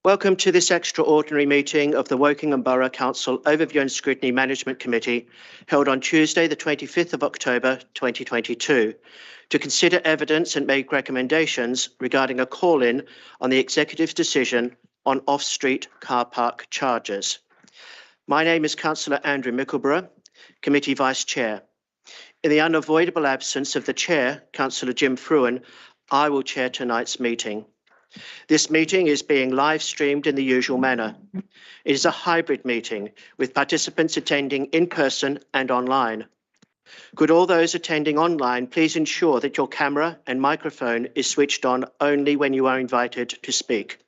Welcome to this extraordinary meeting of the Wokingham Borough Council Overview and Scrutiny Management Committee, held on Tuesday, the 25th of October 2022, to consider evidence and make recommendations regarding a call-in on the Executive's decision on off-street car park charges. My name is Councillor Andrew Mickleborough, Committee Vice Chair. In the unavoidable absence of the Chair, Councillor Jim Fruin, I will chair tonight's meeting. This meeting is being live streamed in the usual manner. It is a hybrid meeting with participants attending in person and online. Could all those attending online please ensure that your camera and microphone is switched on only when you are invited to speak.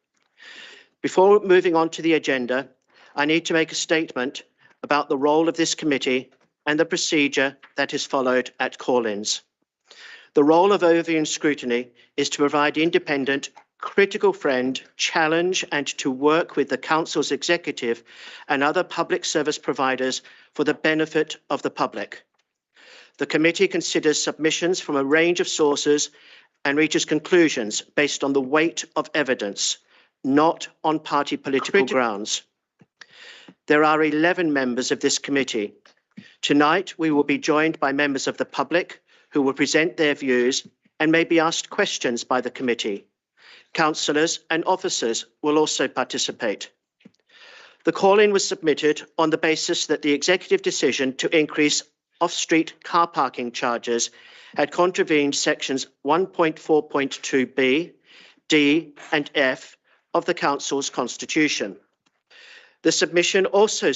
Before moving on to the agenda, I need to make a statement about the role of this committee and the procedure that is followed at call-ins. The role of overview and scrutiny is to provide independent, critical friend, challenge and to work with the Council's executive and other public service providers for the benefit of the public. The committee considers submissions from a range of sources and reaches conclusions based on the weight of evidence, not on party political grounds. There are 11 members of this committee. Tonight, we will be joined by members of the public who will present their views and may be asked questions by the committee. Councillors and officers will also participate. The call-in was submitted on the basis that the executive decision to increase off-street car parking charges had contravened sections 1.4.2b, d and f of the Council's constitution. The submission also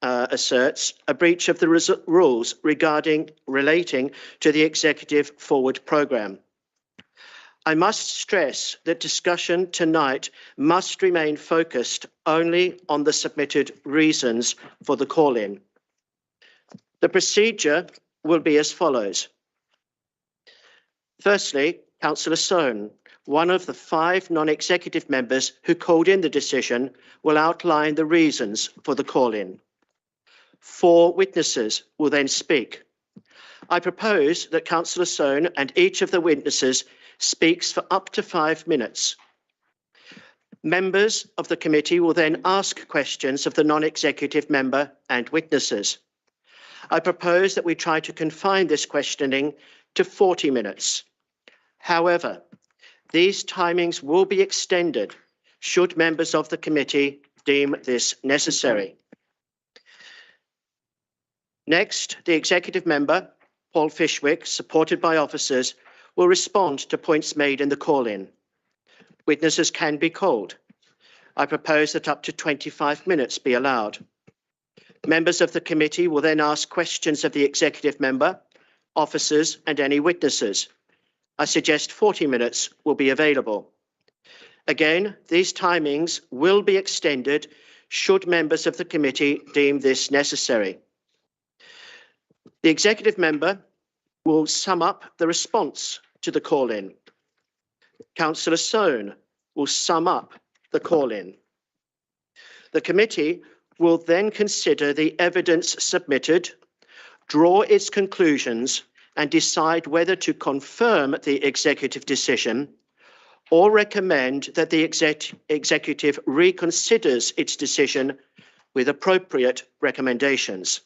asserts a breach of the rules relating to the executive forward programme. I must stress that discussion tonight must remain focused only on the submitted reasons for the call-in. The procedure will be as follows. Firstly, Councillor Sohn, one of the 5 non-executive members who called in the decision, will outline the reasons for the call-in. 4 witnesses will then speak. I propose that Councillor Sohn and each of the witnesses speaks for up to 5 minutes. Members of the committee will then ask questions of the non-executive member and witnesses. I propose that we try to confine this questioning to 40 minutes. However, these timings will be extended should members of the committee deem this necessary. Next, the executive member, Paul Fishwick, supported by officers, will respond to points made in the call-in. Witnesses can be called. I propose that up to 25 minutes be allowed. Members of the committee will then ask questions of the executive member, officers and any witnesses. I suggest 40 minutes will be available. Again, these timings will be extended should members of the committee deem this necessary. The executive member will sum up the response to the call-in. Councillor Sohn will sum up the call-in. The committee will then consider the evidence submitted, draw its conclusions and decide whether to confirm the executive decision or recommend that the executive reconsiders its decision with appropriate recommendations.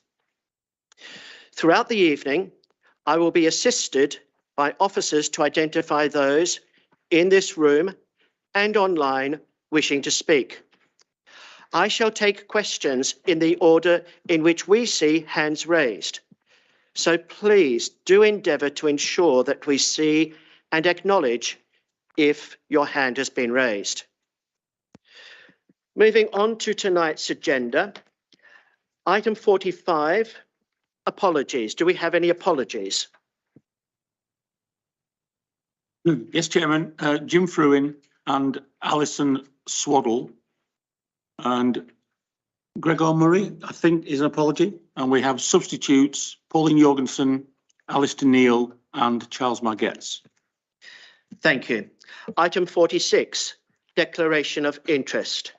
Throughout the evening, I will be assisted by officers to identify those in this room and online wishing to speak. I shall take questions in the order in which we see hands raised. So please do endeavour to ensure that we see and acknowledge if your hand has been raised. Moving on to tonight's agenda, item 45, apologies. Do we have any apologies? Yes, Chairman. Jim Fruin and Alison Swaddle and Gregor Murray, I think, is an apology. And we have substitutes, Pauline Jorgensen, Alistair Neal and Charles Margetts. Thank you. Item 46, declaration of interest.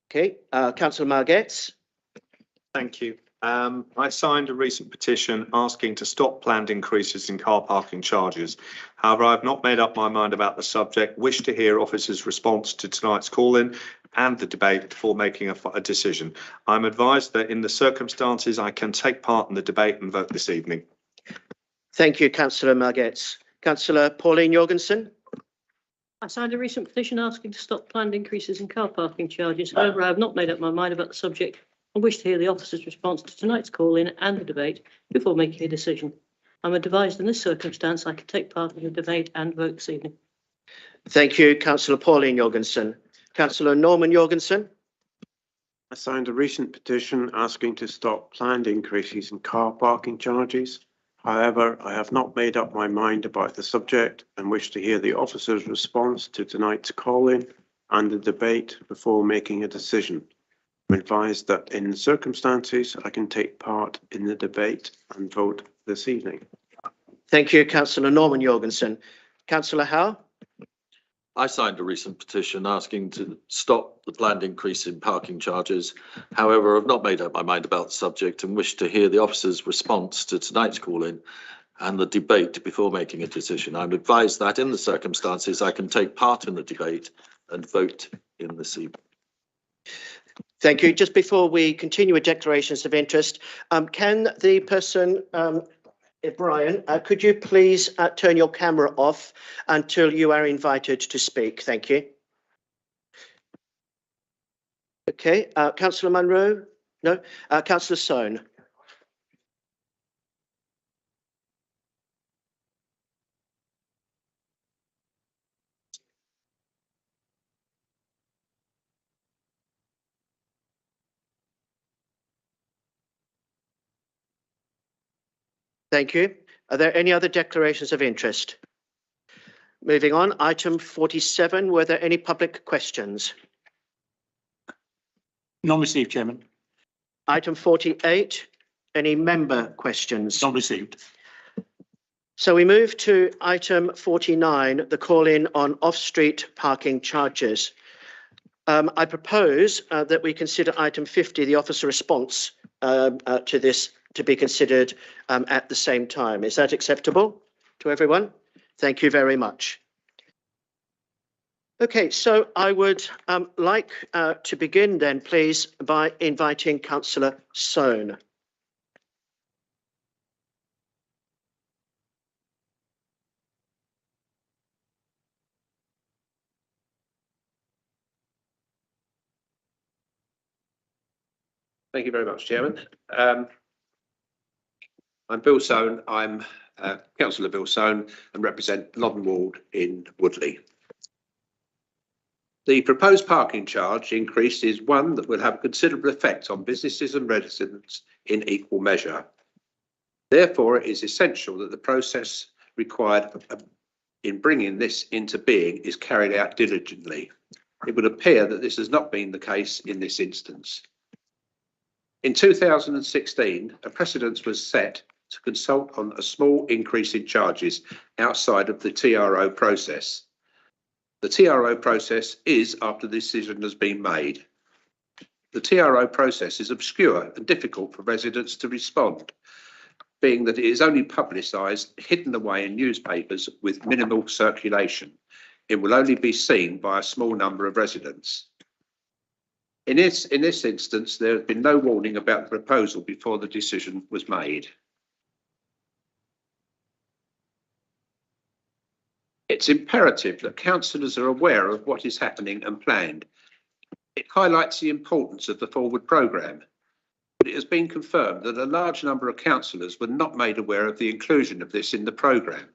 Okay, Councillor Margetts. Thank you. I signed a recent petition asking to stop planned increases in car parking charges. However, I have not made up my mind about the subject, wish to hear officers' response to tonight's call-in and the debate before making a decision. I'm advised that in the circumstances I can take part in the debate and vote this evening. Thank you, Councillor Margetts. Councillor Pauline Jorgensen. I signed a recent petition asking to stop planned increases in car parking charges. However, I have not made up my mind about the subject and wish to hear the officer's response to tonight's call-in and the debate before making a decision. I'm advised in this circumstance I can take part in the debate and vote this evening. Thank you, Councillor Pauline Jorgensen. Councillor Norman Jorgensen. I signed a recent petition asking to stop planned increases in car parking charges. However, I have not made up my mind about the subject and wish to hear the officer's response to tonight's call-in and the debate before making a decision. I'm advised that in the circumstances I can take part in the debate and vote this evening. Thank you, Councillor Norman Jorgensen. Councillor Howe. I signed a recent petition asking to stop the planned increase in parking charges. However, I've not made up my mind about the subject and wish to hear the officer's response to tonight's call-in and the debate before making a decision. I'm advised that in the circumstances I can take part in the debate and vote in this evening. Thank you. Just before we continue with declarations of interest, can the person, Brian, could you please turn your camera off until you are invited to speak? Thank you. Okay, Councillor Munro? No, Councillor Sohn. Thank you. Are there any other declarations of interest? Moving on, item 47, were there any public questions? None received, Chairman. Item 48, any member questions? None received. So we move to item 49, the call-in on off-street parking charges. I propose that we consider item 50, the officer response to this, to be considered at the same time. Is that acceptable to everyone? Thank you very much. Okay, so I would like to begin then, please, by inviting Councillor Sohn. Thank you very much, Chairman. I'm Bill Sohn. I'm Councillor Bill Sohn and represent Loddon Ward in Woodley. The proposed parking charge increase is one that will have a considerable effect on businesses and residents in equal measure. Therefore, it is essential that the process required in bringing this into being is carried out diligently. It would appear that this has not been the case in this instance. In 2016, a precedent was set to consult on a small increase in charges outside of the TRO process. The TRO process is after the decision has been made. The TRO process is obscure and difficult for residents to respond, being that it is only publicised hidden away in newspapers with minimal circulation. It will only be seen by a small number of residents. In this instance, there has been no warning about the proposal before the decision was made. It's imperative that councillors are aware of what is happening and planned. It highlights the importance of the forward programme, but it has been confirmed that a large number of councillors were not made aware of the inclusion of this in the programme.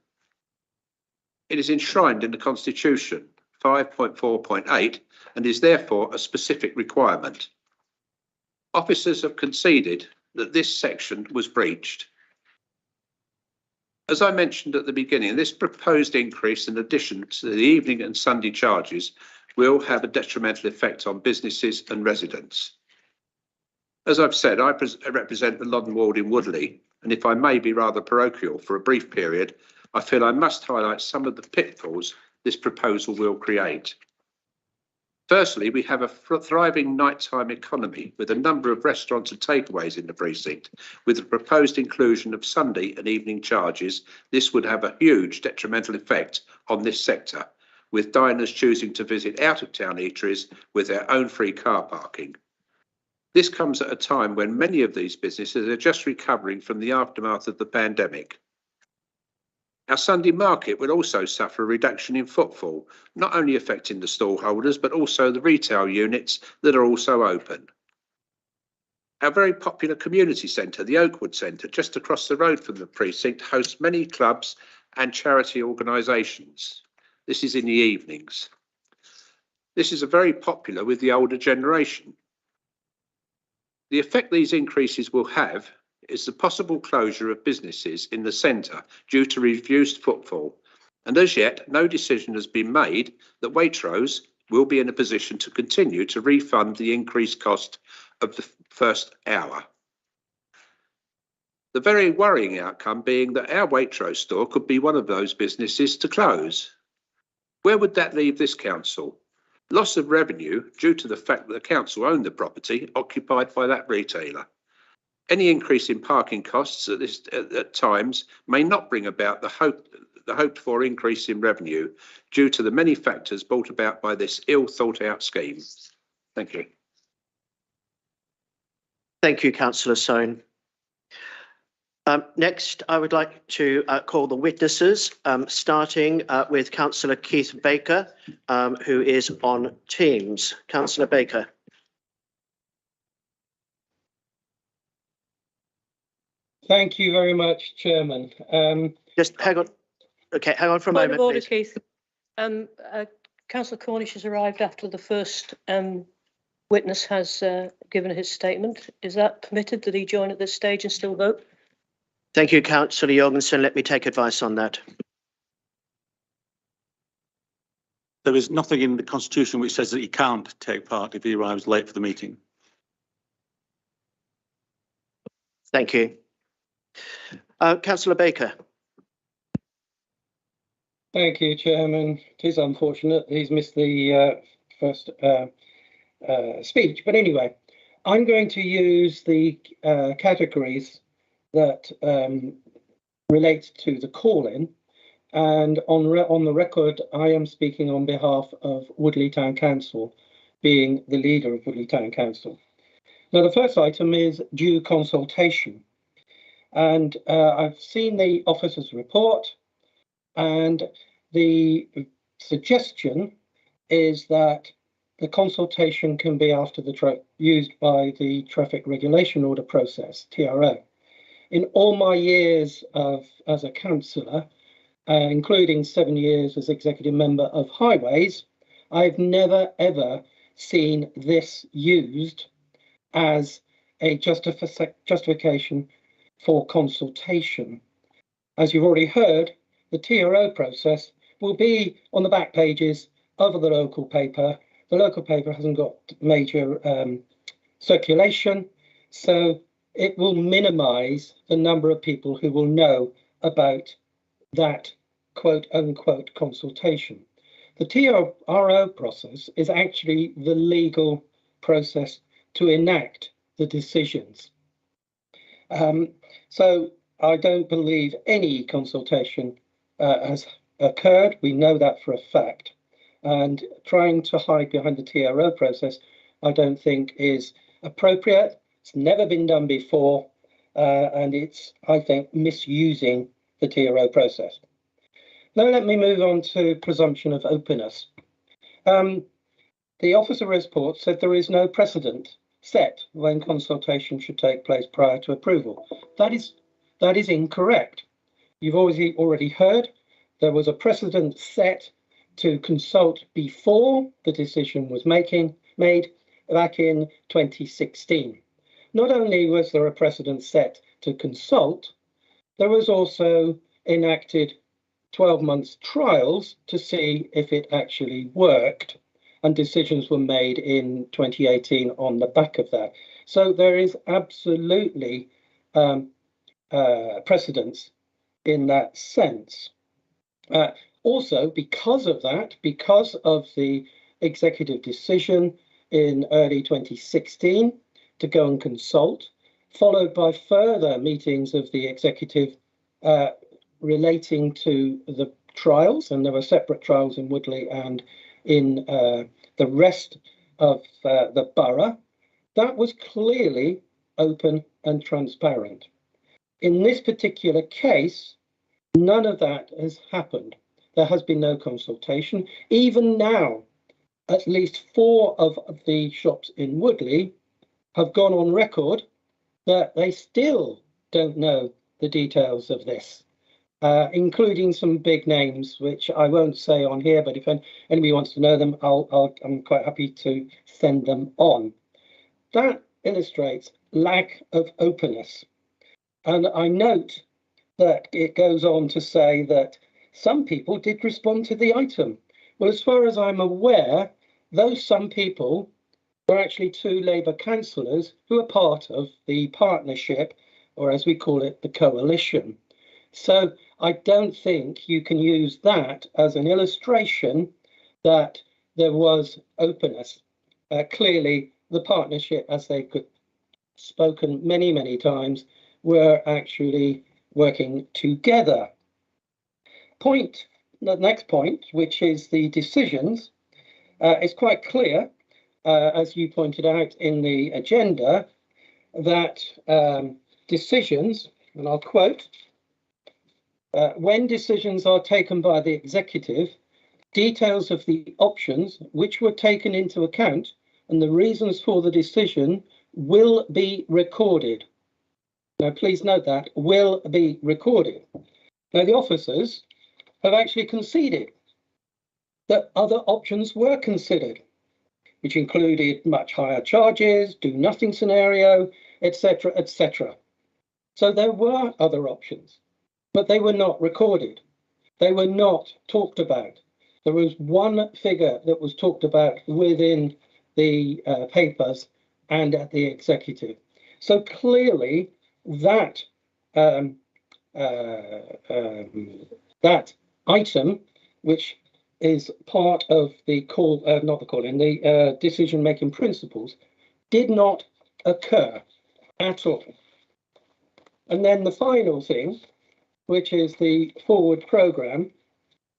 It is enshrined in the Constitution, 5.4.8, and is therefore a specific requirement. Officers have conceded that this section was breached. As I mentioned at the beginning, this proposed increase in addition to the evening and Sunday charges will have a detrimental effect on businesses and residents. As I've said, I represent the Loddon Ward in Woodley, and if I may be rather parochial for a brief period, I feel I must highlight some of the pitfalls this proposal will create. Firstly, we have a thriving nighttime economy with a number of restaurants and takeaways in the precinct. With the proposed inclusion of Sunday and evening charges, this would have a huge detrimental effect on this sector, with diners choosing to visit out-of-town eateries with their own free car parking. This comes at a time when many of these businesses are just recovering from the aftermath of the pandemic. Our Sunday market will also suffer a reduction in footfall, not only affecting the stallholders, but also the retail units that are also open. Our very popular community centre, the Oakwood Centre, just across the road from the precinct, hosts many clubs and charity organisations. This is in the evenings. This is very popular with the older generation. The effect these increases will have is the possible closure of businesses in the centre due to reduced footfall. And as yet, no decision has been made that Waitrose will be in a position to continue to refund the increased cost of the first hour. The very worrying outcome being that our Waitrose store could be one of those businesses to close. Where would that leave this council? Loss of revenue due to the fact that the council owned the property occupied by that retailer. Any increase in parking costs at times may not bring about the hoped for increase in revenue due to the many factors brought about by this ill thought out scheme. Thank you. Thank you, Councillor Soane. Next, I would like to call the witnesses, starting with Councillor Keith Baker, who is on Teams. Councillor Baker. Thank you very much, Chairman. Just hang on. Okay, hang on for a Point moment, of order, please. Keith. Councillor Cornish has arrived after the first witness has given his statement. Is that permitted? Did he join at this stage and still vote? Thank you, Councillor Jorgensen. Let me take advice on that. There is nothing in the Constitution which says that he can't take part if he arrives late for the meeting. Thank you. Councillor Baker. Thank you, Chairman. It is unfortunate he's missed the first speech, but anyway, I'm going to use the categories that relate to the call-in, and on the record, I am speaking on behalf of Woodley Town Council, being the leader of Woodley Town Council. Now, the first item is due consultation, and I've seen the officer's report, and the suggestion is that the consultation can be after the used by the traffic regulation order process, TRO. In all my years as a councillor, including 7 years as executive member of Highways, I've never ever seen this used as a justification for consultation. As you've already heard, the TRO process will be on the back pages of the local paper. The local paper hasn't got major circulation, so it will minimise the number of people who will know about that quote unquote consultation. The TRO process is actually the legal process to enact the decisions. So I don't believe any consultation has occurred. We know that for a fact. And trying to hide behind the TRO process, I don't think is appropriate. It's never been done before, and it's, I think, misusing the TRO process. Now let me move on to presumption of openness. The officer report said there is no precedent set when consultation should take place prior to approval. That is incorrect. You've already heard there was a precedent set to consult before the decision was made back in 2016. Not only was there a precedent set to consult, there was also enacted 12 months trials to see if it actually worked, and decisions were made in 2018 on the back of that. So there is absolutely precedence in that sense. Also, because of that, because of the executive decision in early 2016 to go and consult, followed by further meetings of the executive relating to the trials, and there were separate trials in Woodley and in the rest of the borough. That was clearly open and transparent. In this particular case, none of that has happened. There has been no consultation. Even now, at least 4 of the shops in Woodley have gone on record that they still don't know the details of this, including some big names, which I won't say on here, but if anybody wants to know them, I'm quite happy to send them on. That illustrates lack of openness. And I note that it goes on to say that some people did respond to the item. Well, as far as I'm aware, those some people were actually 2 Labour councillors who are part of the partnership, or as we call it, the coalition. So I don't think you can use that as an illustration that there was openness. Clearly, the partnership, as they've spoken many, many times, were actually working together. The next point, which is the decisions, is quite clear, as you pointed out in the agenda, that decisions, and I'll quote, when decisions are taken by the executive, details of the options which were taken into account and the reasons for the decision will be recorded. Now, please note that, will be recorded. Now, the officers have actually conceded that other options were considered, which included much higher charges, do nothing scenario, etc., etc. So there were other options, but they were not recorded. They were not talked about. There was one figure that was talked about within the papers and at the executive. So clearly that that item, which is part of the the decision-making principles, did not occur at all. And then the final thing, which is the forward programme,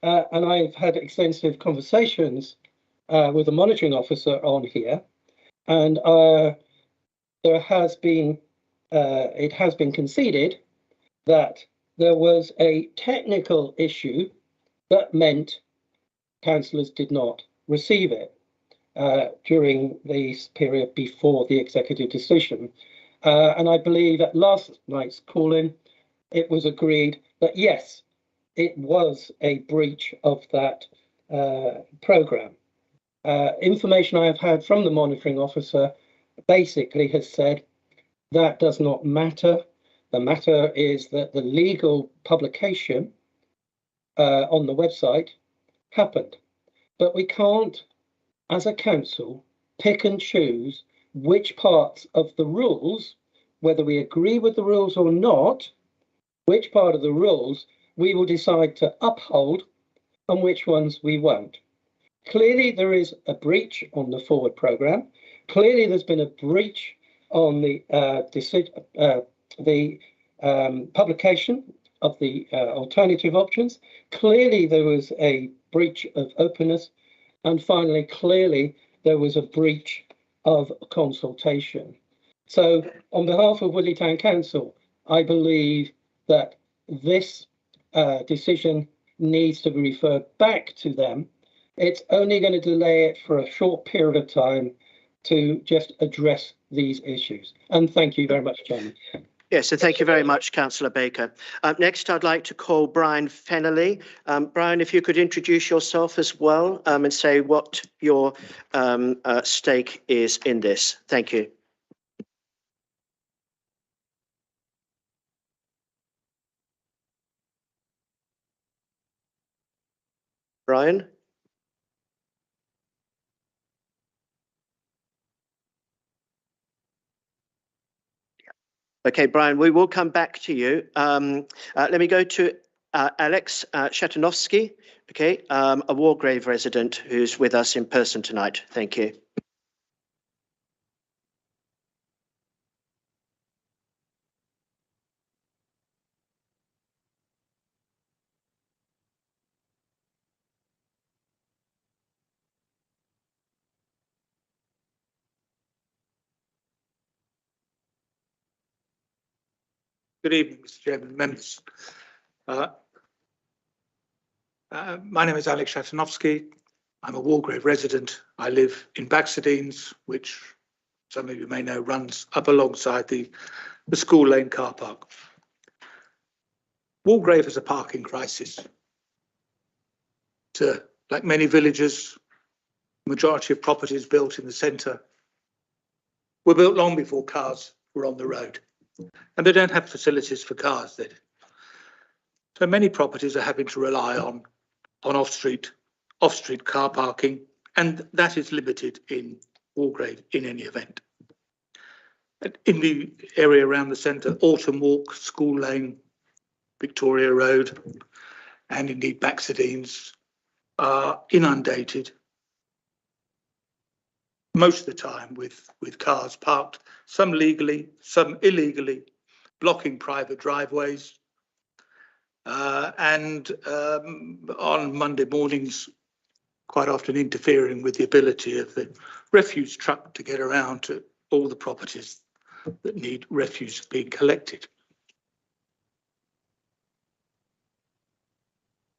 and I've had extensive conversations with the monitoring officer on here, and it has been conceded that there was a technical issue that meant councillors did not receive it during this period before the executive decision. And I believe at last night's call-in, it was agreed that yes, it was a breach of that programme. Information I have had from the monitoring officer basically has said that does not matter. The matter is that the legal publication on the website happened. But we can't, as a council, pick and choose which parts of the rules, whether we agree with the rules or not, which part of the rules we will decide to uphold and which ones we won't. Clearly, there is a breach on the forward programme. Clearly, there's been a breach on the publication of the alternative options. Clearly, there was a breach of openness. And finally, clearly, there was a breach of consultation. So on behalf of Woodley Town Council, I believe that this decision needs to be referred back to them. It's only going to delay it for a short period of time to just address these issues. And thank you very much, Chairman. Yes, so thank you very much, Councillor Baker. Next, I'd like to call Brian Fennelly. Brian, if you could introduce yourself as well and say what your stake is in this. Thank you. Brian? Okay, Brian, we will come back to you. Let me go to Alex Shatanovsky, okay, a Wargrave resident who's with us in person tonight. Thank you. Good evening, Mr. Chairman, members. My name is Alex Shatanovsky. I'm a Wargrave resident. I live in Baxadines, which some of you may know runs up alongside the School Lane car park. Wargrave has a parking crisis. Like many villages, the majority of properties built in the centre were built long before cars were on the road. And they don't have facilities for cars then. So many properties are having to rely on off-street car parking, and that is limited in Wargrave in any event. In the area around the centre, Autumn Walk, School Lane, Victoria Road, and indeed Baxadines are inundated most of the time with cars parked, some legally, some illegally, blocking private driveways, and on Monday mornings, quite often interfering with the ability of the refuse truck to get around to all the properties that need refuse being collected.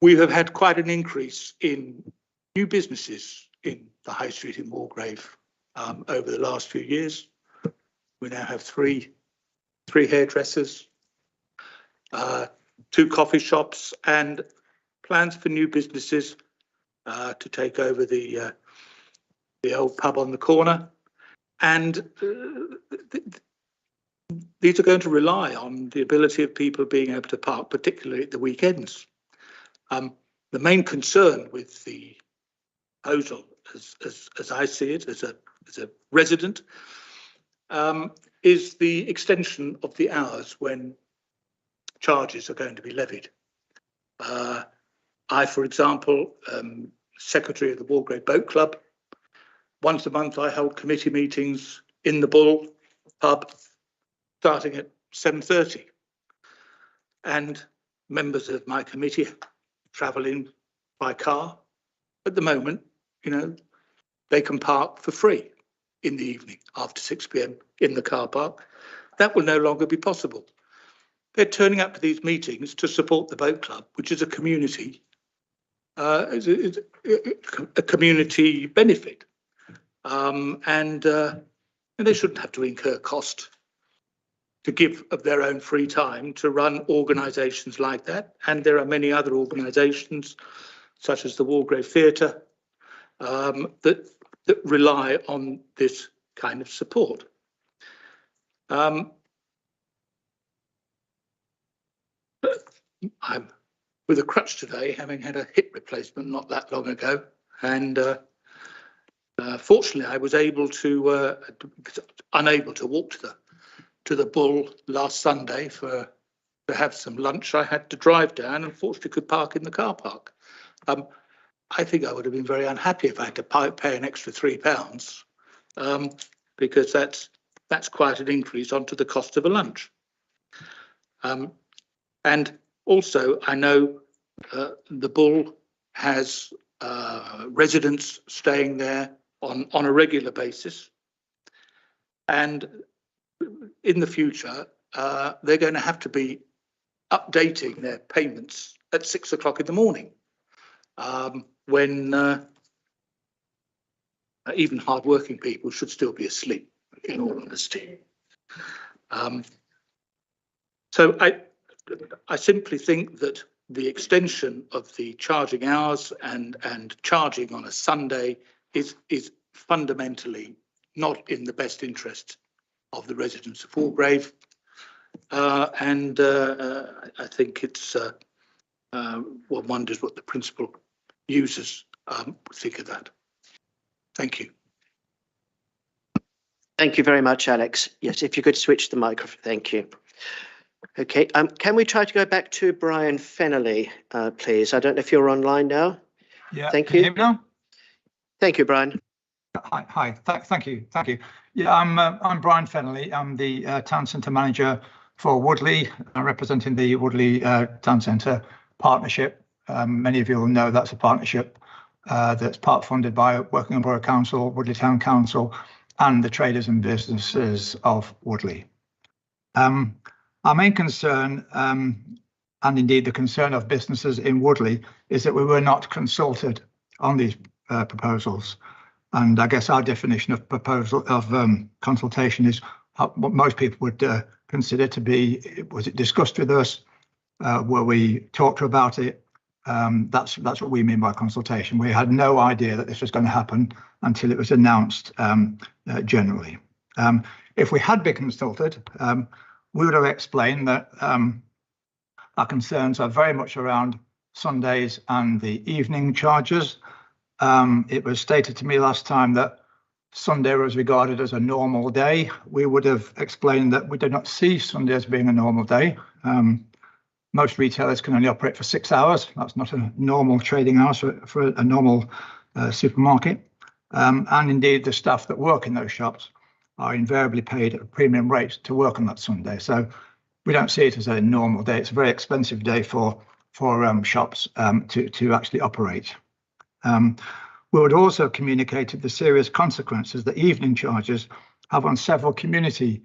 We have had quite an increase in new businesses in the High Street in Wargrave over the last few years. We now have three hairdressers, 2 coffee shops, and plans for new businesses to take over the old pub on the corner. And these are going to rely on the ability of people being able to park, particularly at the weekends. The main concern with the proposal, as I see it, as a resident, is the extension of the hours when charges are going to be levied. I, for example, secretary of the Wargrave Boat Club. Once a month, I hold committee meetings in the Bull pub, starting at 7:30, and members of my committee travel in by car. At the moment, they can park for free in the evening after 6 p.m. in the car park. That will no longer be possible. They're turning up to these meetings to support the boat club, which is a community, a community benefit, and they shouldn't have to incur cost to give of their own free time to run organisations like that. And there are many other organisations, such as the Wargrave Theatre, that rely on this kind of support. I'm with a crutch today, having had a hip replacement not that long ago, and fortunately I was unable to walk to the Bull last Sunday to have some lunch. I had to drive down, and fortunately could park in the car park. I think I would have been very unhappy if I had to pay an extra £3, because that's quite an increase onto the cost of a lunch. And also, I know the Bull has residents staying there on a regular basis, and in the future, they're going to have to be updating their payments at 6 o'clock in the morning, when even hard-working people should still be asleep, in all honesty. So I simply think that the extension of the charging hours and charging on a Sunday is fundamentally not in the best interest of the residents of Wargrave, and I think it's one wonders what the principal users think of that. Thank you. Thank you very much, Alex. Yes, if you could switch the microphone. Thank you. Okay, can we try to go back to Brian Fennelly, please? I don't know if you're online now. Yeah. Thank can you. hear me now? Thank you, Brian. Hi. Thank you. Yeah, I'm Brian Fennelly. I'm the town centre manager for Woodley, representing the Woodley Town Centre Partnership. Many of you will know that's a partnership that's part funded by Working Borough Council, Woodley Town Council, and the traders and businesses of Woodley. Our main concern, and indeed the concern of businesses in Woodley, is that we were not consulted on these proposals. And I guess our definition of consultation is what most people would consider to be, was it discussed with us? Were we talked about it? That's what we mean by consultation. We had no idea that this was going to happen until it was announced generally. If we had been consulted, we would have explained that our concerns are very much around Sundays and the evening charges. It was stated to me last time that Sunday was regarded as a normal day. We would have explained that we do not see Sunday as being a normal day. Most retailers can only operate for 6 hours. That's not a normal trading hours for a normal supermarket. And indeed, the staff that work in those shops are invariably paid a premium rate to work on that Sunday. So we don't see it as a normal day. It's a very expensive day for shops to actually operate. We would also have communicated the serious consequences that evening charges have on several community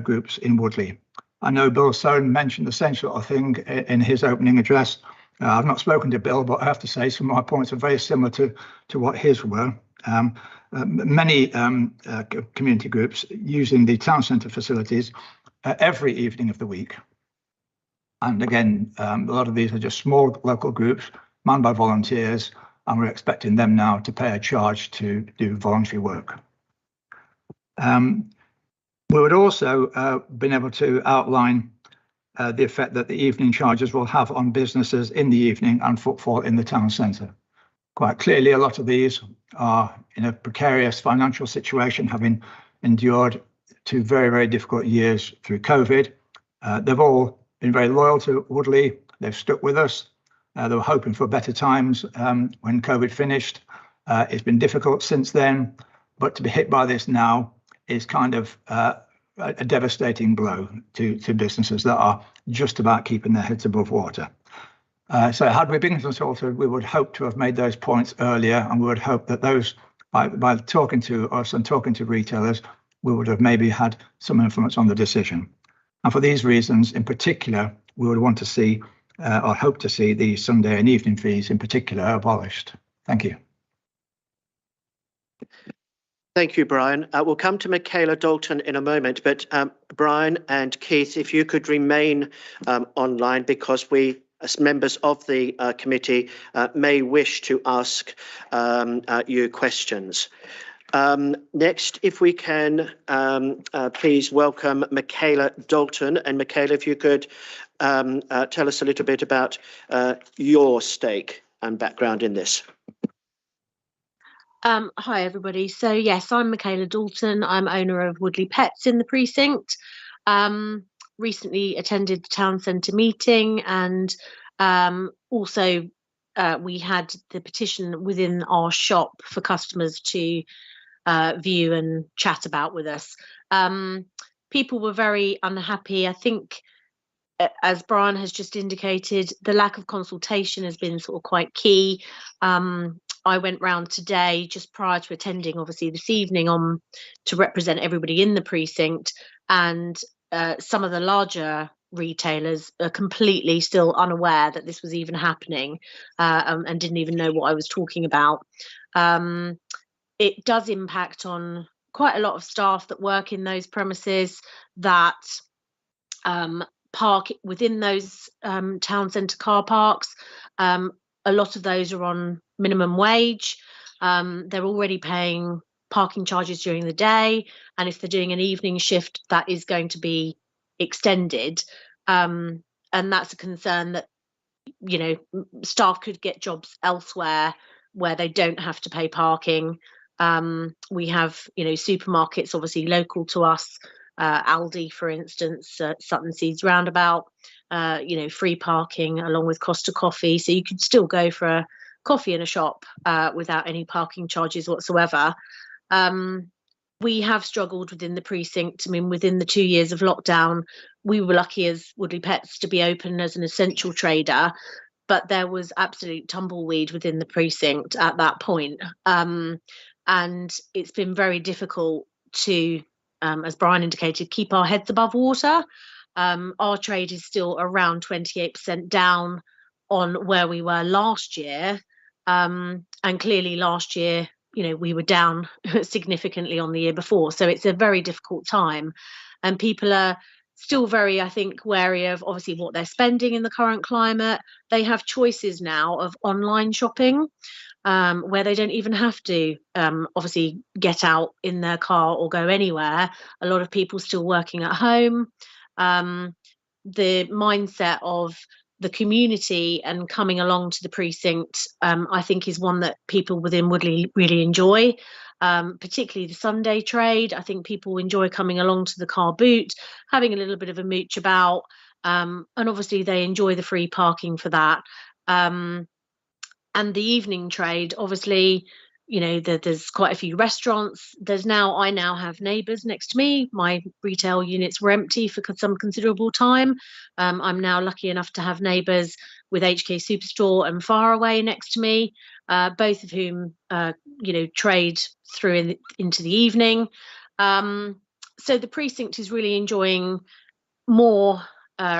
groups in Woodley. I know Bill Soane mentioned the same sort of thing in his opening address. I've not spoken to Bill, but I have to say some of my points are very similar to what his were. Many community groups using the town centre facilities every evening of the week. And again, a lot of these are just small local groups manned by volunteers, and we're expecting them now to pay a charge to do voluntary work. We would also been able to outline the effect that the evening charges will have on businesses in the evening and footfall in the town centre. Quite clearly, a lot of these are in a precarious financial situation, having endured 2 very, very difficult years through COVID. They've all been very loyal to Woodley. They've stuck with us. They were hoping for better times when COVID finished. It's been difficult since then, but to be hit by this now is kind of a devastating blow to businesses that are just about keeping their heads above water. So had we been consulted, we would hope to have made those points earlier, and we would hope that those, by talking to us and talking to retailers, we would have maybe had some influence on the decision. And for these reasons, in particular, we would want to see or hope to see the Sunday and evening fees in particular abolished. Thank you. Thank you, Brian. We'll come to Michaela Dalton in a moment, but Brian and Keith, if you could remain online, because we, as members of the committee, may wish to ask you questions. Next, if we can, please welcome Michaela Dalton. And Michaela, if you could tell us a little bit about your stake and background in this. Hi, everybody. So, yes, I'm Michaela Dalton. I'm owner of Woodley Pets in the precinct. Recently attended the town centre meeting, and also we had the petition within our shop for customers to view and chat about with us. People were very unhappy. I think, as Brian has just indicated, the lack of consultation has been sort of quite key. I went round today just prior to attending, obviously, this evening to represent everybody in the precinct, and some of the larger retailers are completely still unaware that this was even happening and didn't even know what I was talking about. It does impact on quite a lot of staff that work in those premises that park within those town centre car parks. A lot of those are on minimum wage. They're already paying parking charges during the day, and if they're doing an evening shift, that is going to be extended. And that's a concern that, you know, staff could get jobs elsewhere where they don't have to pay parking. We have, you know, supermarkets obviously local to us Aldi, for instance, Sutton Seeds Roundabout, free parking along with Costa Coffee. So you could still go for a coffee in a shop without any parking charges whatsoever. We have struggled within the precinct. I mean, within the 2 years of lockdown, we were lucky as Woodley Pets to be open as an essential trader, but there was absolute tumbleweed within the precinct at that point. And it's been very difficult to, as Brian indicated, keep our heads above water. Our trade is still around 28% down on where we were last year. And clearly last year, we were down significantly on the year before. So it's a very difficult time. And people are still very, I think, wary of obviously what they're spending in the current climate. They have choices now of online shopping, where they don't even have to obviously get out in their car or go anywhere. A lot of people still working at home. The mindset of the community and coming along to the precinct, I think, is one that people within Woodley really enjoy, particularly the Sunday trade. I think people enjoy coming along to the car boot, having a little bit of a mooch about, and obviously they enjoy the free parking for that. And the evening trade, obviously, there's quite a few restaurants. I now have neighbours next to me. My retail units were empty for some considerable time. I'm now lucky enough to have neighbours with HK Superstore and Faraway next to me, both of whom, trade through into the evening. So the precinct is really enjoying more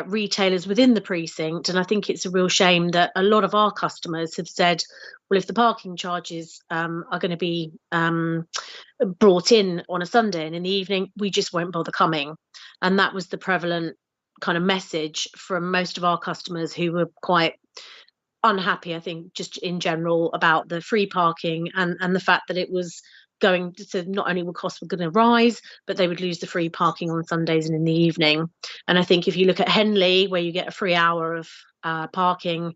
retailers within the precinct, and I think it's a real shame that a lot of our customers have said, well, if the parking charges are going to be brought in on a Sunday and in the evening, we just won't bother coming. And that was the prevalent kind of message from most of our customers, who were quite unhappy, I think, just in general, about the free parking and the fact that it was going to, not only would costs were going to rise, but they would lose the free parking on Sundays and in the evening. And I think if you look at Henley, where you get a free hour of parking,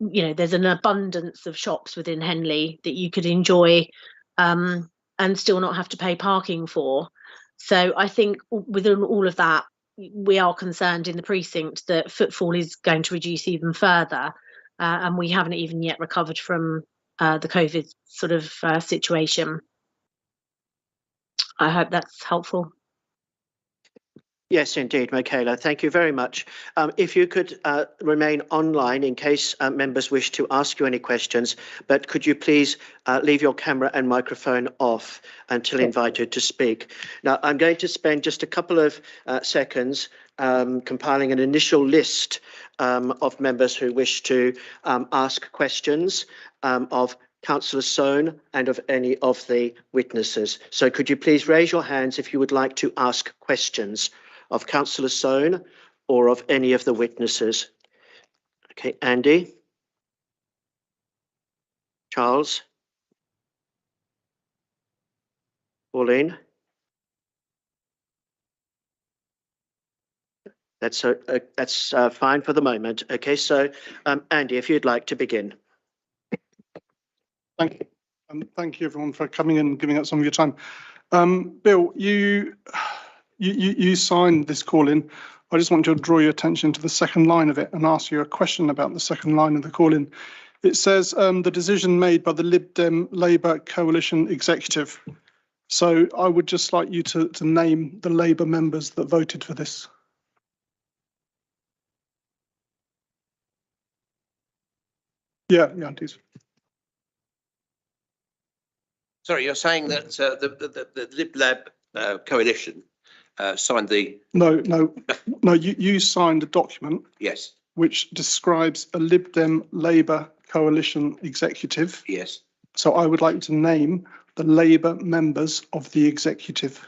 there's an abundance of shops within Henley that you could enjoy and still not have to pay parking for. So I think within all of that, we are concerned in the precinct that footfall is going to reduce even further, and we haven't even yet recovered from the COVID sort of situation. I hope that's helpful. Yes, indeed, Michaela. Thank you very much. If you could remain online in case members wish to ask you any questions, but could you please leave your camera and microphone off until invited to speak. Now, I'm going to spend just a couple of seconds compiling an initial list of members who wish to ask questions of Councillor Sohn and of any of the witnesses. So could you please raise your hands if you would like to ask questions of Councillor Sohn or of any of the witnesses. Okay, Andy. Charles. Pauline. That's fine for the moment. Okay, so Andy, if you'd like to begin. Thank you. And thank you everyone for coming and giving up some of your time. Bill, you signed this call in. I just want to draw your attention to the second line of it and ask you a question about the second line of the call in. It says the decision made by the Lib Dem Labour Coalition Executive. So I would just like you to name the Labour members that voted for this. Yeah, please. Sorry, you're saying that the Lib Lab coalition signed the... No, you signed a document. Yes. Which describes a Lib Dem Labour coalition executive. Yes. So I would like to name the Labour members of the executive.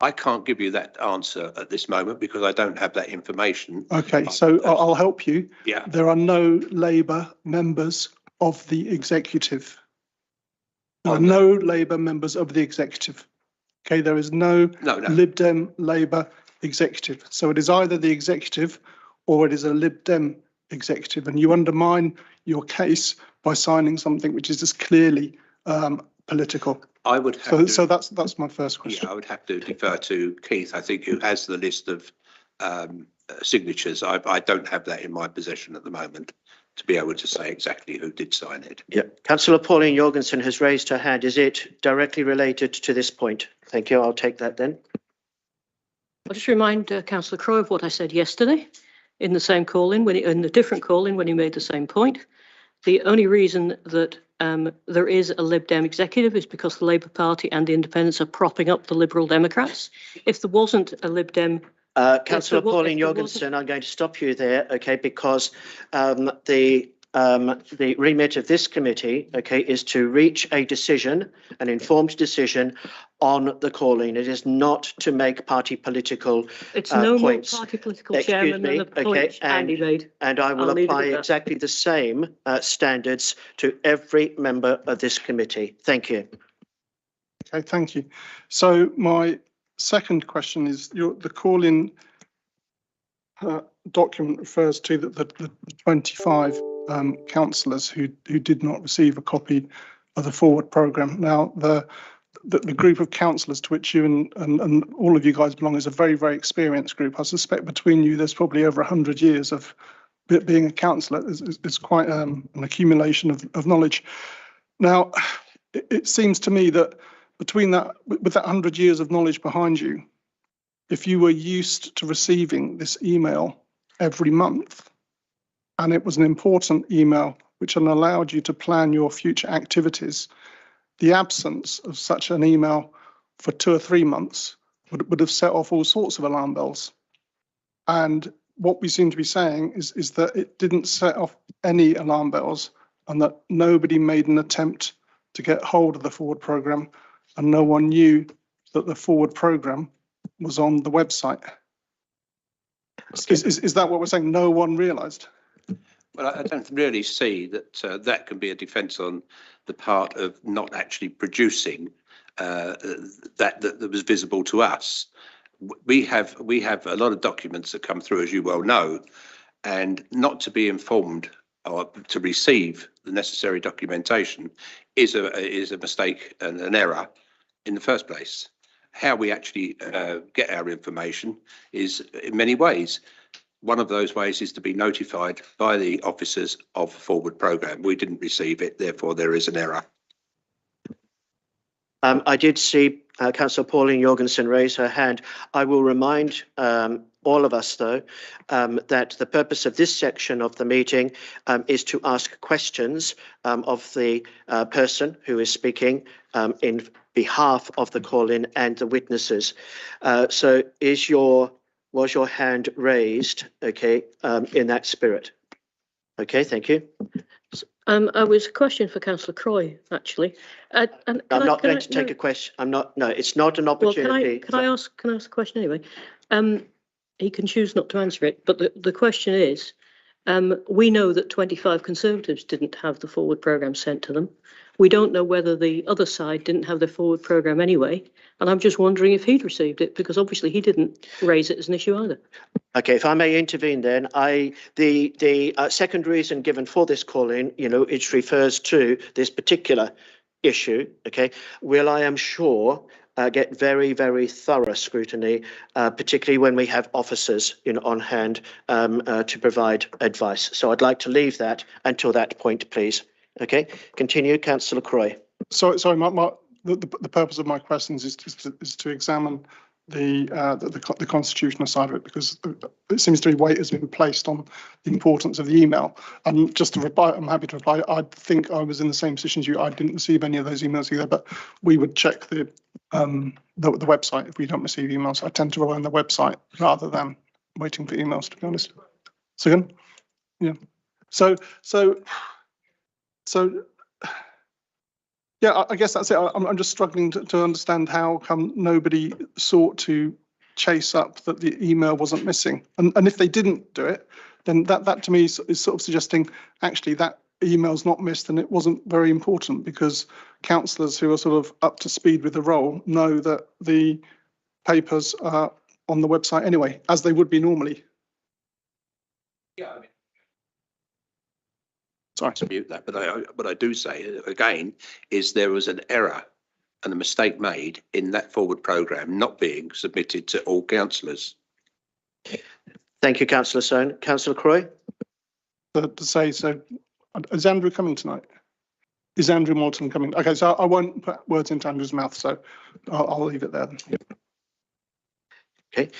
I can't give you that answer at this moment because I don't have that information. Okay, so I'll help you. Yeah. There are no Labour members of the executive. There are no Labour members of the executive. Okay, there is no Lib Dem Labour executive. So it is either the executive or it is a Lib Dem executive. And you undermine your case by signing something which is just clearly political? I would have So to, that's my first question. yeah, I would have to defer to Keith, I think, who has the list of signatures. I don't have that in my possession at the moment to be able to say exactly who did sign it. Yeah. Councillor Pauline Jorgensen has raised her hand. Is it directly related to this point? Thank you. I'll take that then. I'll just remind Councillor Crowe of what I said yesterday in the same call-in, in the different call-in when he made the same point. The only reason that there is a Lib Dem executive is because the Labour Party and the Independents are propping up the Liberal Democrats. If there wasn't a Lib Dem... Councillor Pauline Jorgensen, I'm going to stop you there, okay, because the remit of this committee, okay, is to reach a decision, an informed decision on the call-in. It is not to make party political It's no more points. party political, Chairman, than the point Andy made. And I will apply exactly the same standards to every member of this committee. Thank you. Okay, thank you. So my second question is the call-in document refers to the 25 councillors who did not receive a copy of the forward programme. Now, the group of councillors to which you and all of you guys belong is a very, very experienced group. I suspect between you there's probably over 100 years of being a councillor. It's quite an accumulation of knowledge. Now, it seems to me that between that, with that 100 years of knowledge behind you, if you were used to receiving this email every month, and it was an important email which allowed you to plan your future activities, the absence of such an email for 2 or 3 months would have set off all sorts of alarm bells. And what we seem to be saying is that it didn't set off any alarm bells, and that nobody made an attempt to get hold of the forward programme, and no one knew that the forward programme was on the website. Is that what we're saying? No one realised? Well, I don't really see that that can be a defence on the part of not actually producing that was visible to us. We have a lot of documents that come through, as you well know, and not to be informed or to receive the necessary documentation is a mistake and an error in the first place. How we actually get our information is in many ways. One of those ways is to be notified by the officers of the forward programme. We didn't receive it, therefore there is an error. I did see Councillor Pauline Jorgensen raise her hand. I will remind all of us, though, that the purpose of this section of the meeting is to ask questions of the person who is speaking in behalf of the call-in and the witnesses. So was your hand raised, okay, in that spirit? Okay, thank you. I was a question for Councillor Crowe, actually. I'm not going to take a question. I'm not. No, it's not an opportunity. Well, can I ask a question anyway? He can choose not to answer it, but the question is, we know that 25 Conservatives didn't have the forward programme sent to them. We don't know whether the other side didn't have the forward programme anyway. And I'm just wondering if he'd received it, because obviously he didn't raise it as an issue either. Okay, if I may intervene then, the second reason given for this call-in, it refers to this particular issue, okay, will, I am sure, get very, very thorough scrutiny, particularly when we have officers on hand to provide advice. So I'd like to leave that until that point, please. Okay, continue, Councillor Crowe. Sorry, the purpose of my questions is to examine the constitutional side of it, because it seems to be weight has been placed on the importance of the email. And just to reply, I'm happy to reply. I think I was in the same position as you. I didn't receive any of those emails either, but we would check the website if we don't receive emails. I tend to rely on the website rather than waiting for emails, to be honest. Second, yeah. So yeah, I guess that's it. I'm just struggling to understand how come nobody sought to chase up that the email wasn't missing. And if they didn't do it, then that to me is sort of suggesting actually that email's not missed and it wasn't very important, because councillors who are sort of up to speed with the role know that the papers are on the website anyway, as they would be normally. Yeah, I mean, Sorry. Dispute that, but what I do say again is there was an error and a mistake made in that forward programme not being submitted to all councillors. Thank you, Councillor Soane. Councillor Croy? To say, so is Andrew coming tonight? Is Andrew Morton coming? Okay, so I won't put words into Andrew's mouth, so I'll leave it there then. Okay.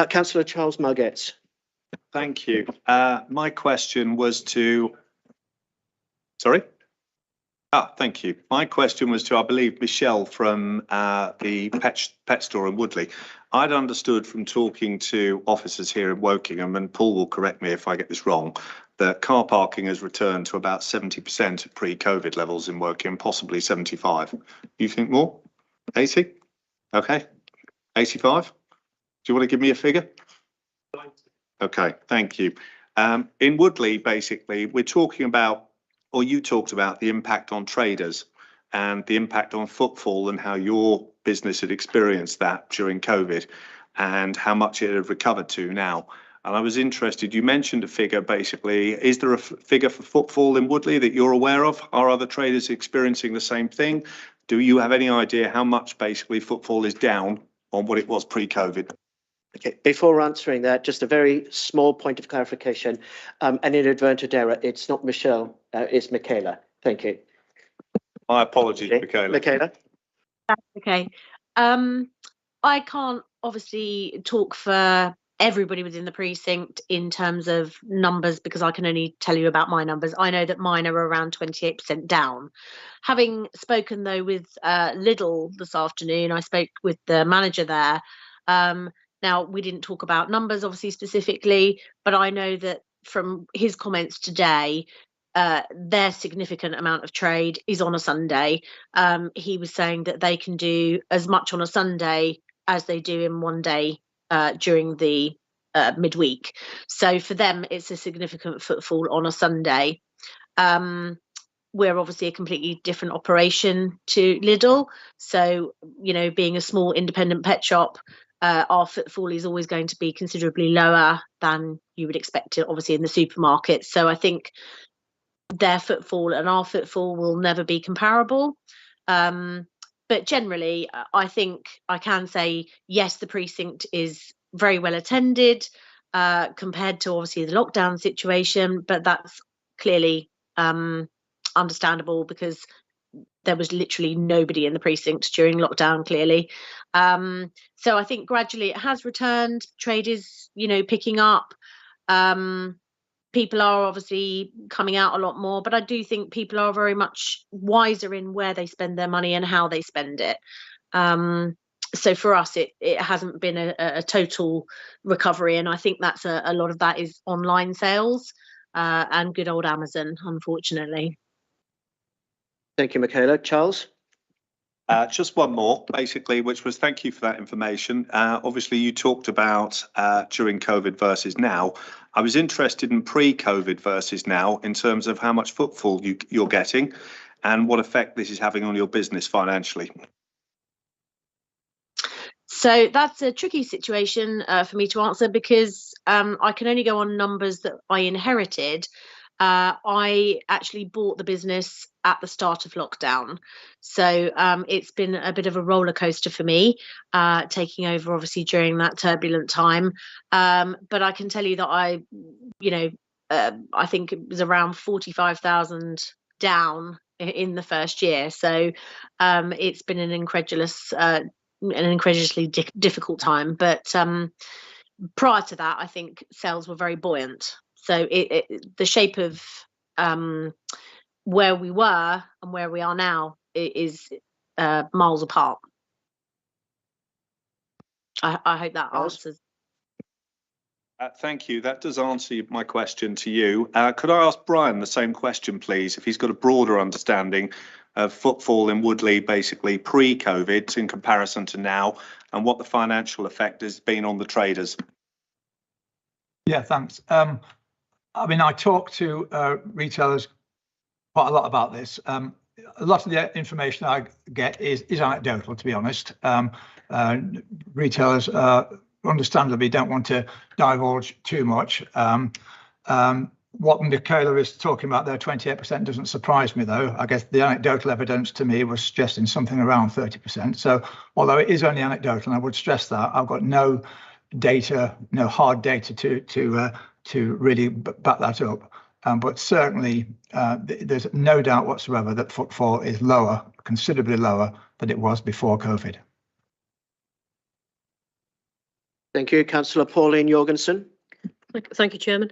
Councillor Charles Margetts. Thank you. My question was to, sorry? Thank you. My question was to, I believe, Michelle from the pet store in Woodley. I'd understood from talking to officers here in Wokingham, and Paul will correct me if I get this wrong, that car parking has returned to about 70% of pre-COVID levels in Wokingham, possibly 75. You think more? 80? Okay. 85? Do you want to give me a figure? Okay, thank you. In Woodley, basically, we're talking about, or you talked about the impact on traders and the impact on footfall and how your business had experienced that during COVID and how much it had recovered to now. And I was interested, you mentioned a figure basically. Is there a figure for footfall in Woodley that you're aware of? Are other traders experiencing the same thing? Do you have any idea how much basically footfall is down on what it was pre-COVID? Okay, before answering that, just a very small point of clarification. An inadvertent error. It's not Michelle, it's Michaela. Thank you. My apologies, Okay. Michaela. Michaela? That's okay. I can't obviously talk for everybody within the precinct in terms of numbers because I can only tell you about my numbers. I know that mine are around 28% down. Having spoken though with Lidl this afternoon, I spoke with the manager there. Now, we didn't talk about numbers obviously specifically, but I know that from his comments today, their significant amount of trade is on a Sunday. He was saying that they can do as much on a Sunday as they do in one day during the midweek. So for them, it's a significant footfall on a Sunday. We're obviously a completely different operation to Lidl. So, you know, being a small independent pet shop, our footfall is always going to be considerably lower than you would expect it, obviously, in the supermarket. So I think their footfall and our footfall will never be comparable. But generally, I think I can say, yes, the precinct is very well attended compared to obviously the lockdown situation, but that's clearly understandable because there was literally nobody in the precinct during lockdown, clearly. So I think gradually it has returned. Trade is, you know, picking up. People are obviously coming out a lot more, but I do think people are very much wiser in where they spend their money and how they spend it. So for us, it hasn't been a total recovery. And I think that's a lot of that is online sales and good old Amazon, unfortunately. Thank you, Michaela. Charles? Just one more, basically, which was thank you for that information. Obviously, you talked about during COVID versus now. I was interested in pre-COVID versus now in terms of how much footfall you're getting and what effect this is having on your business financially. So that's a tricky situation for me to answer because I can only go on numbers that I inherited. I actually bought the business at the start of lockdown. So it's been a bit of a roller coaster for me, taking over obviously during that turbulent time. But I can tell you that I think it was around 45,000 down in the first year. So it's been an incredulously difficult time. But prior to that, I think sales were very buoyant. So the shape of where we were and where we are now is miles apart. I hope that answers. Thank you. That does answer my question to you. Could I ask Brian the same question, please, if he's got a broader understanding of footfall in Woodley, basically pre-COVID in comparison to now, and what the financial effect has been on the traders? Yeah, thanks. I mean, I talk to retailers quite a lot about this. A lot of the information I get is anecdotal, to be honest. Retailers understandably don't want to divulge too much. What Michaela is talking about there, 28%, doesn't surprise me, though. I guess the anecdotal evidence to me was suggesting something around 30%. So although it is only anecdotal, and I would stress that, I've got no data, no hard data to really back that up. But certainly there's no doubt whatsoever that footfall is lower, considerably lower than it was before COVID. Thank you. Councillor Pauline Jorgensen. Thank you, Chairman.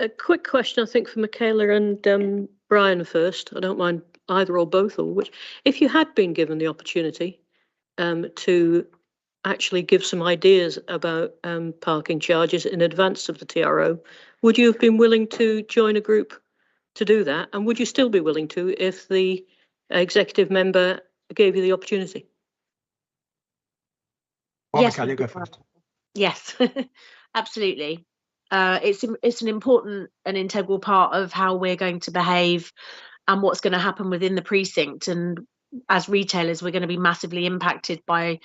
A quick question, I think, for Michaela and Brian first. I don't mind either or both or which. If you had been given the opportunity to actually give some ideas about parking charges in advance of the TRO, would you have been willing to join a group to do that? And would you still be willing to if the executive member gave you the opportunity? Well, Yes, Michaela, you go first. yes, absolutely. It's an important and integral part of how we're going to behave and what's going to happen within the precinct. And as retailers, we're going to be massively impacted by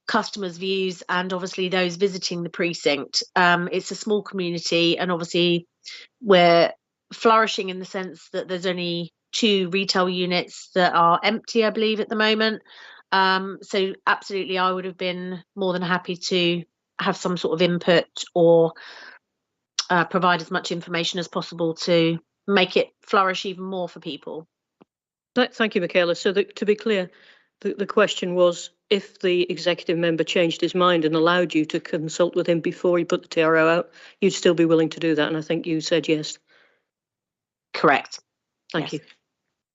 customers' views and obviously those visiting the precinct. It's a small community, and obviously we're flourishing in the sense that there's only 2 retail units that are empty, I believe, at the moment. So absolutely, I would have been more than happy to have some sort of input or provide as much information as possible to make it flourish even more for people. Thank you, Michaela. So to be clear, the question was if the executive member changed his mind and allowed you to consult with him before he put the TRO out, you'd still be willing to do that. And I think you said yes. Correct. Thank you.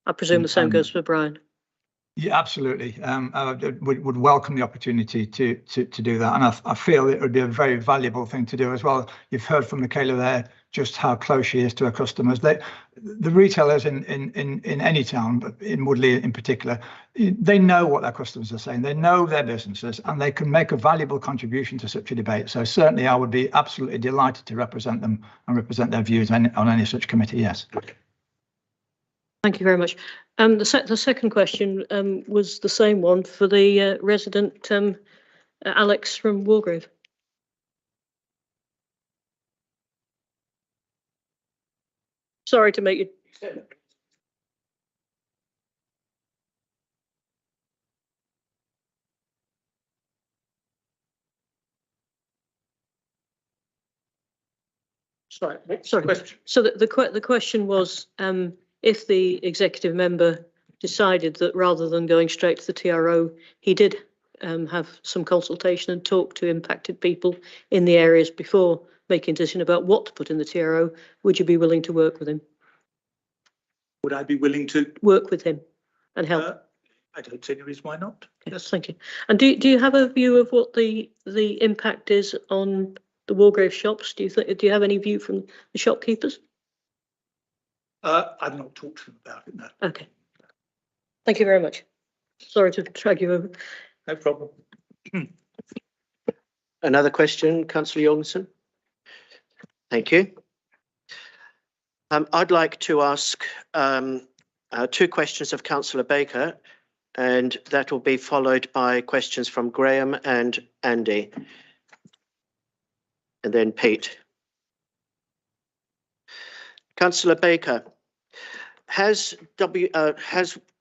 I presume the same goes for Brian. Yeah, absolutely. I would welcome the opportunity to do that, and I feel it would be a very valuable thing to do as well. You've heard from Michaela there just how close she is to her customers. The retailers in any town, but in Woodley in particular, they know what their customers are saying. They know their businesses, and they can make a valuable contribution to such a debate. So certainly, I would be absolutely delighted to represent them and represent their views on any such committee. Yes. Thank you very much. The second question was the same one for the resident Alex from Wargrave. Sorry to make you. Sorry. So the question was, if the executive member decided that rather than going straight to the TRO, he did have some consultation and talk to impacted people in the areas before making a decision about what to put in the TRO, would you be willing to work with him? Would I be willing to work with him and help? I don't see any reason why not. Okay, yes, thank you. And do you have a view of what the impact is on the Wargrave shops? Do you have any view from the shopkeepers? I've not talked to them about it, no. Okay. Thank you very much. Sorry to drag you over. No problem. Another question, Councillor Jorgensen. Thank you. I'd like to ask 2 questions of Councillor Baker, and that will be followed by questions from Graham and Andy, and then Pete. Councillor Baker, has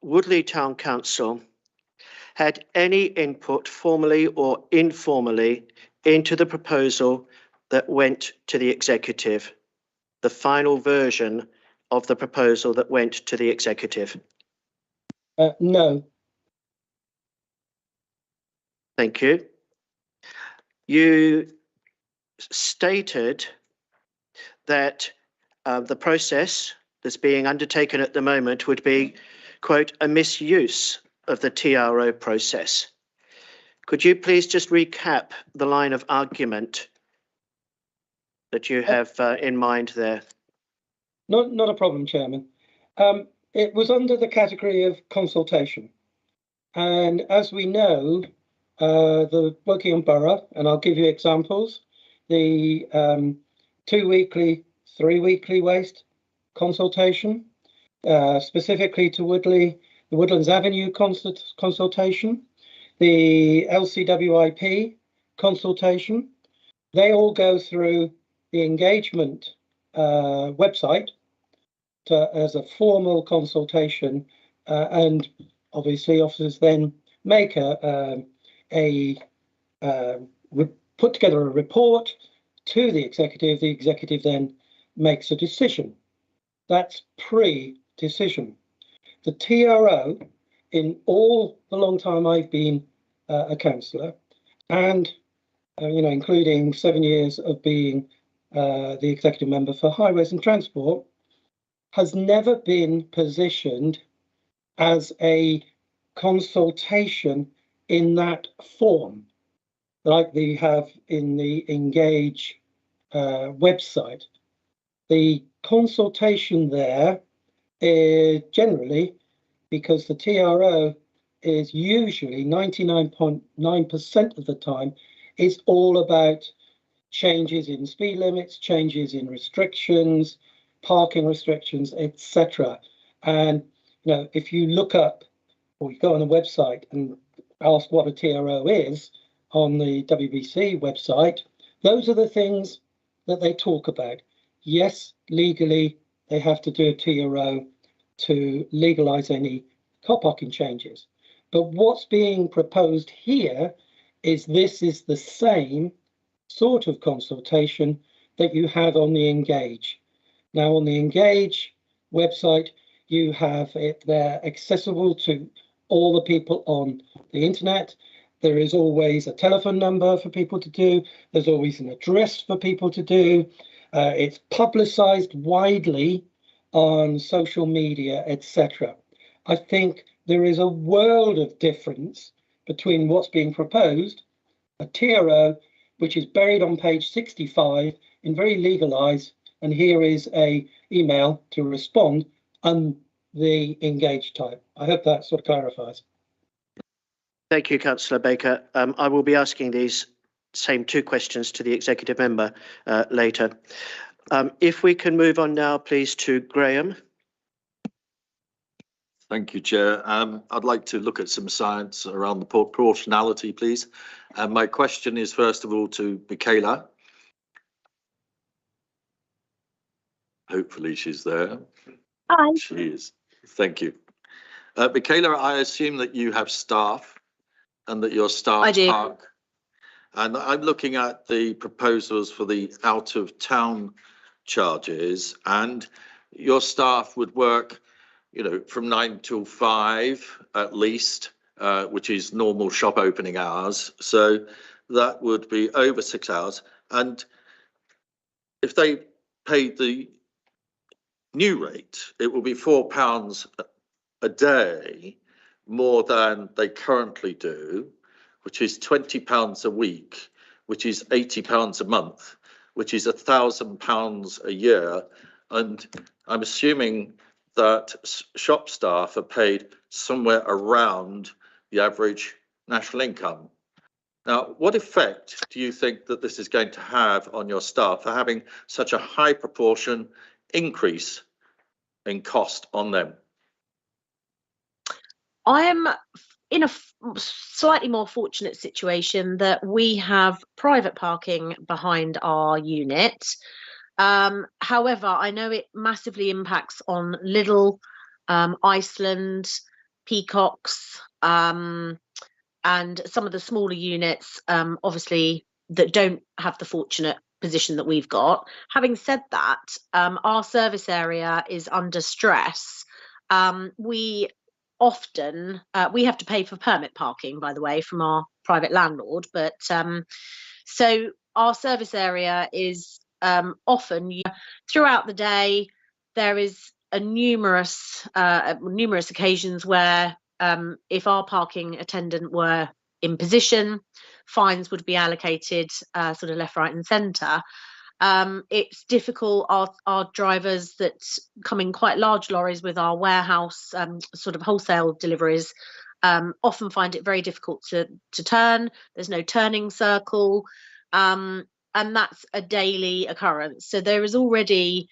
Woodley Town Council had any input formally or informally into the proposal that went to the executive, the final version of the proposal that went to the executive? No. Thank you. You stated that the process that's being undertaken at the moment would be, quote, a misuse of the TRO process. Could you please just recap the line of argument that you have in mind there? Not a problem, Chairman. It was under the category of consultation. And as we know, the Wokingham Borough, and I'll give you examples, the 2-weekly, 3-weekly waste consultation, specifically to Woodley, the Woodlands Avenue consultation, the LCWIP consultation, they all go through the engagement website as a formal consultation, and obviously officers then make put together a report to the executive then makes a decision. That's pre-decision. The TRO, in all the long time I've been a councillor, and including 7 years of being the executive member for highways and transport, has never been positioned as a consultation in that form, like they have in the Engage website. The consultation there is generally, because the TRO is usually 99.9% of the time, is all about changes in speed limits, changes in restrictions, parking restrictions, etc. And if you look up or you go on a website and ask what a TRO is on the WBC website, those are the things that they talk about. Yes, legally, they have to do a TRO to legalise any car parking changes. But what's being proposed here is this is the same sort of consultation that you have on the Engage. Now, on the Engage website, you have it there accessible to all the people on the internet. There is always a telephone number for people to do. There's always an address for people to do. It's publicised widely on social media, etc. I think there is a world of difference between what's being proposed, a TRO, which is buried on page 65 in very legalised, and here is a email to respond on the Engage type. I hope that sort of clarifies. Thank you, Councillor Baker. I will be asking these same two questions to the executive member later. If we can move on now, please, to Graham. Thank you, Chair. I'd like to look at some science around the proportionality, please. My question is, first of all, to Michaela. Hopefully she's there. Hi. She is. Thank you. Michaela, I assume that you have staff and that your staff I do. park. And I'm looking at the proposals for the out of town charges, and your staff would work, from 9 till 5 at least, which is normal shop opening hours. So that would be over 6 hours. And if they paid the new rate, it will be £4 a day more than they currently do, which is £20 a week, which is £80 a month, which is £1,000 a year. And I'm assuming that shop staff are paid somewhere around the average national income. Now, what effect do you think that this is going to have on your staff for having such a high proportion increase in cost on them? I am in a slightly more fortunate situation that we have private parking behind our unit. However, I know it massively impacts on Lidl, Iceland, Peacocks, and some of the smaller units, obviously, that don't have the fortunate position that we've got. Having said that, our service area is under stress. We often we have to pay for permit parking, by the way, from our private landlord, but so our service area is often throughout the day. There is numerous occasions where if our parking attendant were in position, fines would be allocated sort of left, right and centre. It's difficult. Our drivers that come in quite large lorries with our warehouse sort of wholesale deliveries often find it very difficult to turn. There's no turning circle, and that's a daily occurrence. So there is already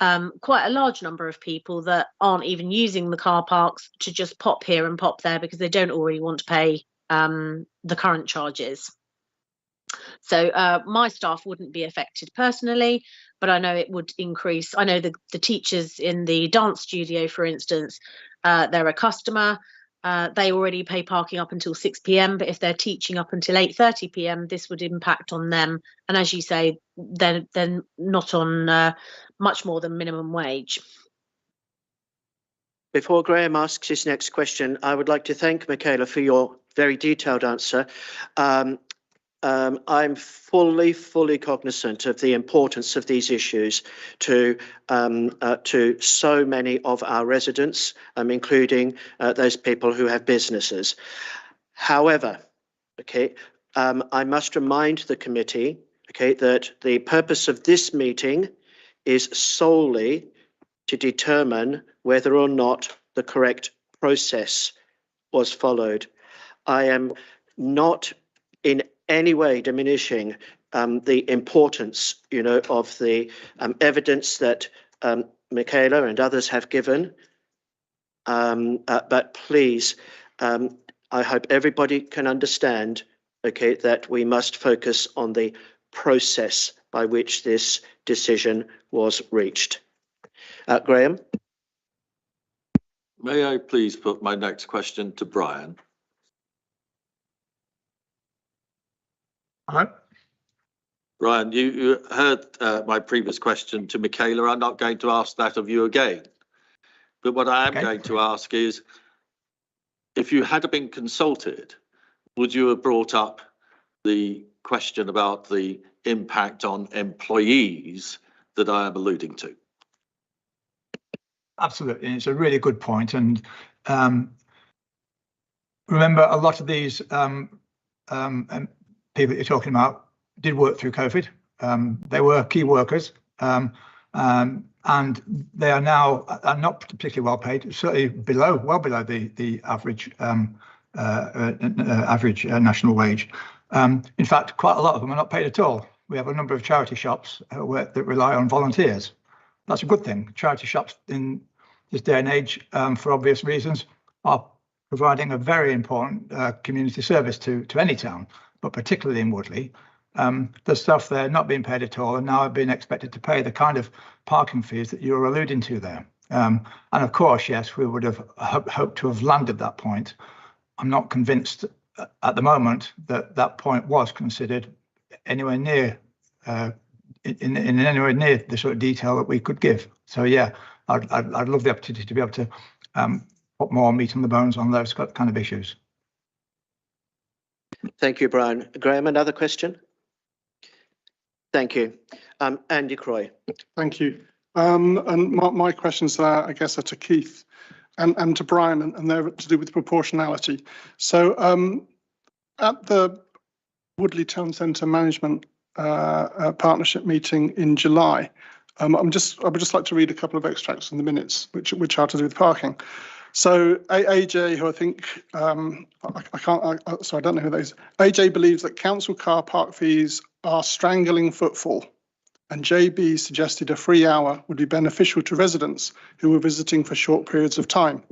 quite a large number of people that aren't even using the car parks to just pop here and pop there because they don't already want to pay the current charges. So my staff wouldn't be affected personally, but I know it would increase. I know the teachers in the dance studio, for instance, they're a customer. They already pay parking up until 6 p.m. But if they're teaching up until 8:30 p.m., this would impact on them. And as you say, they're not on much more than minimum wage. Before Graham asks his next question, I would like to thank Michaela for your very detailed answer. I'm fully cognizant of the importance of these issues to so many of our residents, including those people who have businesses. However, I must remind the committee, that the purpose of this meeting is solely to determine whether or not the correct process was followed. I am not in any way diminishing the importance, of the evidence that Michaela and others have given. But please, I hope everybody can understand, that we must focus on the process by which this decision was reached. Graham? May I please put my next question to Brian? Hello? Brian, you heard my previous question to Michaela. I'm not going to ask that of you again. But what I am going to ask is, if you had been consulted, would you have brought up the question about the impact on employees that I am alluding to? Absolutely, it's a really good point. And remember, a lot of these people that you're talking about did work through COVID. They were key workers, and they are now not particularly well paid, certainly well below the average average national wage. In fact, quite a lot of them are not paid at all. We have a number of charity shops that rely on volunteers. That's a good thing. Charity shops in this day and age, for obvious reasons, are providing a very important community service to any town, but particularly in Woodley. The stuff they're not being paid at all and now are being expected to pay the kind of parking fees that you're alluding to there. And of course, yes, we would have hoped to have landed that point. I'm not convinced at the moment that that point was considered anywhere near in anywhere near the sort of detail that we could give. So yeah, I'd love the opportunity to be able to put more meat on the bones on those kind of issues. Thank you, Brian. Graham, another question? Thank you. Andy Croy. Thank you. And my questions are, I guess, are to Keith and to Brian, and they're to do with proportionality. So at the Woodley Town Centre Management Partnership meeting in July, I would just like to read a couple of extracts from the minutes, which are to do with parking. So AJ, who I think, I don't know who that is. AJ believes that council car park fees are strangling footfall, and JB suggested a free hour would be beneficial to residents who were visiting for short periods of time.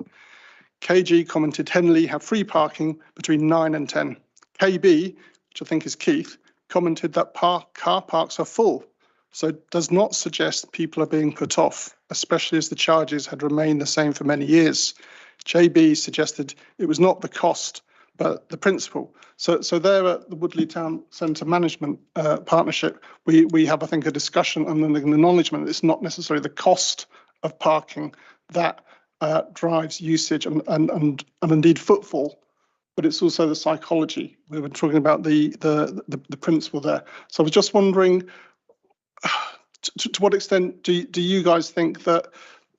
KG commented Henley have free parking between 9 and 10. KB, which I think is Keith, commented that car parks are full, so does not suggest people are being put off, especially as the charges had remained the same for many years. JB suggested it was not the cost, but the principle. So there at the Woodley Town Centre Management Partnership, we have, I think, a discussion and an acknowledgement that it's not necessarily the cost of parking that drives usage and indeed footfall, but it's also the psychology. We were talking about the principle there. So I was just wondering, to what extent do you guys think that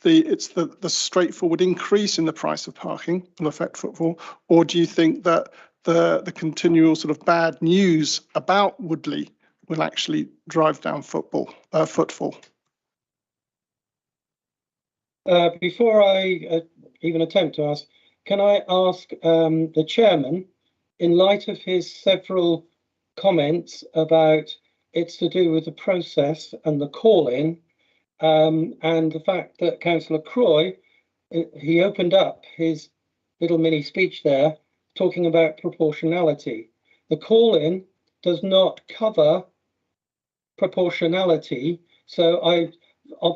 it's the straightforward increase in the price of parking will affect footfall, or do you think that the continual sort of bad news about Woodley will actually drive down footfall? Before I even attempt to ask, can I ask the chairman, in light of his several comments about it's to do with the process and the call-in, and the fact that Councillor Croy, he opened up his little mini speech there talking about proportionality. The call-in does not cover proportionality So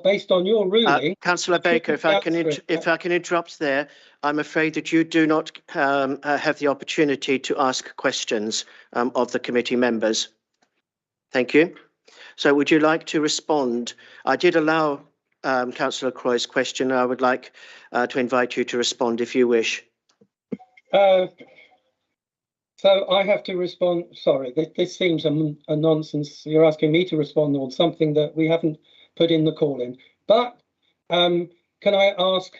based on your ruling. Councillor Baker, if I can interrupt there, I'm afraid that you do not have the opportunity to ask questions of the committee members. Thank you. So would you like to respond? I did allow Councillor Croy's question. I would like to invite you to respond if you wish. So I have to respond. Sorry, this seems a nonsense. You're asking me to respond on something that we haven't put in the call in. But can I ask,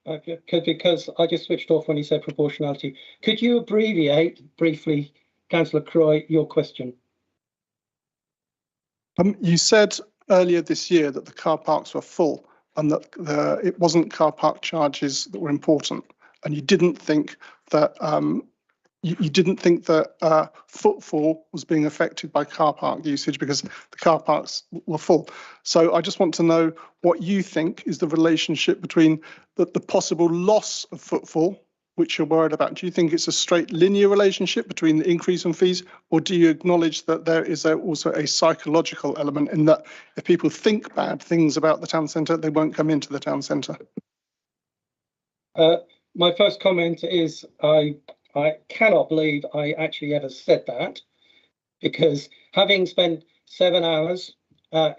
because I just switched off when he said proportionality, could you abbreviate briefly, Councillor Croy, your question? You said earlier this year that the car parks were full and that it wasn't car park charges that were important, and you didn't think that footfall was being affected by car park usage because the car parks were full. So I just want to know what you think is the relationship between the possible loss of footfall, which you're worried about. Do you think it's a straight linear relationship between the increase in fees, or do you acknowledge that there is also a psychological element in that if people think bad things about the town centre, they won't come into the town centre? My first comment is I cannot believe I actually ever said that, because having spent 7 hours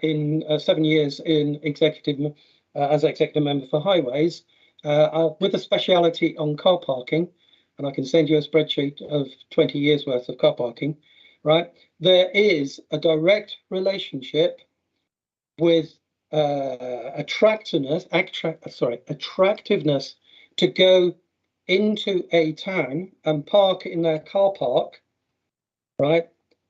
in 7 years in executive as executive member for highways, with a speciality on car parking, and I can send you a spreadsheet of 20 years worth of car parking, right? There is a direct relationship with attractiveness to go into a town and park in their car park, right?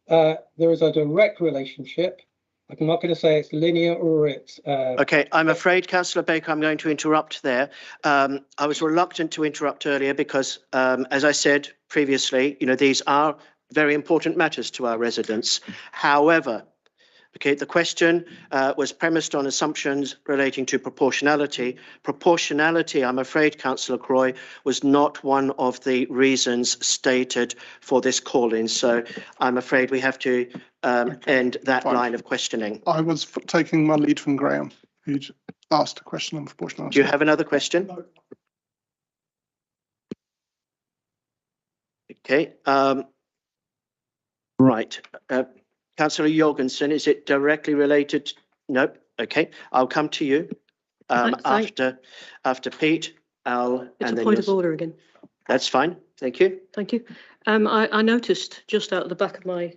There is a direct relationship. I'm not going to say it's linear or it's... Okay, I'm afraid, Councillor Baker, I'm going to interrupt there. I was reluctant to interrupt earlier because, as I said previously, these are very important matters to our residents. However, okay, the question was premised on assumptions relating to proportionality. Proportionality, I'm afraid, Councillor Croy, was not one of the reasons stated for this call-in. So I'm afraid we have to end that line of questioning. I was taking my lead from Graham, who asked a question on proportionality. Do you have another question? No. Okay. Right. Councillor Jorgensen, is it directly related? No. Okay. I'll come to you after Pete, Al, It's and a then point of order again. That's fine. Thank you. Thank you. I noticed just out the back of my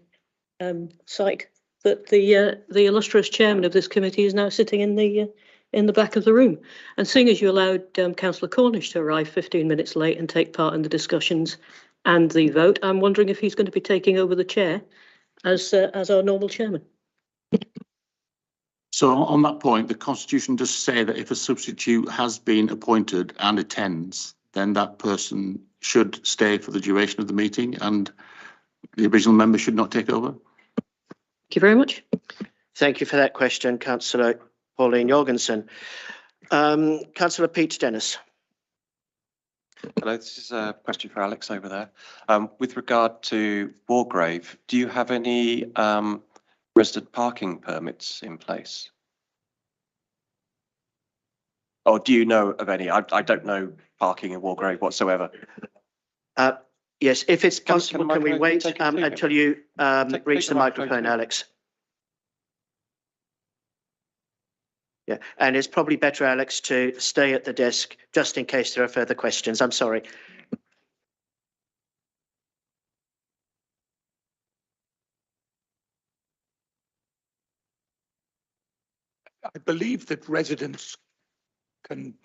site that the illustrious chairman of this committee is now sitting in the back of the room. And seeing as you allowed Councillor Cornish to arrive 15 minutes late and take part in the discussions and the vote, I'm wondering if he's going to be taking over the chair as our normal chairman. So on that point, the Constitution does say that if a substitute has been appointed and attends, then that person should stay for the duration of the meeting and the original member should not take over. Thank you very much. Thank you for that question, Councillor Pauline Jorgensen. Councillor Pete Dennis. Hello, this is a question for Alex over there. With regard to Wargrave, do you have any resident parking permits in place? Or do you know of any? I don't know parking in Wargrave whatsoever. Yes, if it's possible, can we wait until you reach the microphone, Alex? Yeah, and it's probably better, Alex, to stay at the desk just in case there are further questions. I'm sorry. I believe that residents can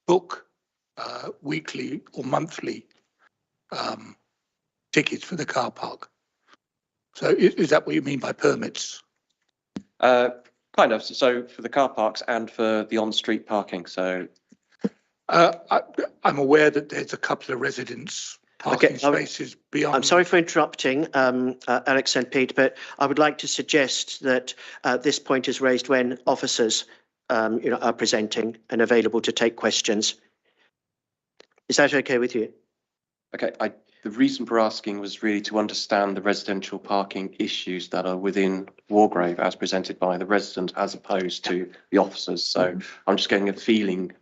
book weekly or monthly tickets for the car park. So is that what you mean by permits? Kind of. So for the car parks and for the on-street parking. So I'm aware that there's a couple of residents parking spaces beyond. I'm sorry for interrupting, Alex and Pete, but I would like to suggest that this point is raised when officers are presenting and available to take questions. Is that okay with you? Okay, The reason for asking was really to understand the residential parking issues that are within Wargrave as presented by the resident as opposed to the officers. So I'm just getting a feeling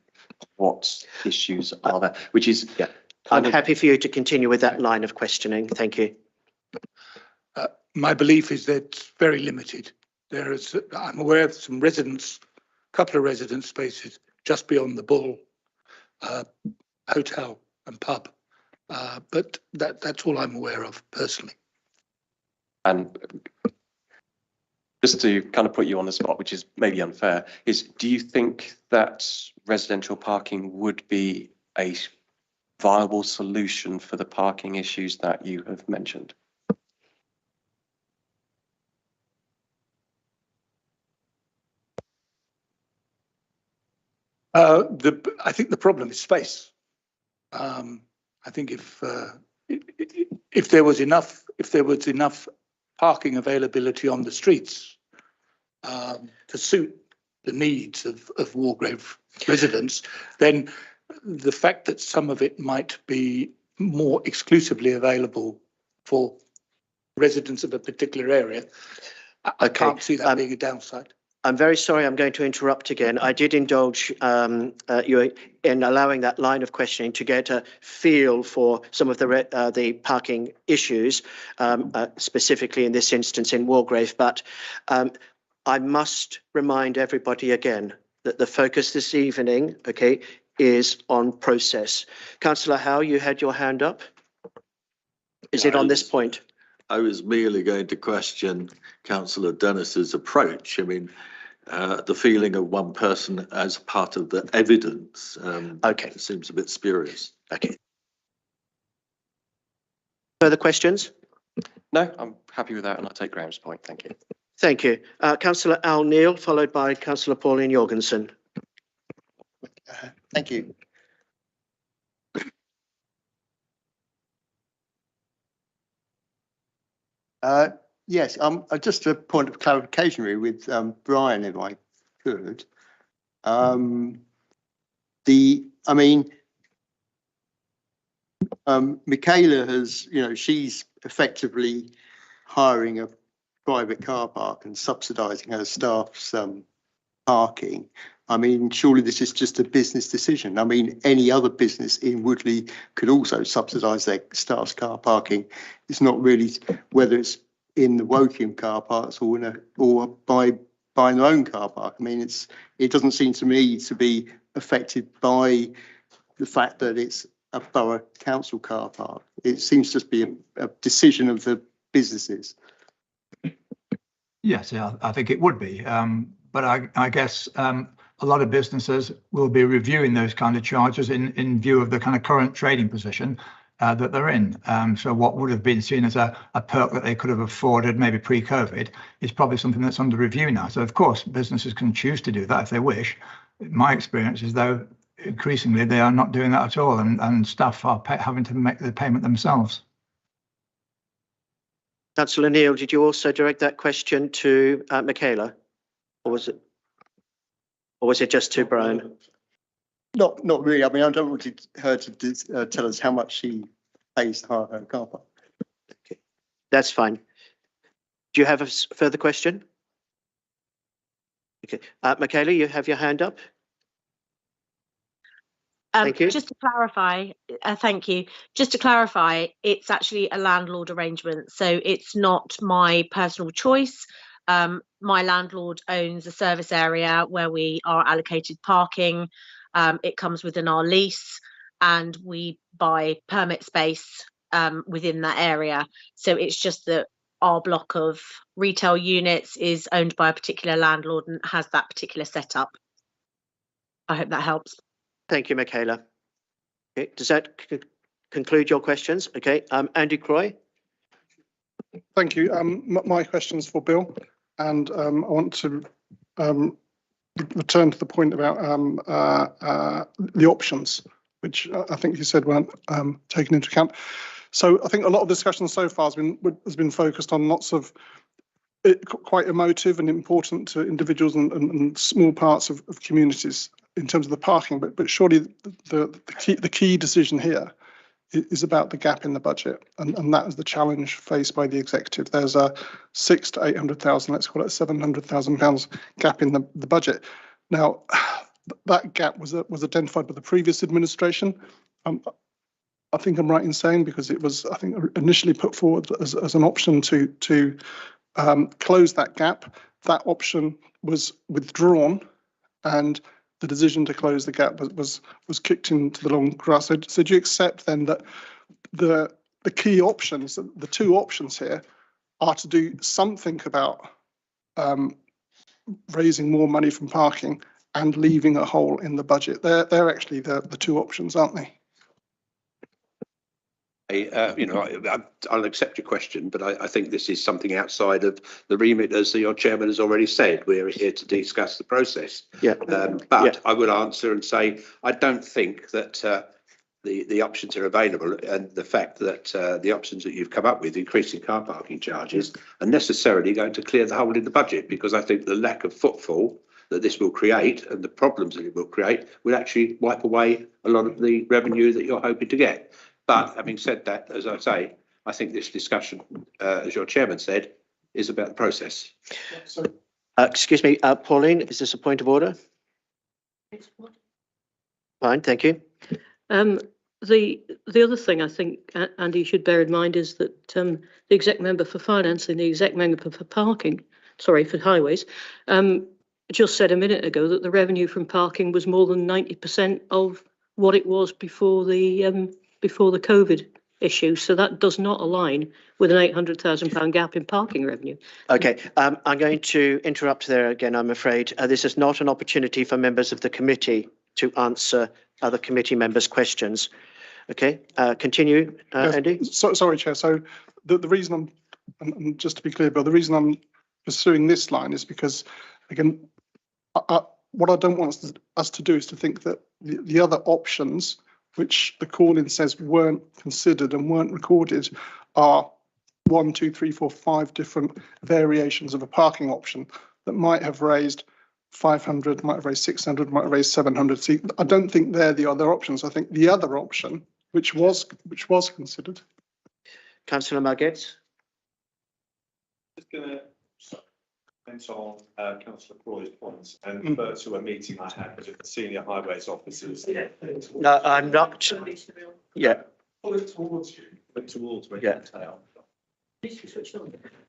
what issues are there, which is. Yeah. I'm happy for you to continue with that line of questioning. Thank you. My belief is that it's very limited. I'm aware of some residents, a couple of residence spaces just beyond the Bull hotel and pub. But that's all I'm aware of personally. And just to kind of put you on the spot, which is maybe unfair, is do you think that residential parking would be a viable solution for the parking issues that you have mentioned? I think the problem is space. I think if there was enough parking availability on the streets to suit the needs of Wargrave residents, then the fact that some of it might be more exclusively available for residents of a particular area, I can't see that being a downside. I'm very sorry, I'm going to interrupt again. I did indulge you in allowing that line of questioning to get a feel for some of the parking issues, specifically in this instance in Wargrave. But I must remind everybody again that the focus this evening, okay, is on process. Councillor Howe, you had your hand up. Is it on this point? I was merely going to question Councillor Dennis's approach. I mean, the feeling of one person as part of the evidence seems a bit spurious. Okay. Further questions? No, I'm happy with that and I'll take Graham's point. Thank you. Thank you. Councillor Al Neil, followed by Councillor Pauline Jorgensen. Thank you. Yes, just a point of clarification really with Brian, if I could. Michaela has, she's effectively hiring a private car park and subsidising her staff's parking. I mean, surely this is just a business decision. I mean, any other business in Woodley could also subsidise their staff's car parking. It's not really whether it's in the Woking car parks or by buying their own car park. I mean, it doesn't seem to me to be affected by the fact that it's a borough council car park. It seems to be a decision of the businesses. Yes, yeah, I think it would be. But I guess a lot of businesses will be reviewing those kind of charges in view of the kind of current trading position that they're in. So what would have been seen as a perk that they could have afforded maybe pre-COVID is probably something that's under review now. So of course, businesses can choose to do that if they wish. My experience is though, increasingly they are not doing that at all, and staff are having to make the payment themselves. Councillor Neil, did you also direct that question to Michaela, or was it just to Brian? Not really. I mean, I don't want her to tell us how much she pays to hire her car park. Okay, that's fine. Do you have a further question? Okay, Michaela, you have your hand up. Thank you. Just to clarify, thank you. Just to clarify, it's actually a landlord arrangement, so it's not my personal choice. My landlord owns a service area where we are allocated parking. It comes within our lease, and we buy permit space within that area. So it's just that our block of retail units is owned by a particular landlord and has that particular setup. I hope that helps. Thank you, Michaela. Okay, does that conclude your questions? Okay, Andy Croy. Thank you. My question's for Bill, and I want to return to the point about the options, which I think you said weren't taken into account. So I think a lot of discussion so far has been focused on lots of quite emotive and important to individuals and small parts of communities in terms of the parking, but surely the key decision here is about the gap in the budget, and that is the challenge faced by the executive. There's a 600 to 800,000, let's call it £700,000 gap in the budget. Now, that gap was identified by the previous administration. I think I'm right in saying, because it was, I think, initially put forward as an option to close that gap. That option was withdrawn, and the decision to close the gap was kicked into the long grass. So do you accept then that the key options, the two options here, are to do something about raising more money from parking and leaving a hole in the budget? They're actually the two options, aren't they? I'll accept your question, but I think this is something outside of the remit, as your chairman has already said. We're here to discuss the process. Yeah. But I would answer and say I don't think that the options are available, and the fact that the options that you've come up with, increasing car parking charges, are necessarily going to clear the hole in the budget, because I think the lack of footfall that this will create and the problems that it will create will actually wipe away a lot of the revenue that you're hoping to get. But having said that, as I say, I think this discussion, as your chairman said, is about the process. Excuse me, Pauline, is this a point of order? Fine, thank you. The other thing I think, Andy, you should bear in mind is that the exec member for finance and the exec member for parking, sorry, for highways, just said a minute ago that the revenue from parking was more than 90% of what it was before the COVID issue. So that does not align with an £800,000 gap in parking revenue. Okay, I'm going to interrupt there again, I'm afraid. This is not an opportunity for members of the committee to answer other committee members' questions. Okay, continue, Andy. Sorry, Chair. So the reason and just to be clear, Bill, the reason I'm pursuing this line is because, again, what I don't want us to do is to think that the other options, which the call-in says weren't considered and weren't recorded, are 1, 2, 3, 4, 5 different variations of a parking option that might have raised 500, might have raised 600, might have raised 700. See, I don't think they're the other options. I think the other option, which was considered. Councillor Maggetts. Just going to comment on Councillor Croy's points and refer to a meeting I had with the senior highways officers. No, I'm not. Yeah. Pull it towards you. Put it towards me. Yeah.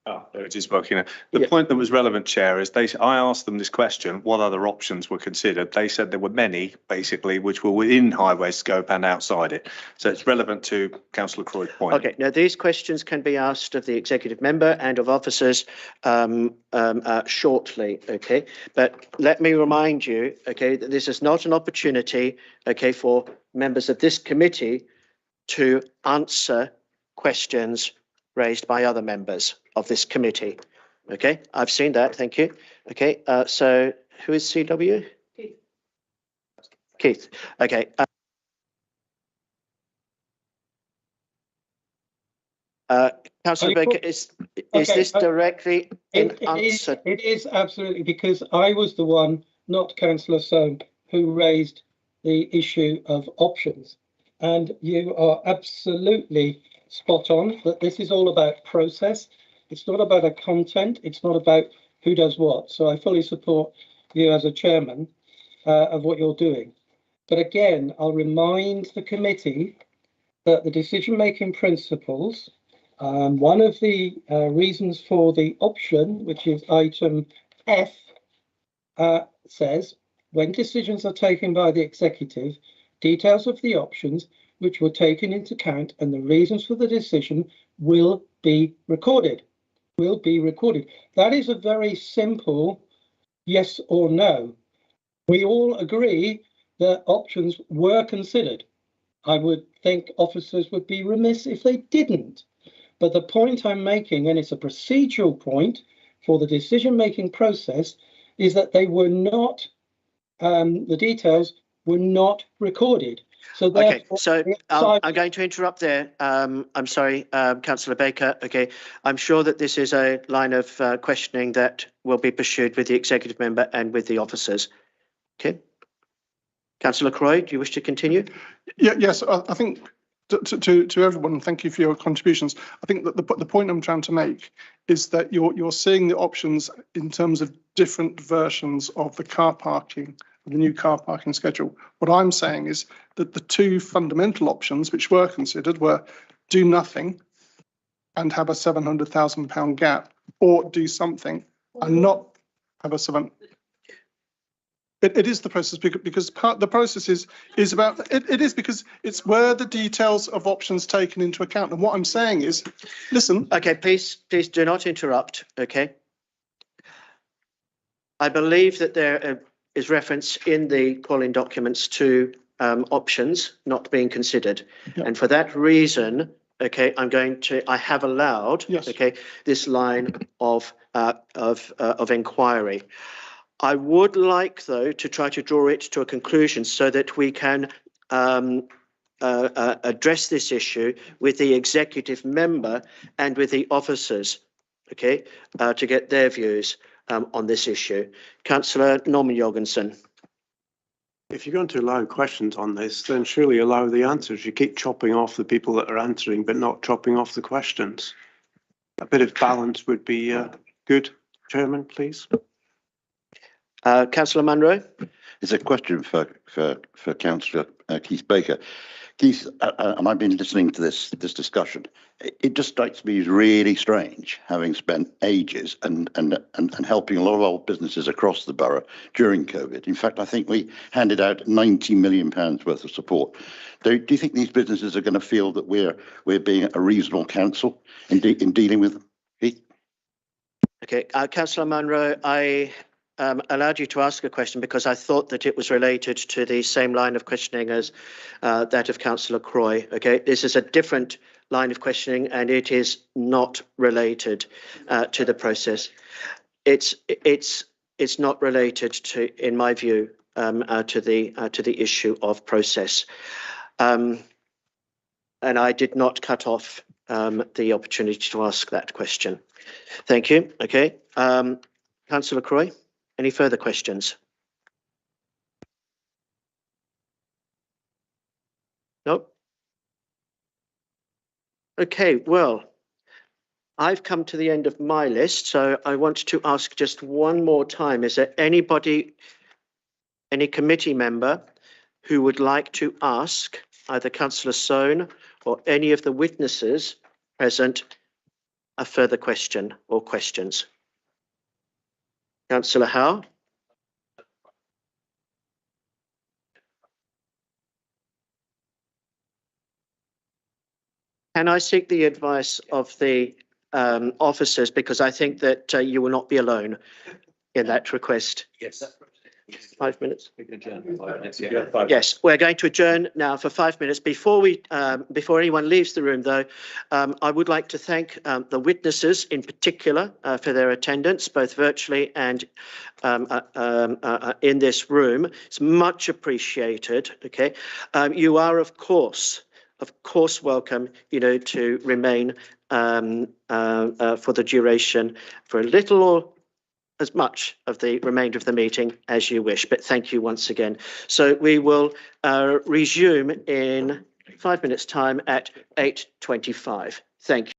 Oh, there it is working. The point that was relevant, Chair, is I asked them this question: what other options were considered? They said there were many, basically, which were within highway scope and outside it. So it's relevant to Councillor Croy's point. Okay. Now these questions can be asked of the executive member and of officers shortly. Okay. But let me remind you, okay, that this is not an opportunity, okay, for members of this committee to answer questions raised by other members of this committee. Okay, I've seen that. Thank you. Okay, so who is CW? Keith. Okay. Councillor Baker, is this directly in answer? It is absolutely, because I was the one, not Councillor Soam, who raised the issue of options. And you are absolutely spot on that this is all about process. It's not about a content. It's not about who does what. So I fully support you as a chairman of what you're doing. But again, I'll remind the committee that the decision-making principles, one of the reasons for the option, which is item F, says, when decisions are taken by the executive, details of the options which were taken into account and the reasons for the decision will be recorded. Will be recorded. That is a very simple yes or no. We all agree that options were considered. I would think officers would be remiss if they didn't. But the point I'm making, and it's a procedural point for the decision-making process, is that they were not, the details were not recorded. So okay, so I'm going to interrupt there. I'm sorry, Councillor Baker. Okay, I'm sure that this is a line of questioning that will be pursued with the executive member and with the officers. Okay. Councillor Croy, do you wish to continue? Yes, I think to everyone, thank you for your contributions. I think that the point I'm trying to make is that you're seeing the options in terms of different versions of the car parking, the new car parking schedule. What I'm saying is that the two fundamental options which were considered were do nothing and have a £700,000 gap, or do something and not have a seven. It is the process because the process is about it is because it's where the details of options taken into account. And what I'm saying is, listen. Okay, please do not interrupt. Okay. I believe that there is reference in the calling documents to options not being considered, and for that reason, okay, I have allowed, okay, this line of inquiry. I would like, though, to try to draw it to a conclusion so that we can address this issue with the executive member and with the officers, okay, to get their views on this issue. Councillor Norman Jorgensen. If you're going to allow questions on this, then surely allow the answers. You keep chopping off the people that are answering, but not chopping off the questions. A bit of balance would be good. Chairman, please. Councillor Munro. It's a question for Councillor Keith Baker. Keith, and I've been listening to this discussion. It just strikes me as really strange, having spent ages and helping a lot of old businesses across the borough during COVID. In fact, I think we handed out £90 million worth of support. Do you think these businesses are going to feel that we're being a reasonable council in dealing with them? Keith? Okay, Councillor Munro, I allowed you to ask a question because I thought that it was related to the same line of questioning as that of Councillor Croy. Okay, this is a different line of questioning and it is not related to the process. It's not related to, in my view, to the issue of process. And I did not cut off the opportunity to ask that question. Thank you. Okay, Councillor Croy. Any further questions? Nope. Okay, well, I've come to the end of my list, so I want to ask just one more time. Is there anybody, any committee member who would like to ask either Councillor Sohn or any of the witnesses present a further question or questions? Councillor Howe? Can I seek the advice of the officers, because I think that you will not be alone in that request? Yes. 5 minutes. We can adjourn 5 minutes. Yes, we're going to adjourn now for 5 minutes. Before anyone leaves the room, though, I would like to thank the witnesses in particular for their attendance, both virtually and in this room. It's much appreciated. Okay, you are of course welcome, to remain for the duration for a little or as much of the remainder of the meeting as you wish, but thank you once again. So we will resume in 5 minutes' time at 8:25. Thank you.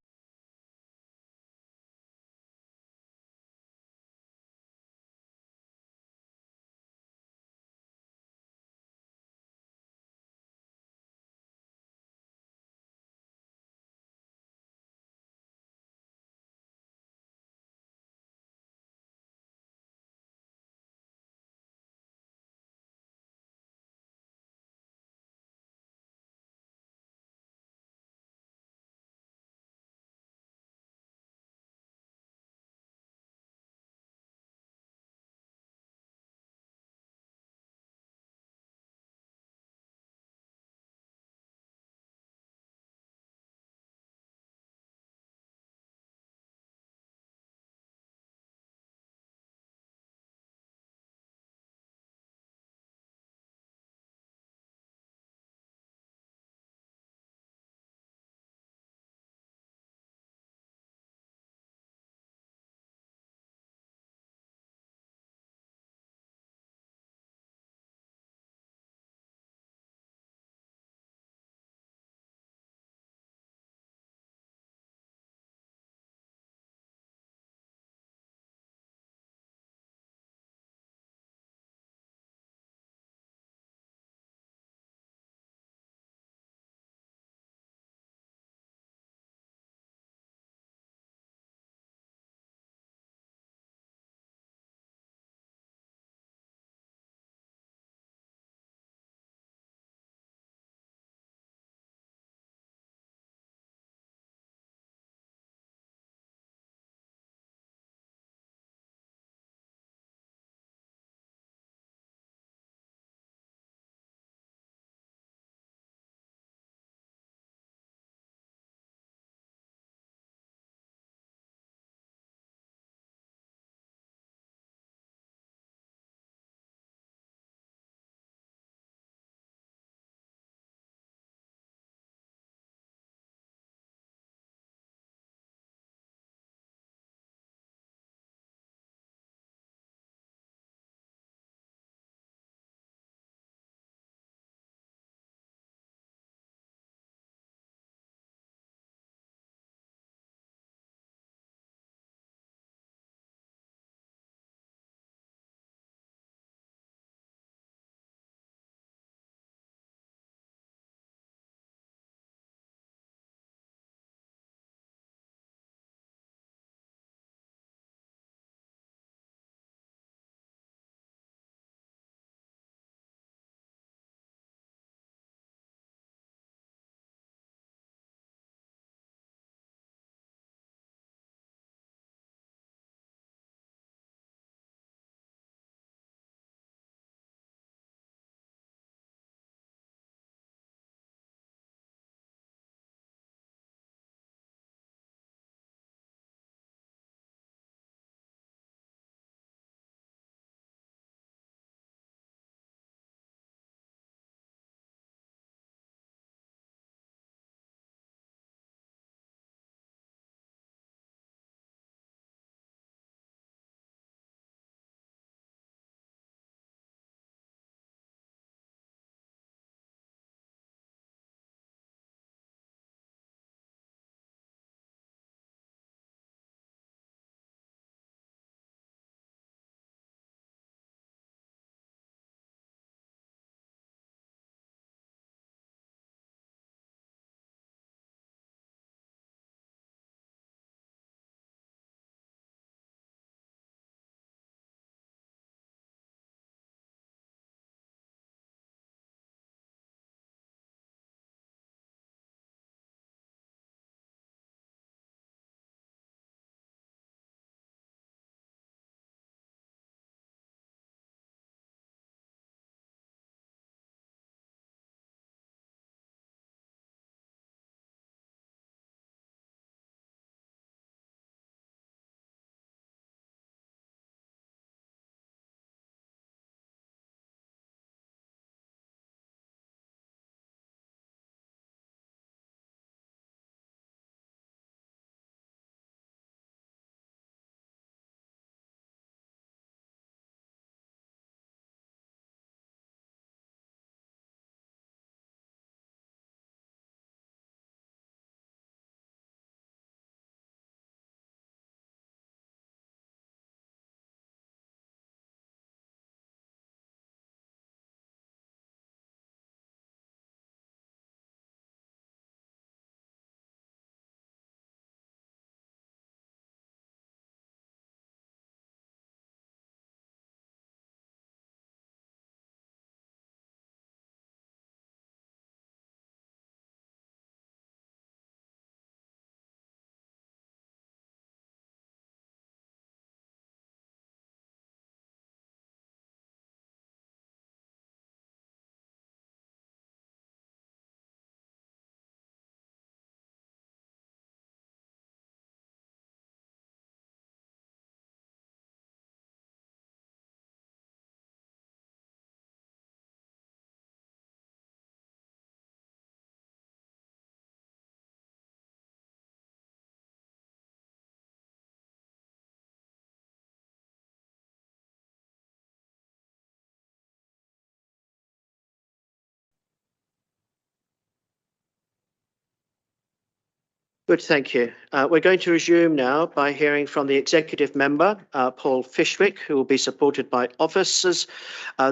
Good, thank you. We're going to resume now by hearing from the executive member, Paul Fishwick, who will be supported by officers.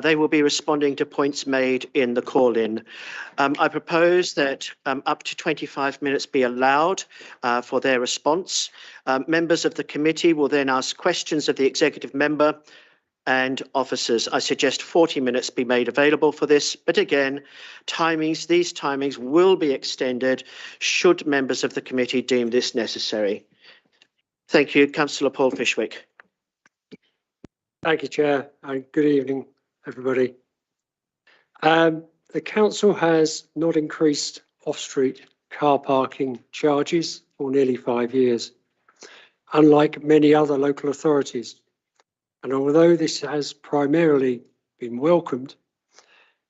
They will be responding to points made in the call-in. I propose that up to 25 minutes be allowed for their response. Members of the committee will then ask questions of the executive member and officers. I suggest 40 minutes be made available for this, but again, these timings will be extended should members of the committee deem this necessary. Thank you, Councillor Paul Fishwick. Thank you, Chair, and good evening, everybody. The council has not increased off-street car parking charges for nearly 5 years, unlike many other local authorities. And although this has primarily been welcomed,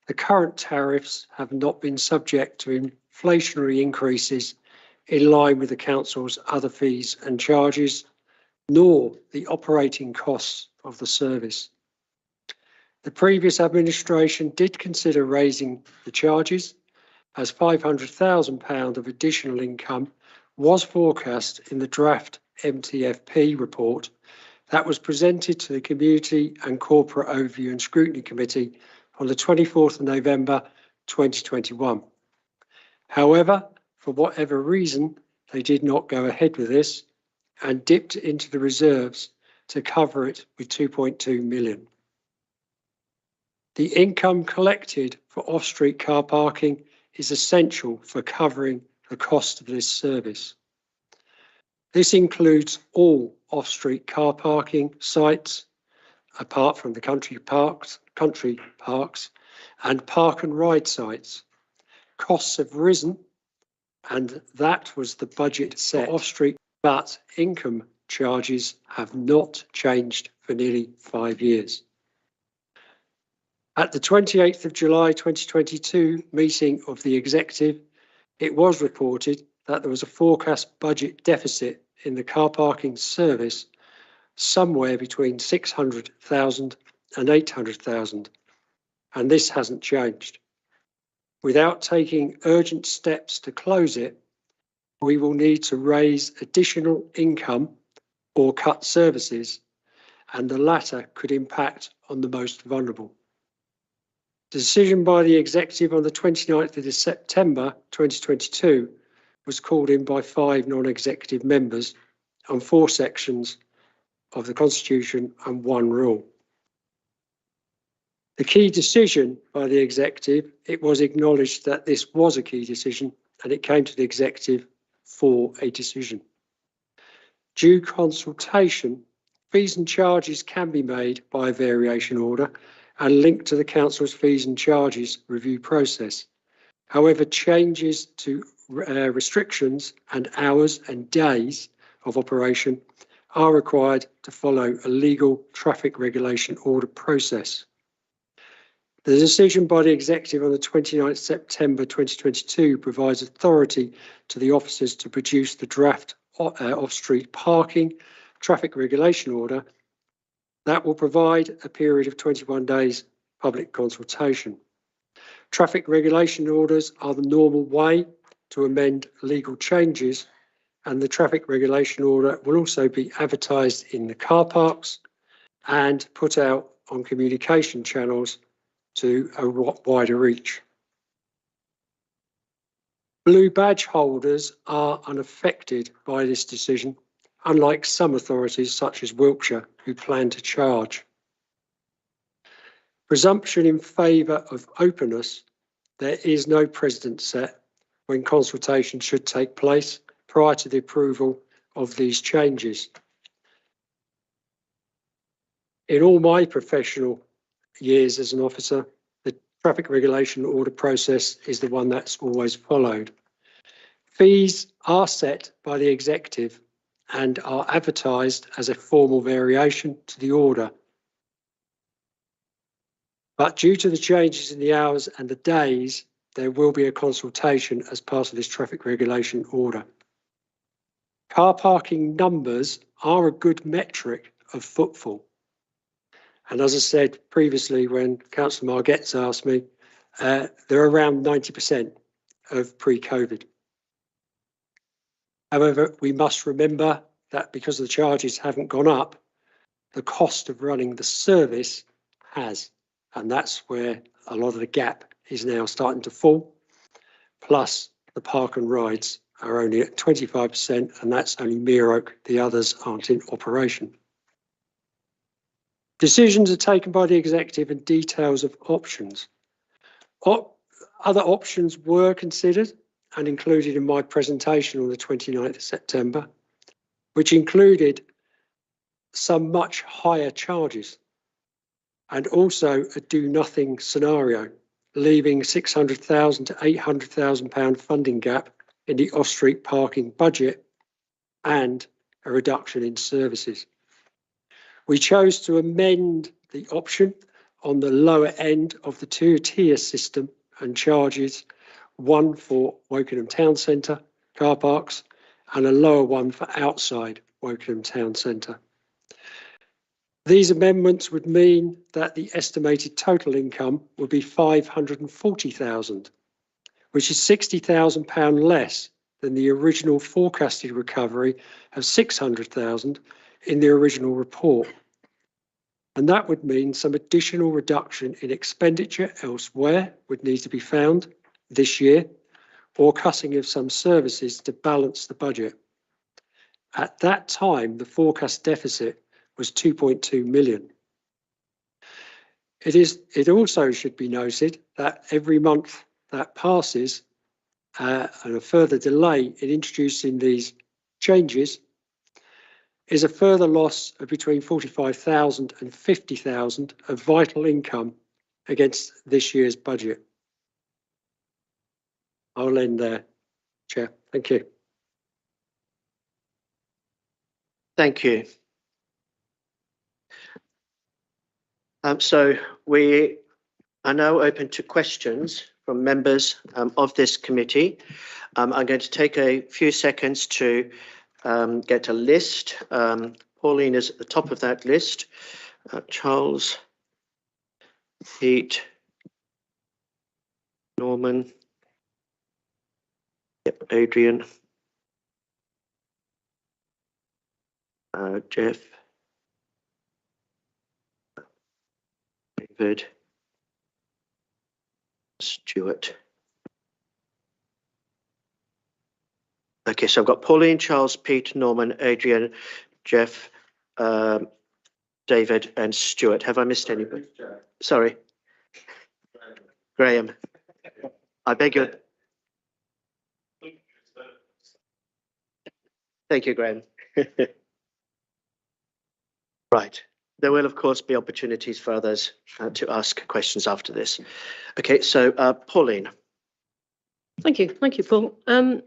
the current tariffs have not been subject to inflationary increases in line with the council's other fees and charges, nor the operating costs of the service. The previous administration did consider raising the charges, as £500,000 of additional income was forecast in the draft MTFP report that was presented to the Community and Corporate Overview and Scrutiny Committee on the 24th of November 2021. However, for whatever reason, they did not go ahead with this and dipped into the reserves to cover it with 2.2 million. The income collected for off-street car parking is essential for covering the cost of this service. This includes all off-street car parking sites, apart from the country parks and park and ride sites. Costs have risen, and that was the budget set for off-street, but income charges have not changed for nearly 5 years. At the 28th of July 2022 meeting of the executive, it was reported that there was a forecast budget deficit in the car parking service somewhere between 600,000 and 800,000, and this hasn't changed. Without taking urgent steps to close it, we will need to raise additional income or cut services, and the latter could impact on the most vulnerable. The decision by the executive on the 29th of September 2022 was called in by 5 non-executive members on 4 sections of the Constitution and 1 rule. The key decision by the executive, it was acknowledged that this was a key decision and it came to the executive for a decision. Due consultation, fees and charges can be made by a variation order and linked to the council's fees and charges review process. However, changes to restrictions and hours and days of operation are required to follow a legal traffic regulation order process. The decision by the executive on the 29th September 2022 provides authority to the officers to produce the draft off-street parking traffic regulation order that will provide a period of 21 days public consultation. Traffic regulation orders are the normal way to amend legal changes, and the traffic regulation order will also be advertised in the car parks and put out on communication channels to a wider reach. Blue badge holders are unaffected by this decision, unlike some authorities such as Wiltshire who plan to charge. Presumption in favour of openness, there is no precedent set when consultation should take place prior to the approval of these changes. In all my professional years as an officer, the traffic regulation order process is the one that's always followed. Fees are set by the executive and are advertised as a formal variation to the order. But due to the changes in the hours and the days, there will be a consultation as part of this traffic regulation order. Car parking numbers are a good metric of footfall. And as I said previously, when Councillor Margetts asked me, they're around 90% of pre-COVID. However, we must remember that because the charges haven't gone up, the cost of running the service has, and that's where a lot of the gap is now starting to fall. Plus, the park and rides are only at 25%, and that's only Mere Oak. The others aren't in operation. Decisions are taken by the executive and details of options. Other options were considered and included in my presentation on the 29th of September, which included some much higher charges and also a do-nothing scenario, leaving £600,000 to £800,000 funding gap in the off-street parking budget and a reduction in services. We chose to amend the option on the lower end of the two-tier system and charges, one for Wokingham Town Centre car parks and a lower one for outside Wokingham Town Centre. These amendments would mean that the estimated total income would be £540,000, which is £60,000 less than the original forecasted recovery of £600,000 in the original report. And that would mean some additional reduction in expenditure elsewhere would need to be found this year, or cutting of some services to balance the budget. At that time, the forecast deficit was 2.2 million. It also should be noted that every month that passes and a further delay in introducing these changes is a further loss of between 45,000 and 50,000 of vital income against this year's budget. I'll end there, Chair. Thank you. Thank you. So we are now open to questions from members of this committee. I'm going to take a few seconds to get a list. Pauline is at the top of that list. Charles, Pete, Norman, yep, Adrian, Jeff, David, Stuart. Okay, so I've got Pauline, Charles, Pete, Norman, Adrian, Jeff, David and Stuart. Have I missed anybody? Sorry. Graham. I beg your... Thank you, Graham. Right. There will, of course, be opportunities for others to ask questions after this. Okay, so Pauline. Thank you, Paul. A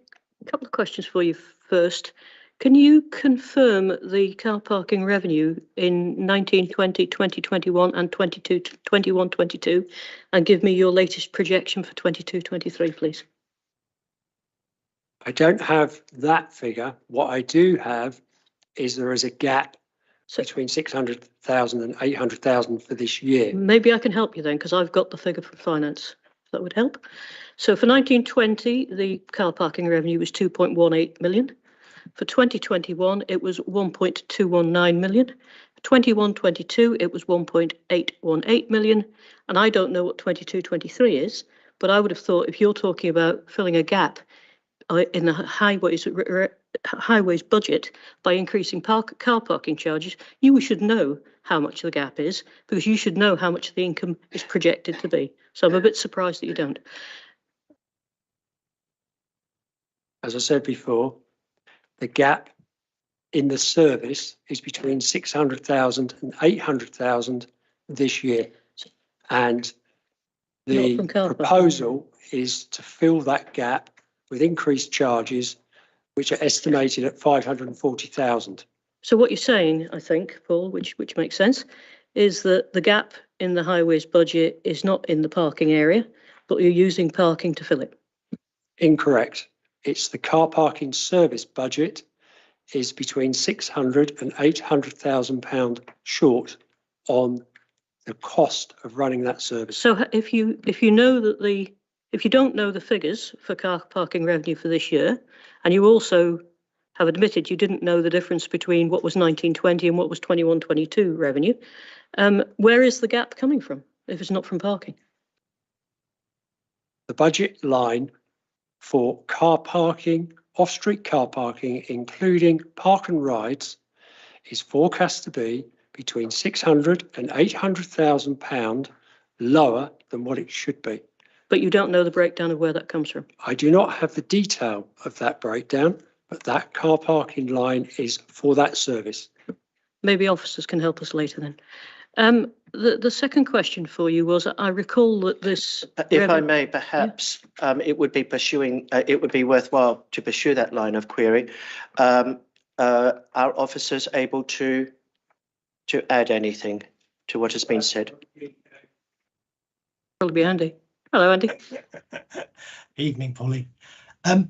couple of questions for you first. Can you confirm the car parking revenue in 1920, 2021 and 22 and give me your latest projection for 22-23, please? I don't have that figure. What I do have is there is a gap between 600,000 and 800,000 for this year. Maybe I can help you then, because I've got the figure from finance. That would help. So for 1920, the car parking revenue was 2.18 million. For 2021, it was 1.219 million. For 21-22, it was 1.818 million. And I don't know what 22-23 is, but I would have thought if you're talking about filling a gap in the highways budget by increasing car parking charges, you should know how much the gap is, because you should know how much the income is projected to be. So I'm a bit surprised that you don't. As I said before, the gap in the service is between 600,000 and 800,000 this year. And the proposal is to fill that gap with increased charges, which are estimated at 540,000. So what you're saying, I think, Paul, which makes sense, is that the gap in the highways budget is not in the parking area, but you're using parking to fill it. Incorrect. It's the car parking service budget is between 600 and 800,000 pound short on the cost of running that service. So if you don't know the figures for car parking revenue for this year, and you also have admitted you didn't know the difference between what was 1920 and what was 21-22 revenue. Where is the gap coming from if it's not from parking? The budget line for car parking, off-street car parking, including park and rides, is forecast to be between £600,000 and £800,000 lower than what it should be. But you don't know the breakdown of where that comes from. I do not have the detail of that breakdown, but that car parking line is for that service. Maybe officers can help us later then. The second question for you was, I recall that this. If I may, perhaps it would be worthwhile to pursue that line of query. Are officers able to add anything to what has been said? Probably be Andy. Hello, Andy. Evening, Polly. I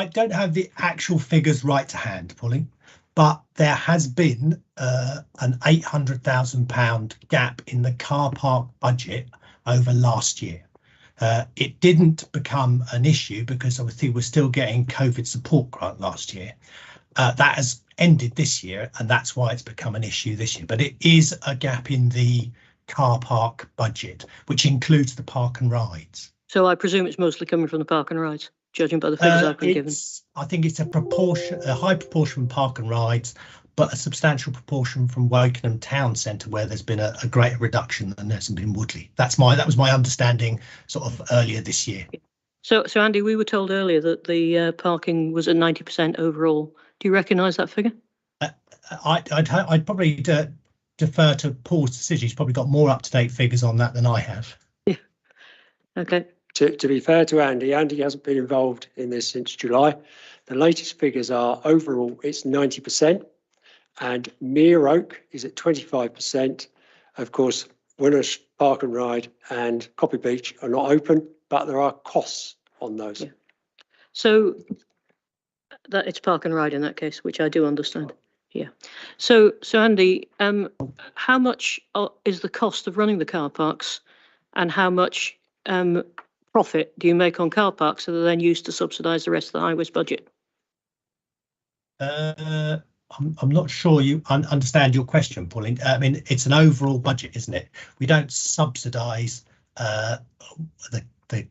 don't have the actual figures right to hand, Polly, but there has been an £800,000 gap in the car park budget over last year. It didn't become an issue because obviously we're still getting COVID support grant last year. That has ended this year, and that's why it's become an issue this year. But it is a gap in the car park budget, which includes the park and rides. So I presume it's mostly coming from the park and rides, judging by the figures I've been given. I think it's a high proportion from park and rides, but a substantial proportion from Wokingham Town Centre, where there's been a greater reduction than there's been Woodley. That was my understanding sort of earlier this year. So Andy, we were told earlier that the parking was at 90% overall. Do you recognise that figure? I'd probably defer to Paul's decision. He's probably got more up-to-date figures on that than I have. Yeah. Okay. To be fair to Andy, Andy hasn't been involved in this since July. The latest figures are overall it's 90%, and Mere Oak is at 25%. Of course, Winners Park and Ride and Copy Beach are not open, but there are costs on those. Yeah. So that it's park and ride in that case, which I do understand. Yeah. So Andy, how much is the cost of running the car parks, and how much profit do you make on car parks that are then used to subsidise the rest of the highways budget? I'm not sure you understand your question, Pauline. I mean, it's an overall budget, isn't it? We don't subsidise the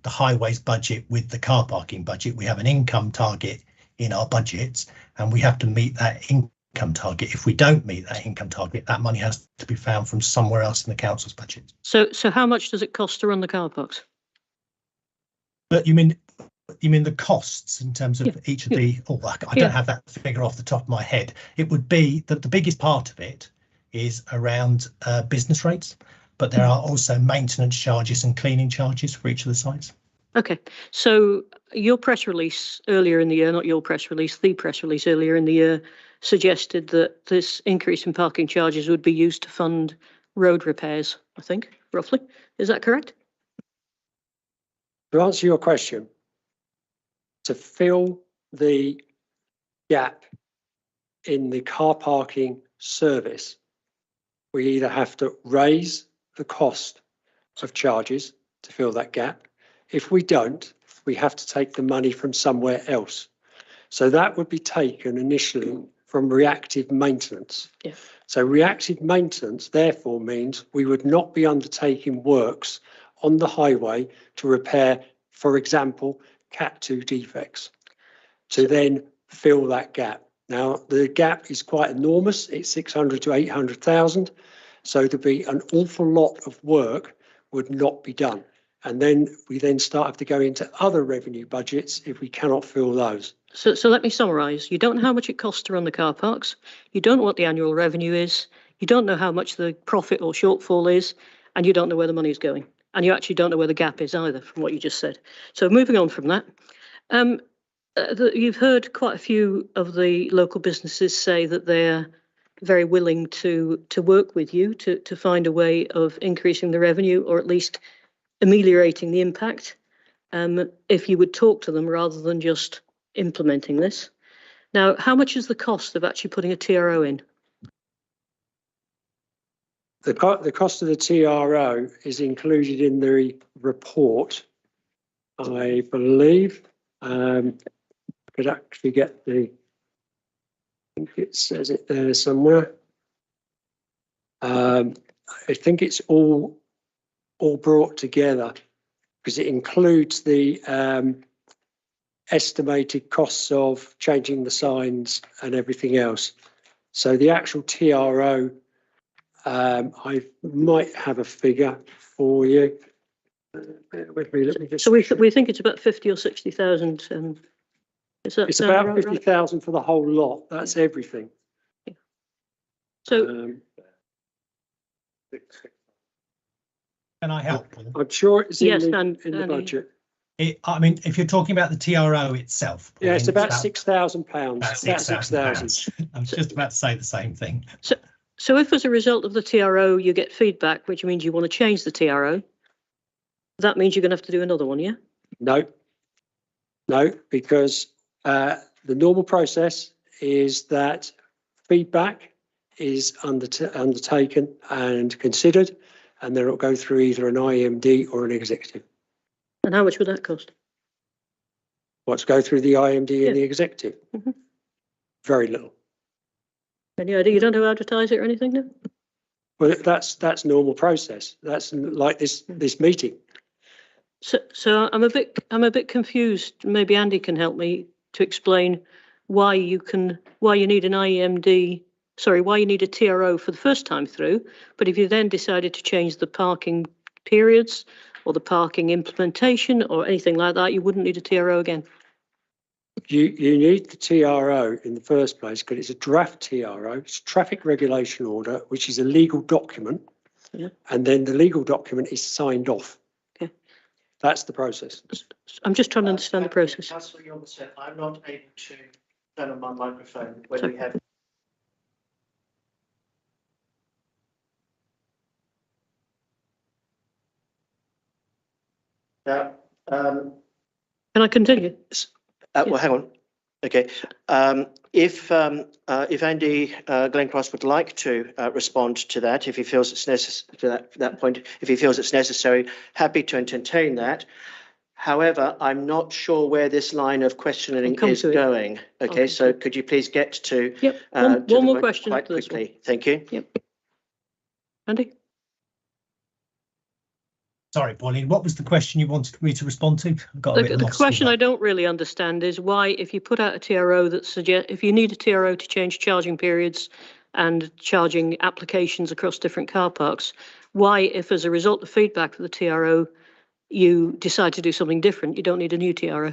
highways budget with the car parking budget. We have an income target in our budgets, and we have to meet that income target. If we don't meet that income target, that money has to be found from somewhere else in the council's budget. So how much does it cost to run the car parks? But you mean the costs in terms of each of the? Oh, I don't have that figure off the top of my head. It would be that the biggest part of it is around business rates, but there are also maintenance charges and cleaning charges for each of the sites. Okay, so your press release earlier in the year, not your press release, the press release earlier in the year suggested that this increase in parking charges would be used to fund road repairs, I think, roughly. Is that correct? To answer your question, to fill the gap in the car parking service, we either have to raise the cost of charges to fill that gap. If we don't, we have to take the money from somewhere else. So that would be taken initially from reactive maintenance. Yeah. So reactive maintenance therefore means we would not be undertaking works on the highway to repair, for example, Cat 2 defects, to then fill that gap. Now, the gap is quite enormous. It's 600 to 800,000. So to be an awful lot of work would not be done. And then we have to go into other revenue budgets if we cannot fill those. So let me summarise. You don't know how much it costs to run the car parks. You don't know what the annual revenue is. You don't know how much the profit or shortfall is, and you don't know where the money is going. And you actually don't know where the gap is either, from what you just said. So moving on from that, you've heard quite a few of the local businesses say that they're very willing to work with you to find a way of increasing the revenue, or at least ameliorating the impact, if you would talk to them rather than just implementing this. Now, how much is the cost of actually putting a TRO in? The cost of the TRO is included in the report, I believe. could actually get the, I think it says it there somewhere. I think it's all brought together because it includes the estimated costs of changing the signs and everything else. So the actual TRO, I might have a figure for you. Bear with me, let me just. So we think it's about 50 or 60,000. Is that It's sound about right? 50,000 for the whole lot. That's everything. So Can I help, Paul? I'm sure it's in yes, the, and in the budget. I mean, if you're talking about the TRO itself. Yeah, it's Pauline, about £6,000. about About 6,000. I was just about to say the same thing. So if as a result of the TRO you get feedback, which means you want to change the TRO, that means you're going to have to do another one, yeah? No, because the normal process is that feedback is undertaken and considered, and then it'll go through either an IMD or an executive. And how much would that cost? What's go through the IMD Yeah. and the executive? Mhm. Very little. Any idea? You don't have to advertise it or anything, no? Well, that's normal process. That's like this meeting. So I'm a bit confused. Maybe Andy can help me to explain why you need an IMD. Sorry, why you need a TRO for the first time through, but if you then decided to change the parking periods or the parking implementation or anything like that, you wouldn't need a TRO again. You need the TRO in the first place because it's a draft TRO. It's a traffic regulation order, which is a legal document. Yeah. And then the legal document is signed off. That's the process. I'm just trying to understand the process. Councillor Yormson, I'm not able to turn on my microphone when we have. Now, Can I continue? well, hang on. Okay. If Andy Glencross would like to respond to that, if he feels it's necessary to that point, if he feels it's necessary, happy to entertain that. However, I'm not sure where this line of questioning is going. Okay, so could you please get to one more question quite quickly? Thank you. Yep. Andy? Sorry, Pauline, what was the question you wanted me to respond to? I got a bit The lost question with I don't really understand is why, if you put out a TRO that suggests, if you need a TRO to change charging periods and charging applications across different car parks, why, if as a result of feedback for the TRO, you decide to do something different, you don't need a new TRO?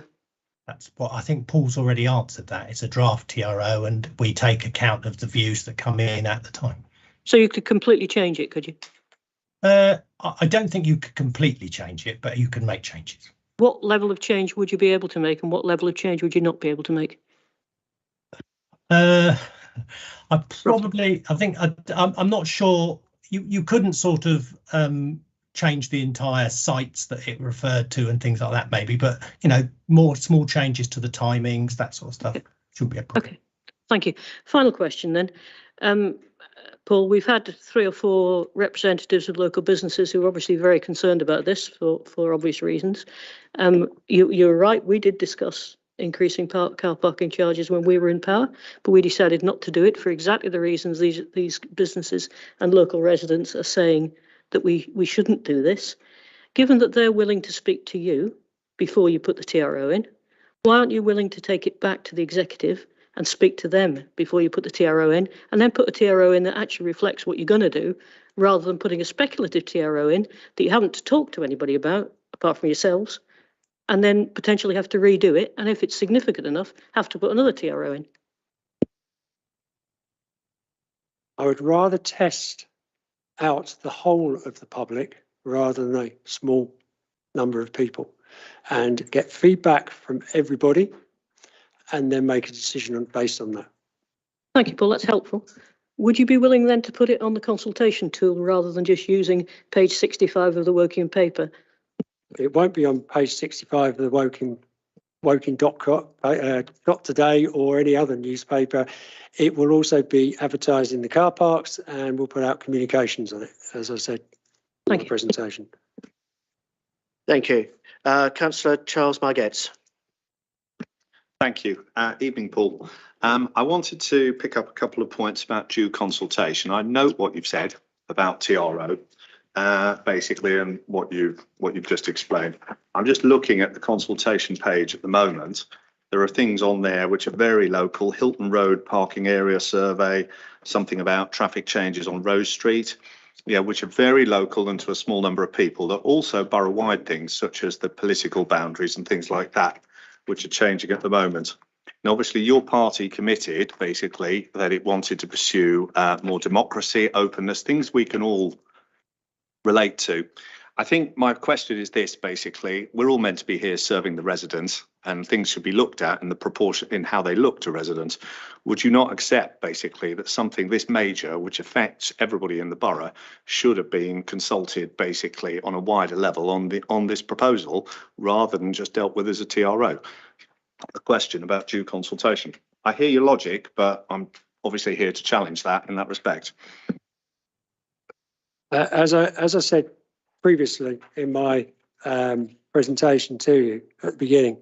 That's what I think Paul's already answered that. It's a draft TRO and we take account of the views that come in at the time. So you could completely change it, could you? I don't think you could completely change it, but you can make changes. What level of change would you be able to make and what level of change would you not be able to make? I'm not sure. You couldn't sort of change the entire sites that it referred to and things like that, maybe, but more small changes to the timings, that sort of stuff should be a problem. Okay, thank you. Final question then. Paul, we've had 3 or 4 representatives of local businesses who are obviously very concerned about this for obvious reasons. You're right, we did discuss increasing car parking charges when we were in power, but we decided not to do it for exactly the reasons these businesses and local residents are saying that we shouldn't do this. Given that they're willing to speak to you before you put the TRO in, why aren't you willing to take it back to the executive and speak to them before you put the TRO in, and then put a TRO in that actually reflects what you're going to do, rather than putting a speculative TRO in that you haven't talked to anybody about, apart from yourselves, and then potentially have to redo it, and if it's significant enough, have to put another TRO in? I would rather test out the whole of the public rather than a small number of people and get feedback from everybody and then make a decision based on that. Thank you, Paul, that's helpful. Would you be willing then to put it on the consultation tool rather than just using page 65 of the Woking paper? It won't be on page 65 of the Woking.today or any other newspaper. It will also be advertised in the car parks and we'll put out communications on it, as I said in the presentation. Thank you. Councillor Charles Margetts. Thank you. Evening, Paul. I wanted to pick up a couple of points about due consultation. I note what you've said about TRO, basically, and what you've just explained. I'm just looking at the consultation page at the moment. There are things on there which are very local. Hilton Road parking area survey, something about traffic changes on Rose Street, yeah, which are very local and to a small number of people. There are also borough-wide things such as the political boundaries and things like that, which are changing at the moment. And obviously your party committed basically that it wanted to pursue more democracy, openness, things we can all relate to. I think my question is this, basically, we're all meant to be here serving the residents and things should be looked at in the proportion in how they look to residents. Would you not accept basically that something this major, which affects everybody in the borough, should have been consulted basically on a wider level on this proposal rather than just dealt with as a TRO? A question about due consultation. I hear your logic, but I'm obviously here to challenge that in that respect. As I said previously in my presentation to you at the beginning,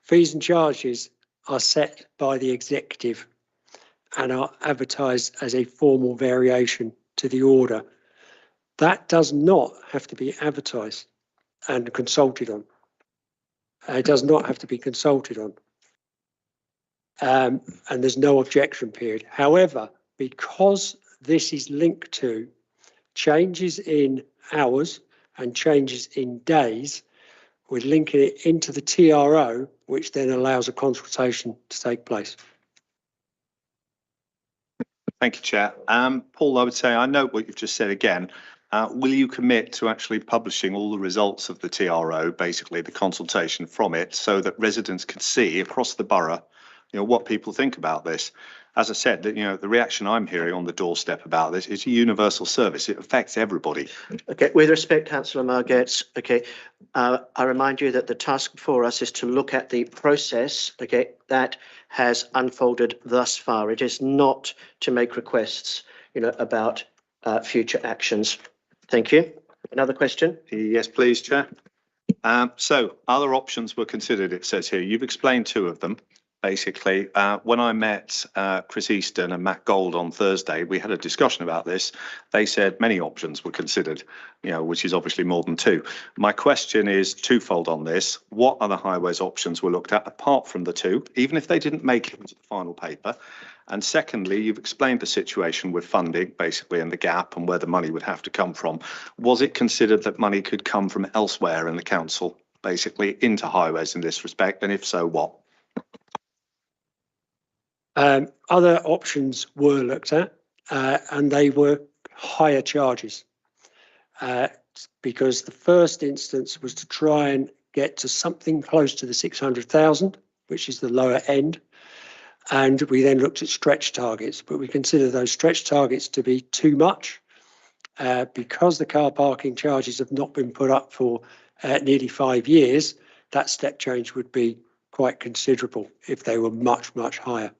fees and charges are set by the executive and are advertised as a formal variation to the order. That does not have to be advertised and consulted on. It does not have to be consulted on. And there's no objection period. However, because this is linked to changes in hours and changes in days, we're linking it into the TRO, which then allows a consultation to take place. Thank you, Chair. Paul, I would say I note what you've just said again. Will you commit to actually publishing all the results of the TRO, basically the consultation from it, so that residents can see across the borough, what people think about this? As I said, that the reaction I'm hearing on the doorstep about this is a universal service. It affects everybody. Okay, with respect, Councillor Margetts, okay, I remind you that the task before us is to look at the process, okay, that has unfolded thus far. It is not to make requests, about future actions. Thank you. Another question? Yes, please, Chair. So other options were considered, it says here. You've explained two of them. Basically, when I met Chris Easton and Matt Gold on Thursday, we had a discussion about this. They said many options were considered, which is obviously more than two. My question is twofold on this. What other highways options were looked at apart from the two, even if they didn't make it into the final paper? And secondly, you've explained the situation with funding, basically, and the gap and where the money would have to come from. Was it considered that money could come from elsewhere in the council, basically, into highways in this respect? And if so, what? Other options were looked at, and they were higher charges, because the first instance was to try and get to something close to the 600,000, which is the lower end. And we then looked at stretch targets, but we consider those stretch targets to be too much because the car parking charges have not been put up for nearly 5 years. That step change would be quite considerable if they were much, much higher.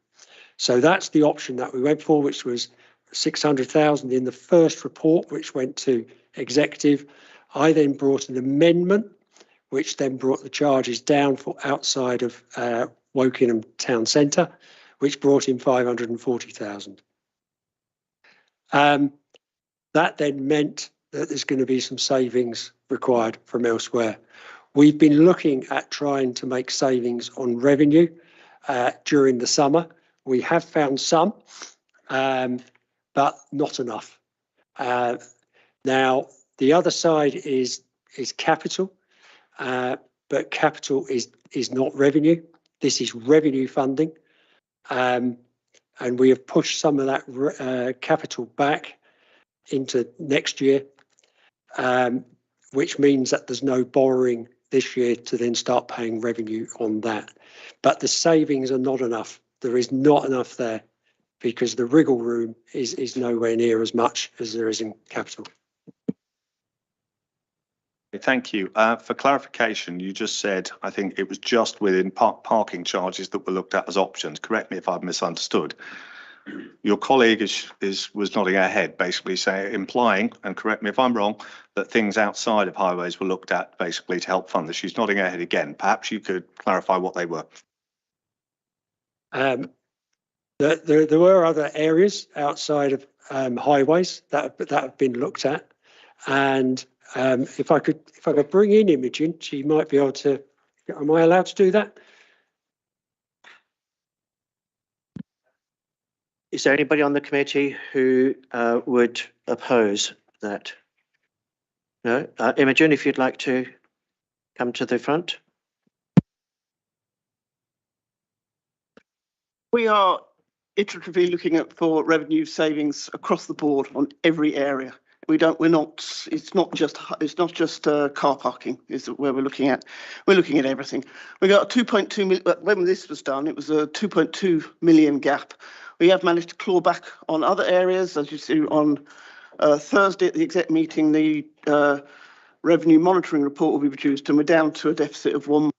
So that's the option that we went for, which was 600,000 in the first report, which went to executive. I then brought an amendment, which then brought the charges down for outside of Wokingham Town Centre, which brought in 540,000. That then meant that there's going to be some savings required from elsewhere. We've been looking at trying to make savings on revenue during the summer. We have found some, but not enough. Now, the other side is capital, but capital is not revenue. This is revenue funding, and we have pushed some of that capital back into next year, which means that there's no borrowing this year to then start paying revenue on that. But the savings are not enough. There is not enough there because the wriggle room is nowhere near as much as there is in capital. Thank you. For clarification, you just said, I think it was just within parking charges that were looked at as options. Correct me if I've misunderstood. Your colleague was nodding her head, basically implying, and correct me if I'm wrong, that things outside of highways were looked at basically to help fund this. She's nodding her head again. Perhaps you could clarify what they were. There were other areas outside of highways that have been looked at, and if I could bring in Imogen, she might be able to. Am I allowed to do that? Is there anybody on the committee who would oppose that? No? Imogen, if you'd like to come to the front. We are iteratively looking at for revenue savings across the board on every area. It's not just car parking is where we're looking at. We're looking at everything. We got a 2.2 million, when this was done, it was a 2.2 million gap. We have managed to claw back on other areas, as you see on Thursday at the exec meeting, the revenue monitoring report will be produced, and we're down to a deficit of 1.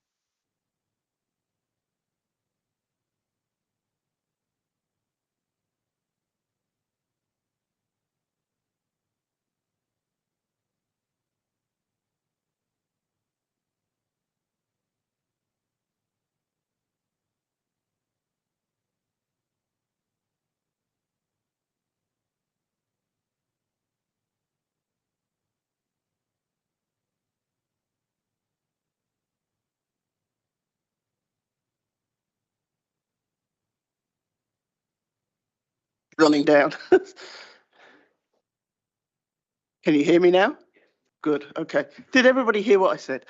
Running down. Can you hear me now? Good. Okay. Did everybody hear what I said?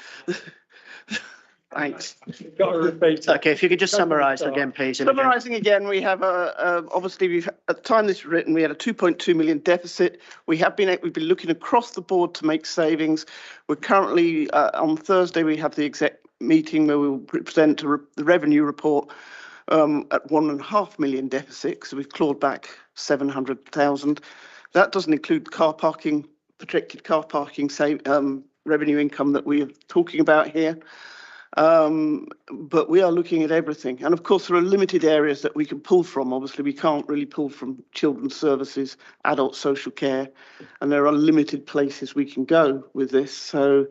Thanks. Got to repeat. Okay, if you could just summarise again, please. Summarising again, we have obviously at the time this was written, we had a 2.2 million deficit. We've been looking across the board to make savings. We're currently on Thursday we have the exec meeting where we will present the revenue report at 1.5 million deficit. So we've clawed back 700,000. That doesn't include car parking, projected car parking revenue income that we are talking about here. But we are looking at everything. And of course, there are limited areas that we can pull from. Obviously, we can't really pull from children's services, adult social care, and there are limited places we can go with this. So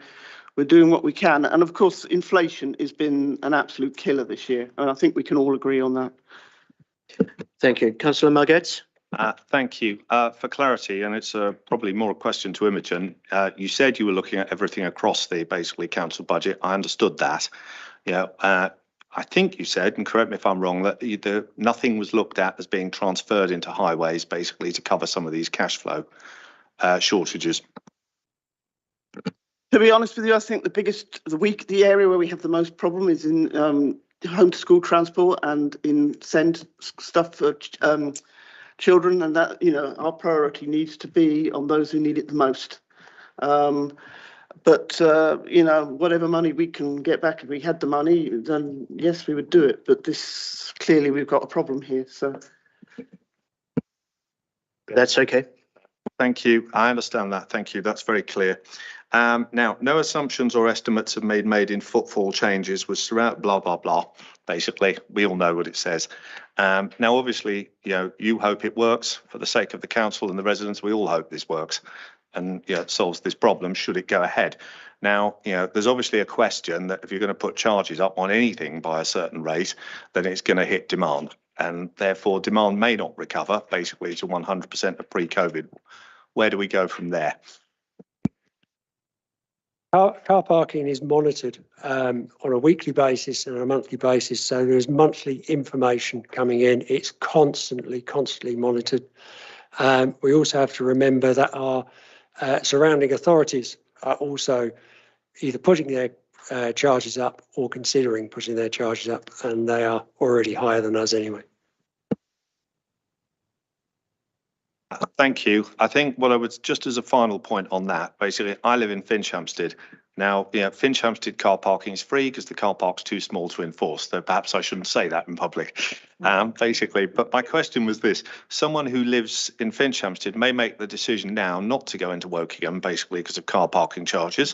we're doing what we can. And of course, inflation has been an absolute killer this year. And I think we can all agree on that. Thank you. Councillor Margetts. Thank you. For clarity, and it's probably more a question to Imogen, you said you were looking at everything across the basically council budget. I understood that. I think you said, and correct me if I'm wrong, that nothing was looked at as being transferred into highways basically to cover some of these cash flow shortages. To be honest with you, I think the area where we have the most problem is in home to school transport and in send stuff for children, and that, our priority needs to be on those who need it the most. But whatever money we can get back, if we had the money, then yes, we would do it. But this, clearly we've got a problem here, so. That's okay. Thank you. I understand that. Thank you. That's very clear. Now, no assumptions or estimates have been made in footfall changes was throughout blah, blah, blah. Basically, we all know what it says. Now, obviously, you hope it works for the sake of the council and the residents. We all hope this works and it solves this problem should it go ahead. Now, there's obviously a question that if you're going to put charges up on anything by a certain rate, then it's going to hit demand. And therefore, demand may not recover basically to 100% of pre-COVID. Where do we go from there? Car parking is monitored on a weekly basis and a monthly basis. So there's monthly information coming in. It's constantly monitored. We also have to remember that our surrounding authorities are also either putting their charges up or considering putting their charges up, and they are already higher than us anyway. Thank you. I think what I would, just as a final point on that, basically, I live in Finchampstead. Now, Finchampstead car parking is free because the car park's too small to enforce. So perhaps I shouldn't say that in public, basically. But my question was this. Someone who lives in Finchampstead may make the decision now not to go into Wokingham, basically because of car parking charges,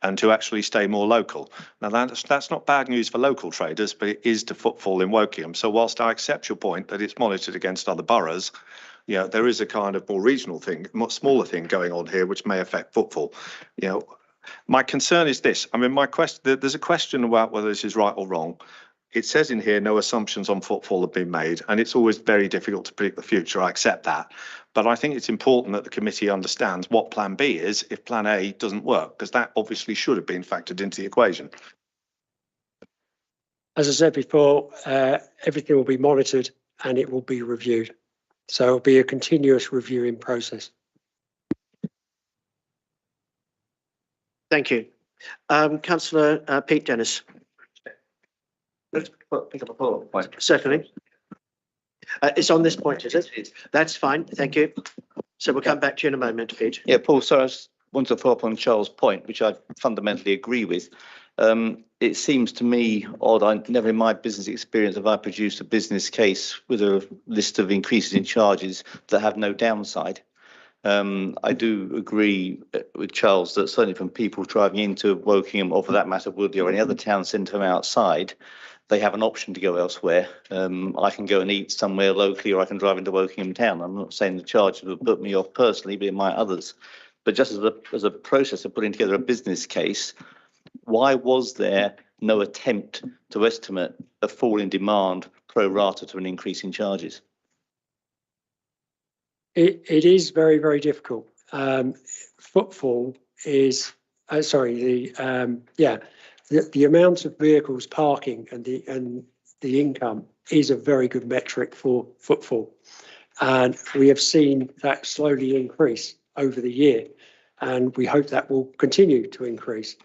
and to actually stay more local. Now, that's not bad news for local traders, but it is to footfall in Wokingham. So whilst I accept your point that it's monitored against other boroughs, there is a kind of more regional thing, much smaller thing going on here, which may affect footfall. My concern is this. I mean, there's a question about whether this is right or wrong. It says in here, no assumptions on footfall have been made, and it's always very difficult to predict the future. I accept that. But I think it's important that the committee understands what plan B is if plan A doesn't work, because that obviously should have been factored into the equation. As I said before, everything will be monitored and it will be reviewed. So it'll be a continuous reviewing process. Thank you. Councillor Pete Dennis. Let's pick up a follow-up point. Certainly. It's on this point, is it? That's fine. Thank you. So we'll come back to you in a moment, Pete. Yeah, Paul, so I just want to follow up on Charles' point, which I fundamentally agree with. It seems to me odd, I never in my business experience have I produced a business case with a list of increases in charges that have no downside. I do agree with Charles that certainly from people driving into Wokingham, or for that matter Woodley or any other town centre from outside, they have an option to go elsewhere. I can go and eat somewhere locally, or I can drive into Wokingham town. I'm not saying the charges will put me off personally, but it might others. But just as a process of putting together a business case, why was there no attempt to estimate a fall in demand pro rata to an increase in charges? It is very, very difficult. Footfall is, the amount of vehicles parking and the income is a very good metric for footfall. And we have seen that slowly increase over the year, and we hope that will continue to increase.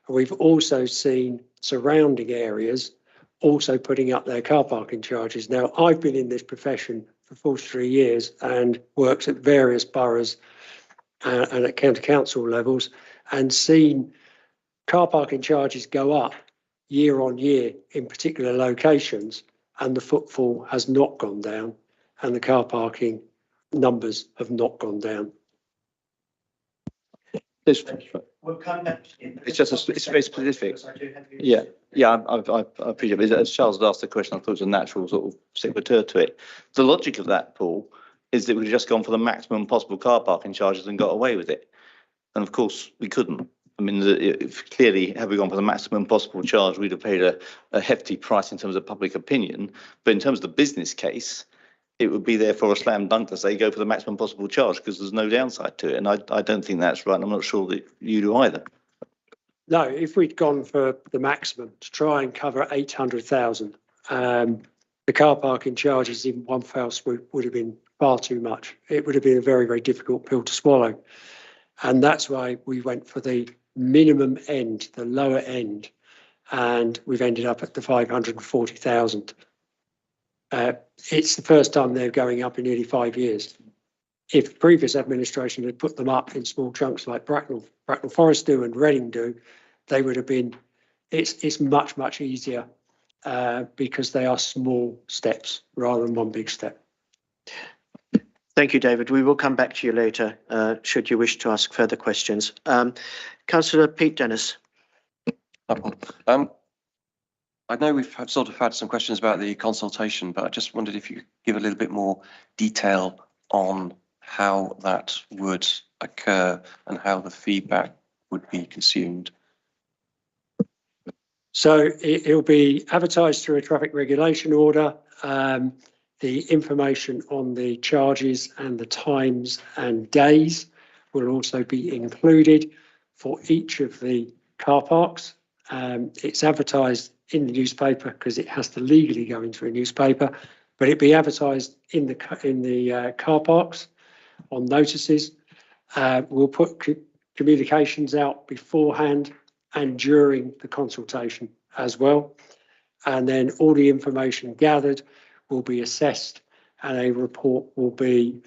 We've also seen surrounding areas also putting up their car parking charges. Now, I've been in this profession for 43 years and worked at various boroughs and at county council levels and seen car parking charges go up year on year in particular locations, and the footfall has not gone down and the car parking numbers have not gone down. We'll come back. It's just it's very specific. Yeah, I appreciate it. As Charles had asked the question, I thought it was a natural sort of sequitur to it. The logic of that, Paul, is that we've just gone for the maximum possible car parking charges and got away with it. And of course, we couldn't. I mean, clearly, had we gone for the maximum possible charge, we'd have paid a hefty price in terms of public opinion. But in terms of the business case, it would be therefore a slam dunk to say go for the maximum possible charge because there's no downside to it. And I don't think that's right. I'm not sure that you do either. No, if we'd gone for the maximum to try and cover 800,000, the car parking charges in one fell swoop would have been far too much. It would have been a very, very difficult pill to swallow. And that's why we went for the minimum end, the lower end, and we've ended up at the 540,000. It's the first time they're going up in nearly 5 years. If previous administration had put them up in small chunks like Bracknell Forest do and Reading do, they would have been, it's much, much easier because they are small steps rather than one big step. Thank you, David. We will come back to you later, should you wish to ask further questions. Councillor Pete Dennis. I know we've sort of had some questions about the consultation, but I just wondered if you could give a little bit more detail on how that would occur and how the feedback would be consumed. So it'll be advertised through a traffic regulation order. The information on the charges and the times and days will also be included for each of the car parks. It's advertised in the newspaper because it has to legally go into a newspaper, but it'll be advertised in the car parks on notices. We'll put communications out beforehand and during the consultation as well. And then all the information gathered will be assessed and a report will be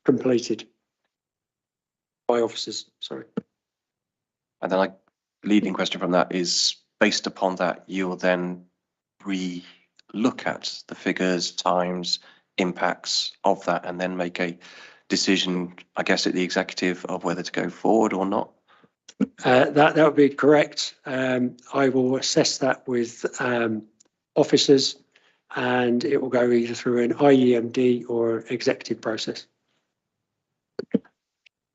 completed by officers. Sorry. And then leading question from that is, based upon that, you'll then re-look at the figures, times, impacts of that, and then make a decision, I guess, at the executive of whether to go forward or not? That would be correct. I will assess that with officers, and it will go either through an IEMD or executive process.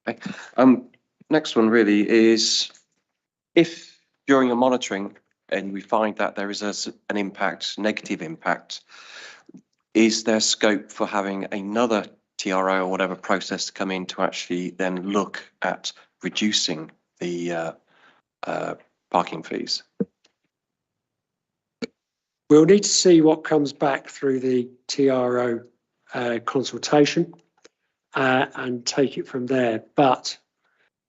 Okay. Next one really is, if during your monitoring and we find that there is an impact, negative impact, is there scope for having another TRO or whatever process to come in to actually then look at reducing the parking fees? We'll need to see what comes back through the TRO consultation and take it from there. But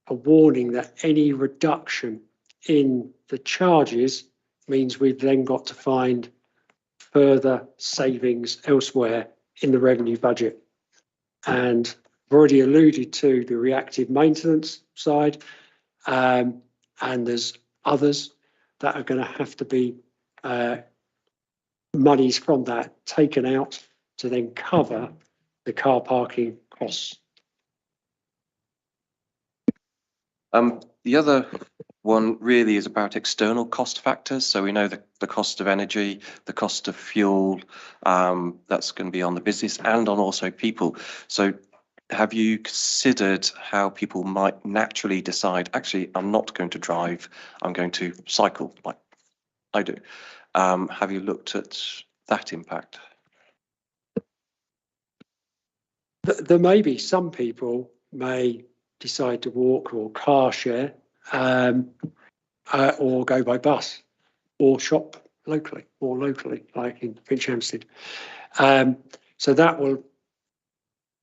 a warning that any reduction in the charges means we've then got to find further savings elsewhere in the revenue budget. And I've already alluded to the reactive maintenance side, and there's others that are going to have to be monies from that taken out to then cover the car parking costs. The other one really is about external cost factors. So we know the cost of energy, the cost of fuel, that's going to be on the business and on also people. So have you considered how people might naturally decide, actually, I'm not going to drive, I'm going to cycle like I do? Have you looked at that impact? There may be some people may decide to walk or car share, or go by bus or shop locally, like in Finch Hampstead. So that will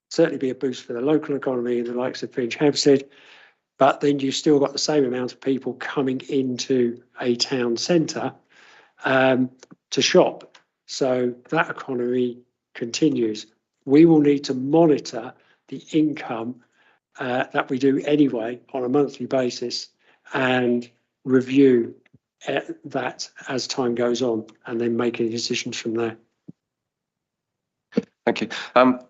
certainly be a boost for the local economy in the likes of Finch Hampstead. But then you've still got the same amount of people coming into a town centre to shop. So that economy continues. We will need to monitor the income that we do anyway on a monthly basis and review that as time goes on and then make any decisions from there. Thank you.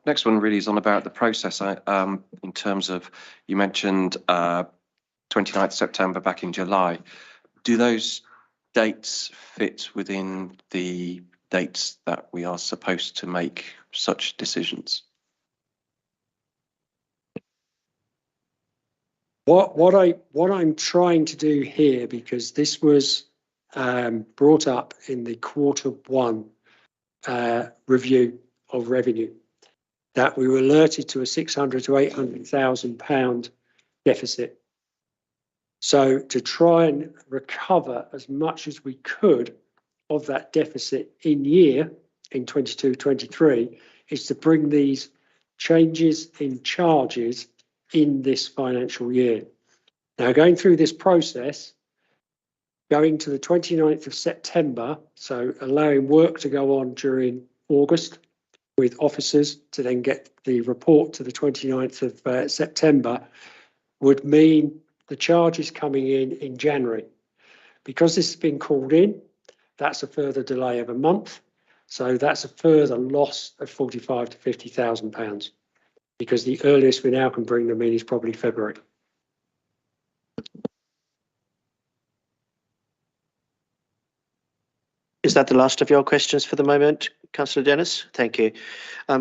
Next one really is on about the process. In terms of, you mentioned 29th September back in July. Do those dates fit within the dates that we are supposed to make such decisions? What I'm trying to do here, because this was brought up in the Q1 review of revenue, that we were alerted to a £600,000 to £800,000 deficit. So to try and recover as much as we could of that deficit in 22-23 is to bring these changes in charges in this financial year. Now, going through this process, going to the 29th of September, so allowing work to go on during August with officers to then get the report to the 29th of September, would mean the charges coming in January. Because this has been called in, that's a further delay of a month. So that's a further loss of £45,000 to £50,000, because the earliest we now can bring them in is probably February. Is that the last of your questions for the moment, Councillor Dennis? Thank you.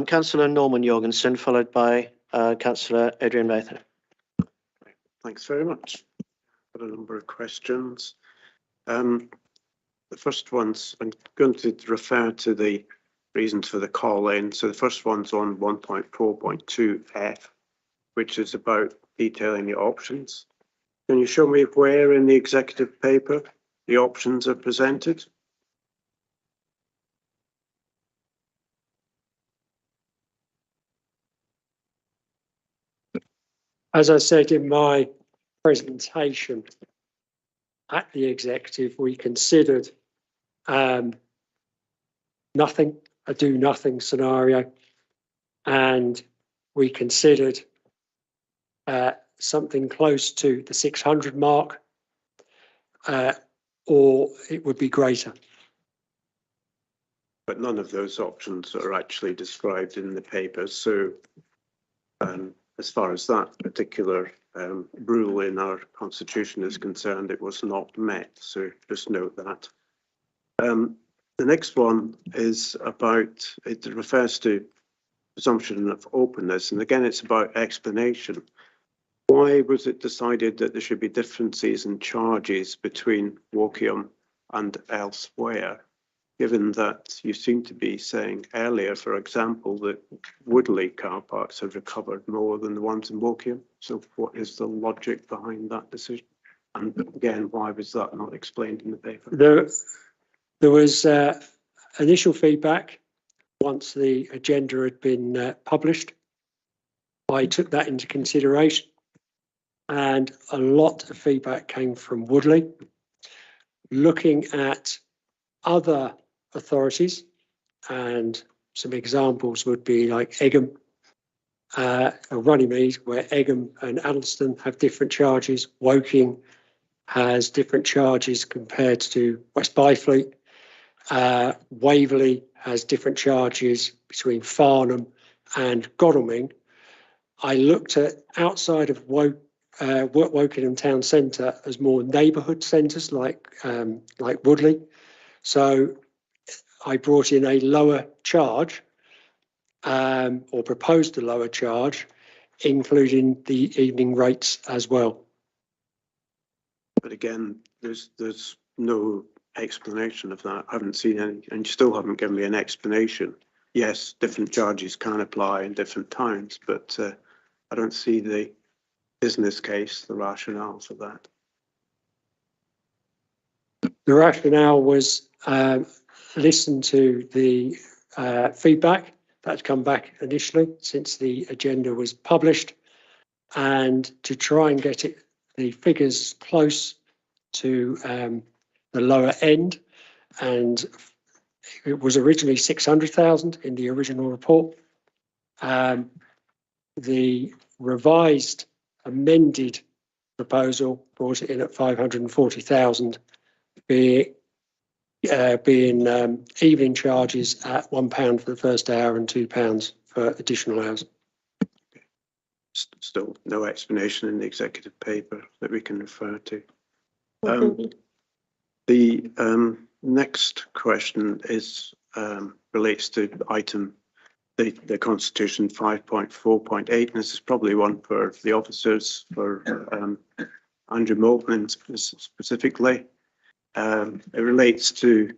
Councillor Norman Jorgensen, followed by Councillor Adrian Mather. Thanks very much. Got a number of questions. The first one's, I'm going to refer to the reasons for the call in. So the first one's on 1.4.2F, which is about detailing the options. Can you show me where in the executive paper the options are presented? As I said in my presentation at the executive, we considered nothing, a do nothing scenario, and we considered something close to the 600 mark, or it would be greater. But none of those options are actually described in the paper. So as far as that particular rule in our constitution is concerned, it was not met. So just note that. The next one is about, it refers to presumption of openness. And again, it's about explanation. Why was it decided that there should be differences in charges between Woking and elsewhere, given that you seem to be saying earlier, for example, that Woodley car parks have recovered more than the ones in Woking? So what is the logic behind that decision? And again, why was that not explained in the paper? There was initial feedback once the agenda had been published. I took that into consideration, and a lot of feedback came from Woodley. Looking at other authorities, and some examples would be like Egham, Runnymede, where Egham and Addlestone have different charges. Woking has different charges compared to West Byfleet. Waverley has different charges between Farnham and Godalming. I looked at outside of Wokingham town centre as more neighbourhood centres like Woodley. So I brought in a lower charge, or proposed a lower charge, including the evening rates as well. But again, there's no explanation of that. I haven't seen any, and you still haven't given me an explanation. Yes, different charges can apply in different towns, but I don't see the business case, the rationale for that. The rationale was listen to the feedback that's come back initially since the agenda was published, and to try and get the figures close to the lower end. And it was originally 600,000 in the original report. The revised amended proposal brought it in at 540,000, being evening charges at £1 for the first hour and £2 for additional hours. Still no explanation in the executive paper that we can refer to. The next question is relates to item the Constitution 5.4.8, and this is probably one for the officers, for Andrew Moulton specifically. It relates to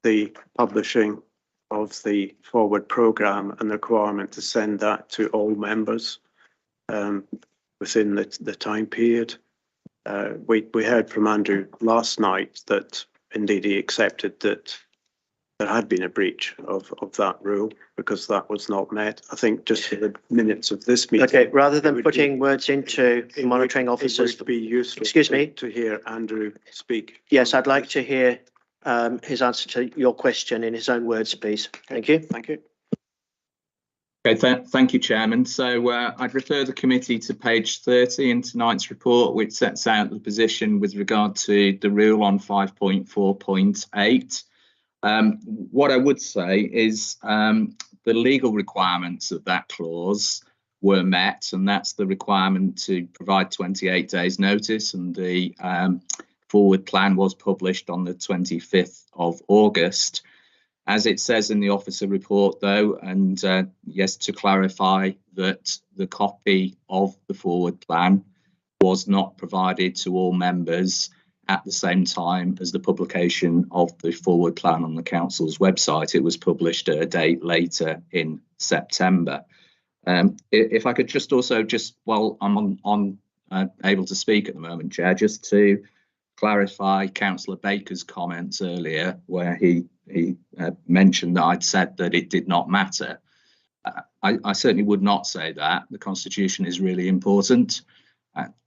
the publishing of the forward programme and the requirement to send that to all members within the time period. We heard from Andrew last night that indeed he accepted that there had been a breach of that rule because that was not met. I think just for the minutes of this meeting. Okay, rather than putting words into monitoring officers. It would be useful Excuse me? to hear Andrew speak. Yes, I'd like to hear his answer to your question in his own words, please. Thank you. Thank you. Okay, thank you, Chairman. So I'd refer the committee to page 30 in tonight's report, which sets out the position with regard to the rule on 5.4.8. What I would say is the legal requirements of that clause were met, and that's the requirement to provide 28 days notice, and the forward plan was published on the 25th of August. As it says in the officer report, though, and yes, to clarify that the copy of the forward plan was not provided to all members at the same time as the publication of the forward plan on the council's website. It was published a date later in September. If I could just also, while I'm on able to speak at the moment, Chair, just to clarify Councillor Baker's comments earlier, where he mentioned that I'd said that it did not matter. I certainly would not say that. The Constitution is really important,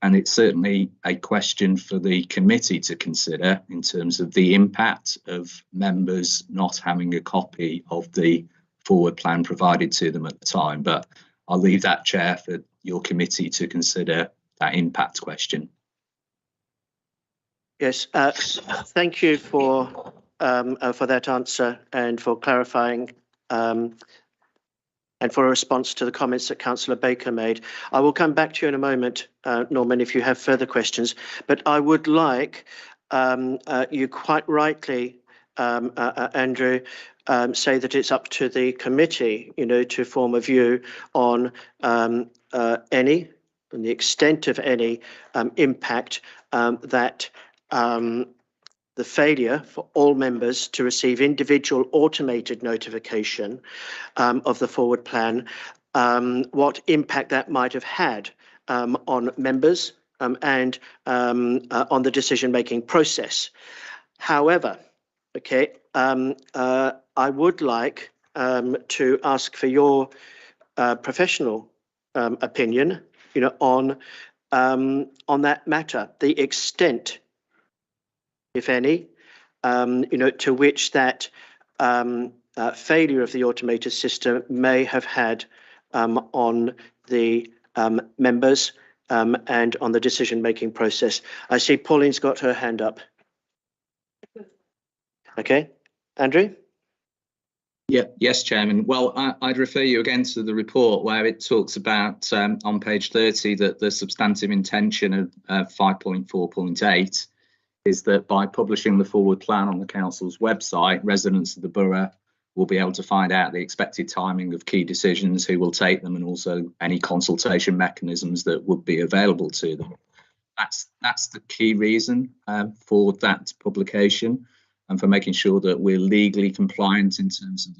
and it's certainly a question for the committee to consider in terms of the impact of members not having a copy of the forward plan provided to them at the time. But I'll leave that, Chair, for your committee to consider that impact question. Yes, thank you for that answer and for clarifying and for a response to the comments that Councillor Baker made. I will come back to you in a moment, Norman, if you have further questions, but I would like you quite rightly, Andrew, say that it's up to the committee, to form a view on any and the extent of any impact that the failure for all members to receive individual automated notification of the forward plan, what impact that might have had on members and on the decision-making process. However, okay, I would like to ask for your professional opinion, on that matter, the extent, if any, to which that failure of the automated system may have had on the members and on the decision-making process. I see Pauline's got her hand up. Okay, Andrew? Yeah, yes, Chairman. Well, I'd refer you again to the report where it talks about on page 30 that the substantive intention of 5.4.8 is that by publishing the forward plan on the council's website, residents of the borough will be able to find out the expected timing of key decisions, who will take them, and also any consultation mechanisms that would be available to them. That's the key reason for that publication, and for making sure that we're legally compliant in terms of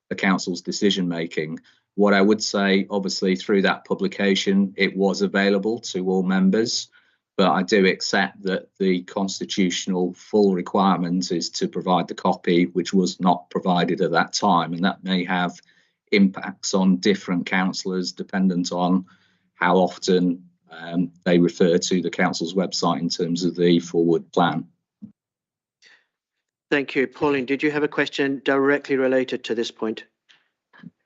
the council's decision making. What I would say, obviously, through that publication, it was available to all members, but I do accept that the constitutional full requirement is to provide the copy, which was not provided at that time, and that may have impacts on different councillors dependent on how often they refer to the council's website in terms of the forward plan. Thank you. Pauline, did you have a question directly related to this point?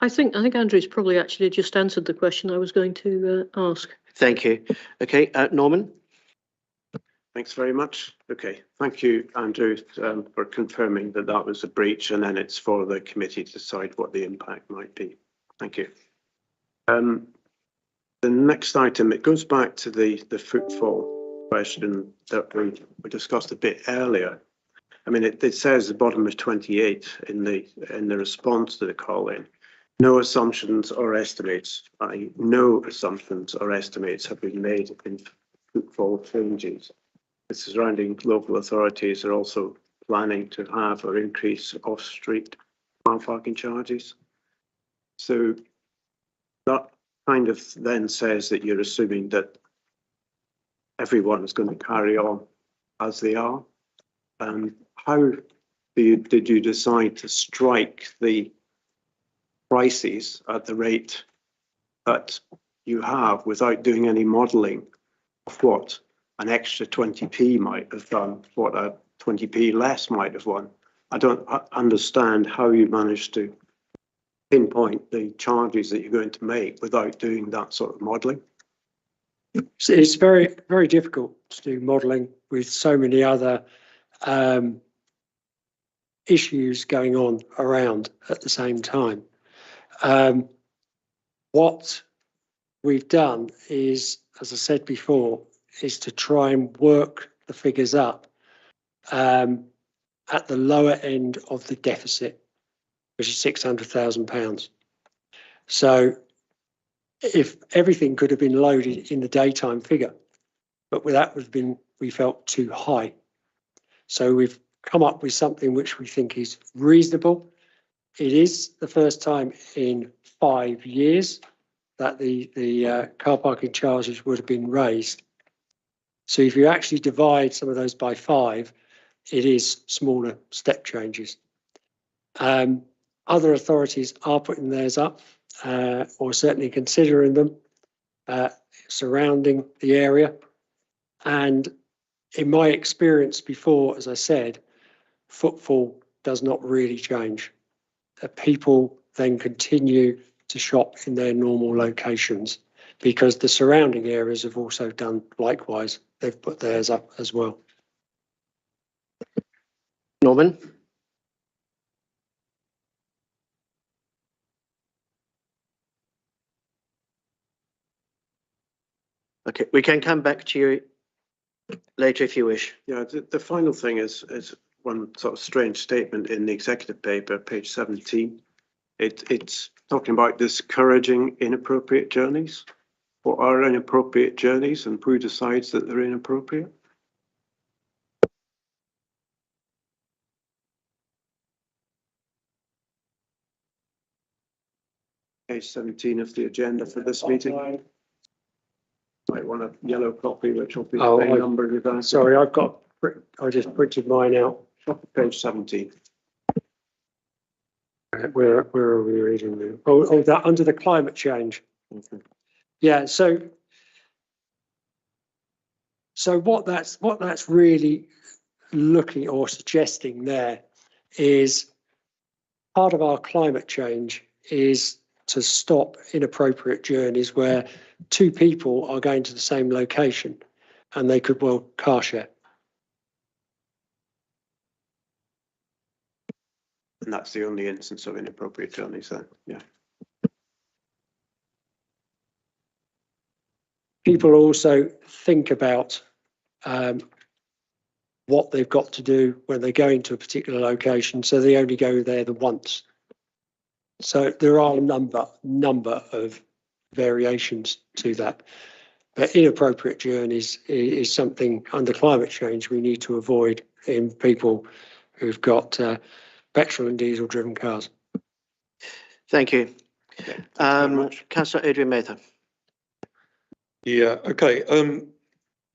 I think Andrew's probably actually just answered the question I was going to ask. Thank you. Okay, Norman? Thanks very much. Okay, thank you, Andrew, for confirming that that was a breach, and then it's for the committee to decide what the impact might be. Thank you. The next item, it goes back to the footfall question that we discussed a bit earlier. I mean, it says the bottom of 28 in the response to the call-in. No assumptions or estimates, no assumptions or estimates have been made in footfall changes. The surrounding local authorities are also planning to have or increase off-street car parking charges. So that kind of then says that you're assuming that everyone is going to carry on as they are. How did you decide to strike the prices at the rate that you have without doing any modelling of what an extra 20p might have done, what a 20p less might have won? I don't understand how you managed to pinpoint the charges that you're going to make without doing that sort of modelling. So it's very, very difficult to do modelling with so many other issues going on around at the same time. What we've done is, as I said before, is to try and work the figures up at the lower end of the deficit, which is £600,000. So if everything could have been loaded in the daytime figure, but that would have been, we felt, too high. So we've come up with something which we think is reasonable. It is the first time in 5 years that the car parking charges would have been raised. So if you actually divide some of those by 5, it is smaller step changes. Other authorities are putting theirs up, or certainly considering them surrounding the area. And in my experience before, as I said, footfall does not really change. People then continue to shop in their normal locations because the surrounding areas have also done likewise. They've put theirs up as well. Norman? Okay, we can come back to you later if you wish. Yeah, the final thing is one sort of strange statement in the executive paper, page 17. It's talking about discouraging inappropriate journeys. What are inappropriate journeys and who decides that they're inappropriate? Page 17 of the agenda for this meeting. Might want a yellow copy, which will be the same number with that. Sorry, I just printed mine out. Page 17. Where are we reading now? Oh, that under the climate change. Yeah, so what that's really looking or suggesting there is part of our climate change is to stop inappropriate journeys where two people are going to the same location and they could well car share. And that's the only instance of inappropriate journeys then, yeah. People also think about what they've got to do when they go into a particular location, so they only go there the once. So there are a number of variations to that. But inappropriate journeys is something under climate change we need to avoid in people who've got petrol and diesel driven cars. Thank you. Councillor Adrian Mather. Yeah, okay.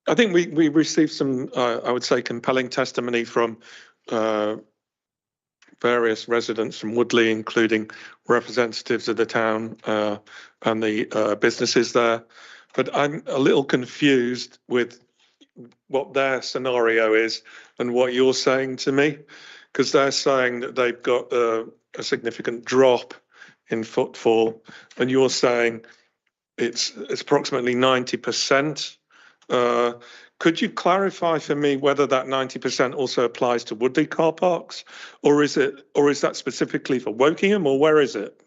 I think we received some, I would say, compelling testimony from various residents from Woodley, including representatives of the town and the businesses there. But I'm a little confused with what their scenario is and what you're saying to me, because they're saying that they've got a significant drop in footfall, and you're saying it's approximately 90%. Could you clarify for me whether that 90% also applies to Woodley car parks, or is that specifically for Wokingham, or where is it?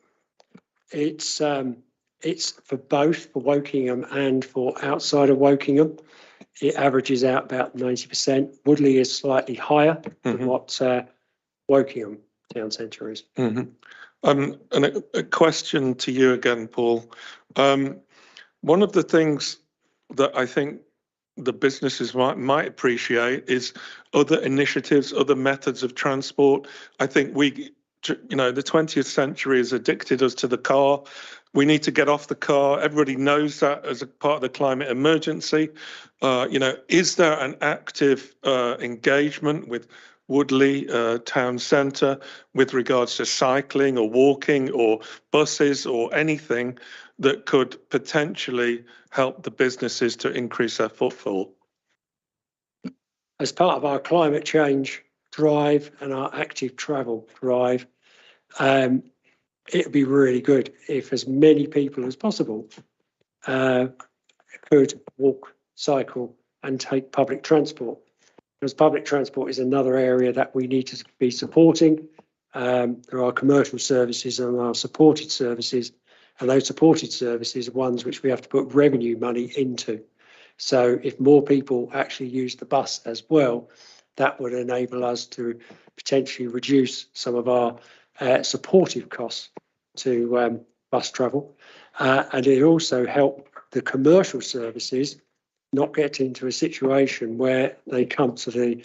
It's for both, for Wokingham and for outside of Wokingham. It averages out about 90%. Woodley is slightly higher than what Wokingham town centre is. And a question to you again, Paul. One of the things that I think the businesses might appreciate is other initiatives, other methods of transport. I think the 20th century has addicted us to the car. We need to get off the car. Everybody knows that as a part of the climate emergency. Is there an active engagement with Woodley town centre with regards to cycling or walking or buses or anything that could potentially help the businesses to increase their footfall? As part of our climate change drive and our active travel drive, it would be really good if as many people as possible could walk, cycle and take public transport. Because public transport is another area that we need to be supporting. There are commercial services and there are supported services, and those supported services are ones which we have to put revenue money into. So if more people actually use the bus as well, that would enable us to potentially reduce some of our supportive costs to bus travel. And it also help the commercial services not get into a situation where they come to the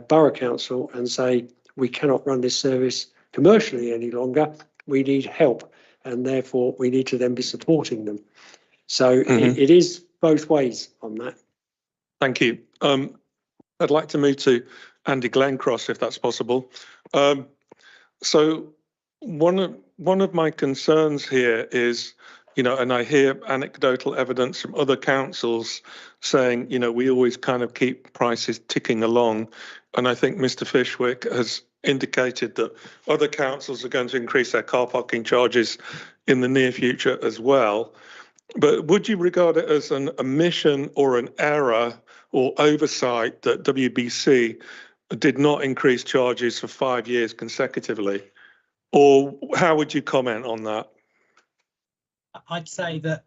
Borough Council and say, we cannot run this service commercially any longer, we need help, and therefore we need to then be supporting them. So it is both ways on that. Thank you. I'd like to move to Andy Glencross, if that's possible. So one of my concerns here is, and I hear anecdotal evidence from other councils saying, we always kind of keep prices ticking along. And I think Mr. Fishwick has indicated that other councils are going to increase their car parking charges in the near future as well. But would you regard it as an omission or an error or oversight that WBC did not increase charges for 5 years consecutively? Or how would you comment on that? I'd say that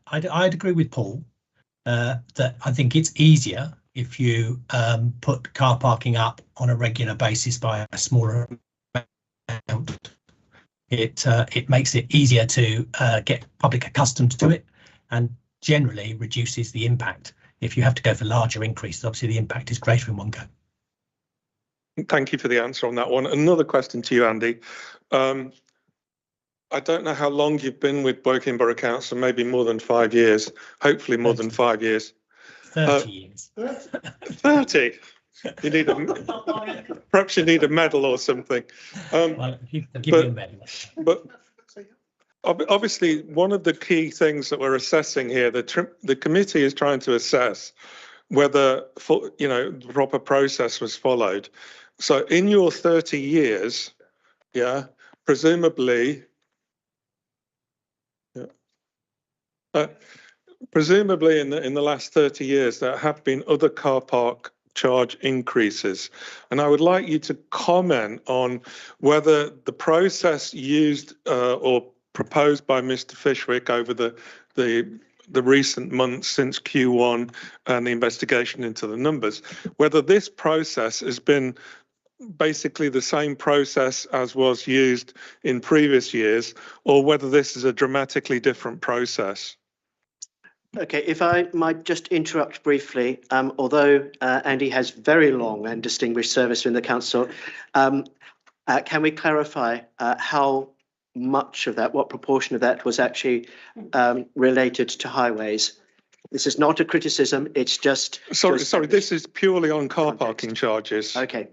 I'd agree with Paul that I think it's easier if you put car parking up on a regular basis by a smaller amount. It makes it easier to get public accustomed to it, and generally reduces the impact. If you have to go for larger increases, obviously the impact is greater in one go. Thank you for the answer on that one. Another question to you, Andy. I don't know how long you've been with Woking Borough Council, maybe more than 5 years, hopefully more than 5 years. 30 years. 30. You need perhaps you need a medal or something. Well, give you a medal. But obviously, one of the key things that we're assessing here, the committee is trying to assess whether the proper process was followed. So in your 30 years, presumably in the last 30 years there have been other car park charge increases, and I would like you to comment on whether the process used or proposed by Mr. Fishwick over the recent months since Q1 and the investigation into the numbers, whether this process has been basically the same process as was used in previous years, or whether this is a dramatically different process. Okay, if I might just interrupt briefly, although Andy has very long and distinguished service in the council, can we clarify how much of that, what proportion of that was actually related to highways? This is not a criticism, it's just... Sorry, this is purely on car parking charges. Okay.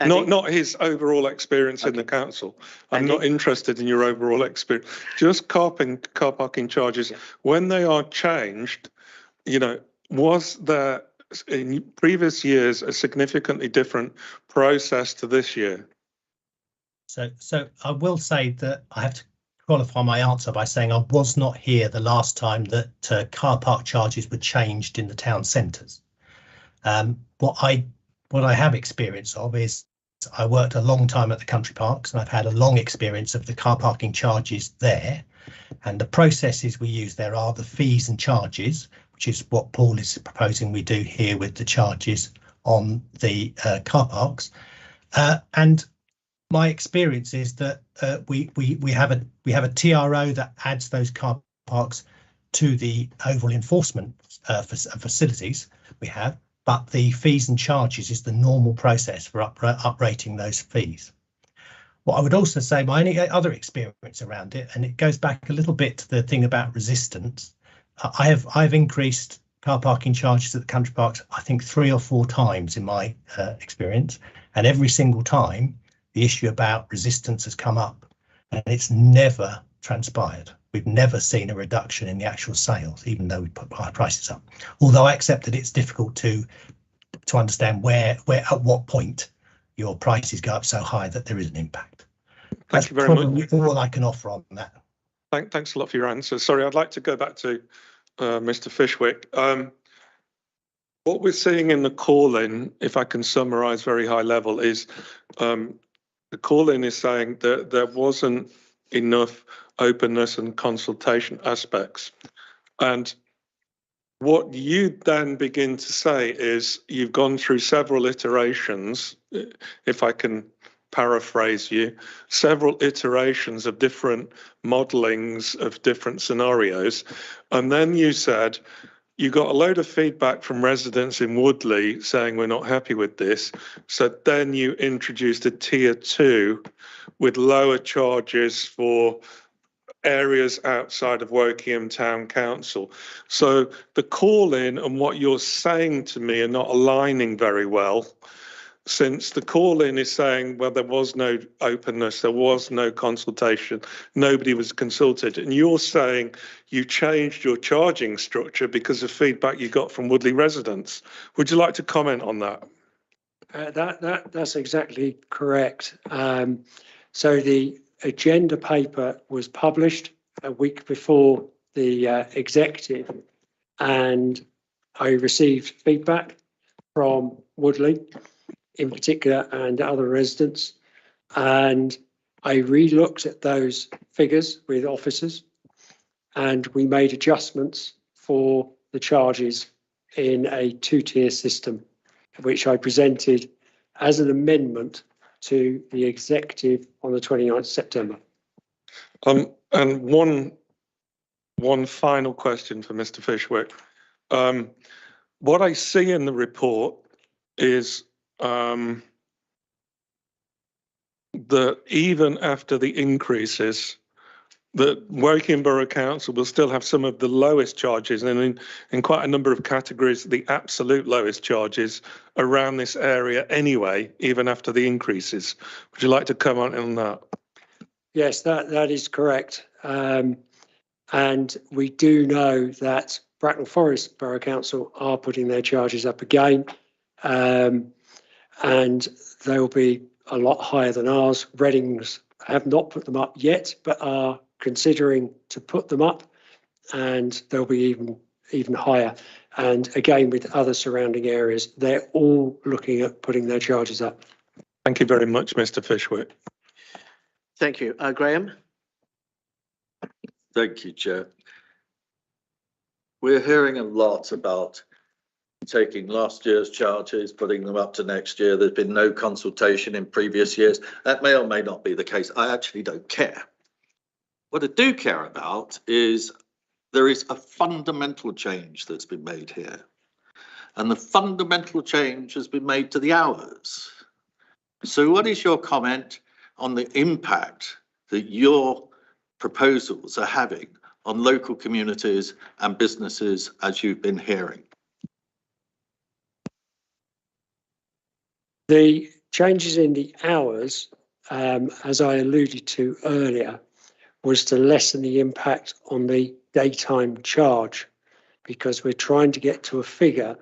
Not his overall experience in the council. I'm not interested in your overall experience. Just car parking charges. When they are changed, was there in previous years a significantly different process to this year? So I will say that I have to qualify my answer by saying I was not here the last time that car park charges were changed in the town centres. What I have experience of is I worked a long time at the country parks, and I've had a long experience of the car parking charges there. And the processes we use there are the fees and charges, which is what Paul is proposing we do here with the charges on the car parks. And my experience is that we have a TRO that adds those car parks to the overall enforcement facilities we have. But the fees and charges is the normal process for uprating those fees. What I would also say, my only other experience around it, and it goes back a little bit to the thing about resistance. I've increased car parking charges at the country parks, I think 3 or 4 times in my experience, and every single time the issue about resistance has come up, and it's never transpired. We've never seen a reduction in the actual sales, even though we put our prices up. Although I accept that it's difficult to understand where at what point your prices go up so high that there is an impact. Thank you very much. All I can offer on that. Thanks a lot for your answer. Sorry, I'd like to go back to Mr. Fishwick. What we're seeing in the call-in, if I can summarise very high level, is the call-in is saying that there wasn't enough openness and consultation aspects. And what you then begin to say is you've gone through several iterations, if I can paraphrase you, several iterations of different modelings of different scenarios. And then you said you got a load of feedback from residents in Woodley saying we're not happy with this. So then you introduced a tier 2 with lower charges for areas outside of Wokingham Town Council. So the call-in and what you're saying to me are not aligning very well, since the call-in is saying, well, there was no openness, there was no consultation, nobody was consulted, and you're saying you changed your charging structure because of feedback you got from Woodley residents. Would you like to comment on that? That's exactly correct. So the agenda paper was published a week before the executive, and I received feedback from Woodley in particular and other residents, and I re-looked at those figures with officers, and we made adjustments for the charges in a 2-tier system, which I presented as an amendment to the executive on the 29th of September. And one final question for Mr. Fishwick. What I see in the report is that even after the increases, that Woking Borough Council will still have some of the lowest charges, and in quite a number of categories, the absolute lowest charges around this area anyway, even after the increases. Would you like to comment on that? Yes, that is correct. And we do know that Bracknell Forest Borough Council are putting their charges up again, and they'll be a lot higher than ours. Readings have not put them up yet, but are considering to put them up, and they'll be even higher. And again, with other surrounding areas, they're all looking at putting their charges up. Thank you very much, Mr. Fishwick. Thank you. Graham? Thank you, Chair. We're hearing a lot about taking last year's charges, putting them up to next year. There's been no consultation in previous years. That may or may not be the case. I actually don't care. What I do care about is there is a fundamental change that's been made here. And the fundamental change has been made to the hours. So what is your comment on the impact that your proposals are having on local communities and businesses, as you've been hearing? The changes in the hours, as I alluded to earlier, was to lessen the impact on the daytime charge, because we're trying to get to a figure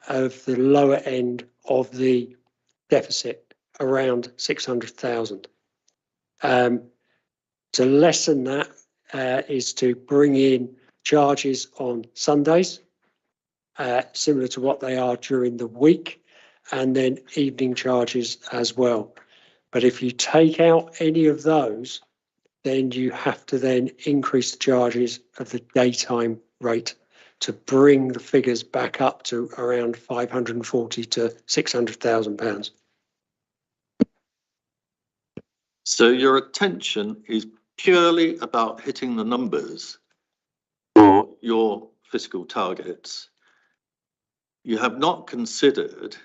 of the lower end of the deficit, around 600,000. To lessen that is to bring in charges on Sundays, similar to what they are during the week, and then evening charges as well. But if you take out any of those, then you have to then increase the charges of the daytime rate to bring the figures back up to around 540 to 600,000 pounds. So your attention is purely about hitting the numbers for your fiscal targets. You have not considered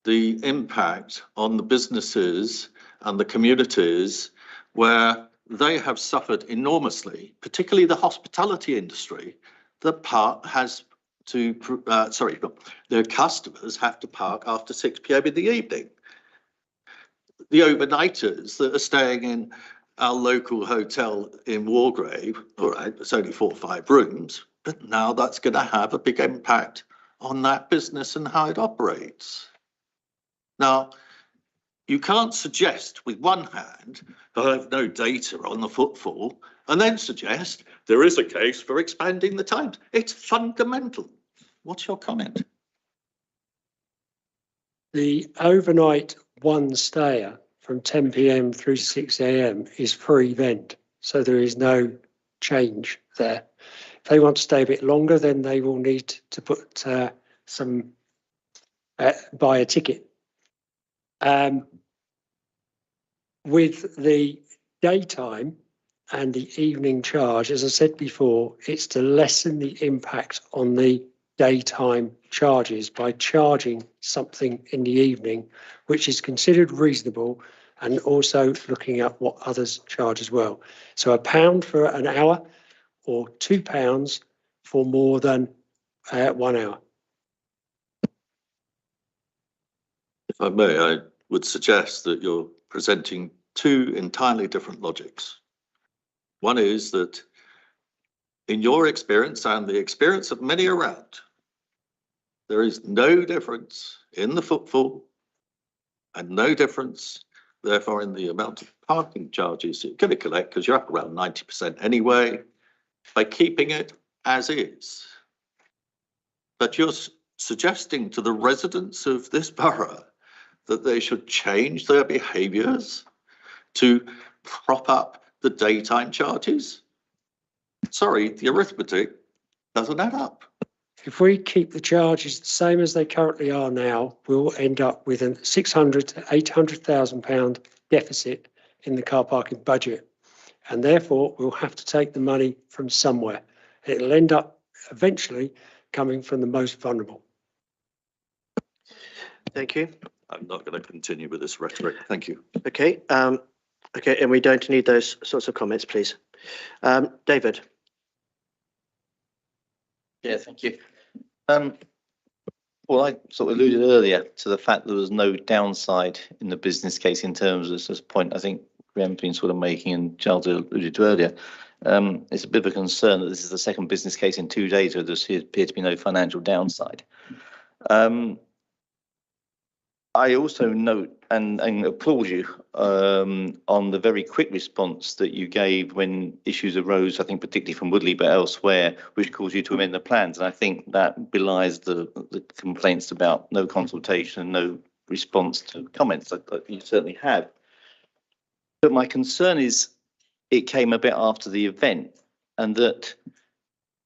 the impact on the businesses and the communities where they have suffered enormously, particularly the hospitality industry. Their customers have to park after 6 p.m. in the evening. The overnighters that are staying in our local hotel in Wargrave, all right, it's only 4 or 5 rooms, but now that's going to have a big impact on that business and how it operates. Now, you can't suggest with one hand, I have no data on the footfall, and then suggest there is a case for expanding the times. It's fundamental. What's your comment? The overnight one stayer from 10 p.m. through 6 a.m. is free vend, so there is no change there. If they want to stay a bit longer, then they will need to put buy a ticket. With the daytime and the evening charge, as I said before, it's to lessen the impact on the daytime charges by charging something in the evening, which is considered reasonable, and also looking at what others charge as well. So £1 for an hour or £2 for more than 1 hour. If I may, I would suggest that you're presenting 2 entirely different logics. One is that in your experience and the experience of many around, there is no difference in the footfall and no difference, therefore, in the amount of parking charges you're going to collect, because you're up around 90% anyway, by keeping it as is. But you're suggesting to the residents of this borough that they should change their behaviours to prop up the daytime charges? Sorry, the arithmetic doesn't add up. If we keep the charges the same as they currently are now, we'll end up with a 600 to 800,000 pound deficit in the car parking budget. And therefore, we'll have to take the money from somewhere. It'll end up eventually coming from the most vulnerable. Thank you. I'm not going to continue with this rhetoric. Thank you. Okay. Okay, and we don't need those sorts of comments, please. David. Yeah, thank you. Well, I sort of alluded earlier to the fact there was no downside in the business case in terms of this point I think Graham's been sort of making and Charles alluded to earlier. It's a bit of a concern that this is the second business case in 2 days where there appears to be no financial downside. I also note and applaud you on the very quick response that you gave when issues arose, I think particularly from Woodley, but elsewhere, which caused you to amend the plans. And I think that belies the complaints about no consultation and no response to comments that you certainly have. But my concern is it came a bit after the event, and that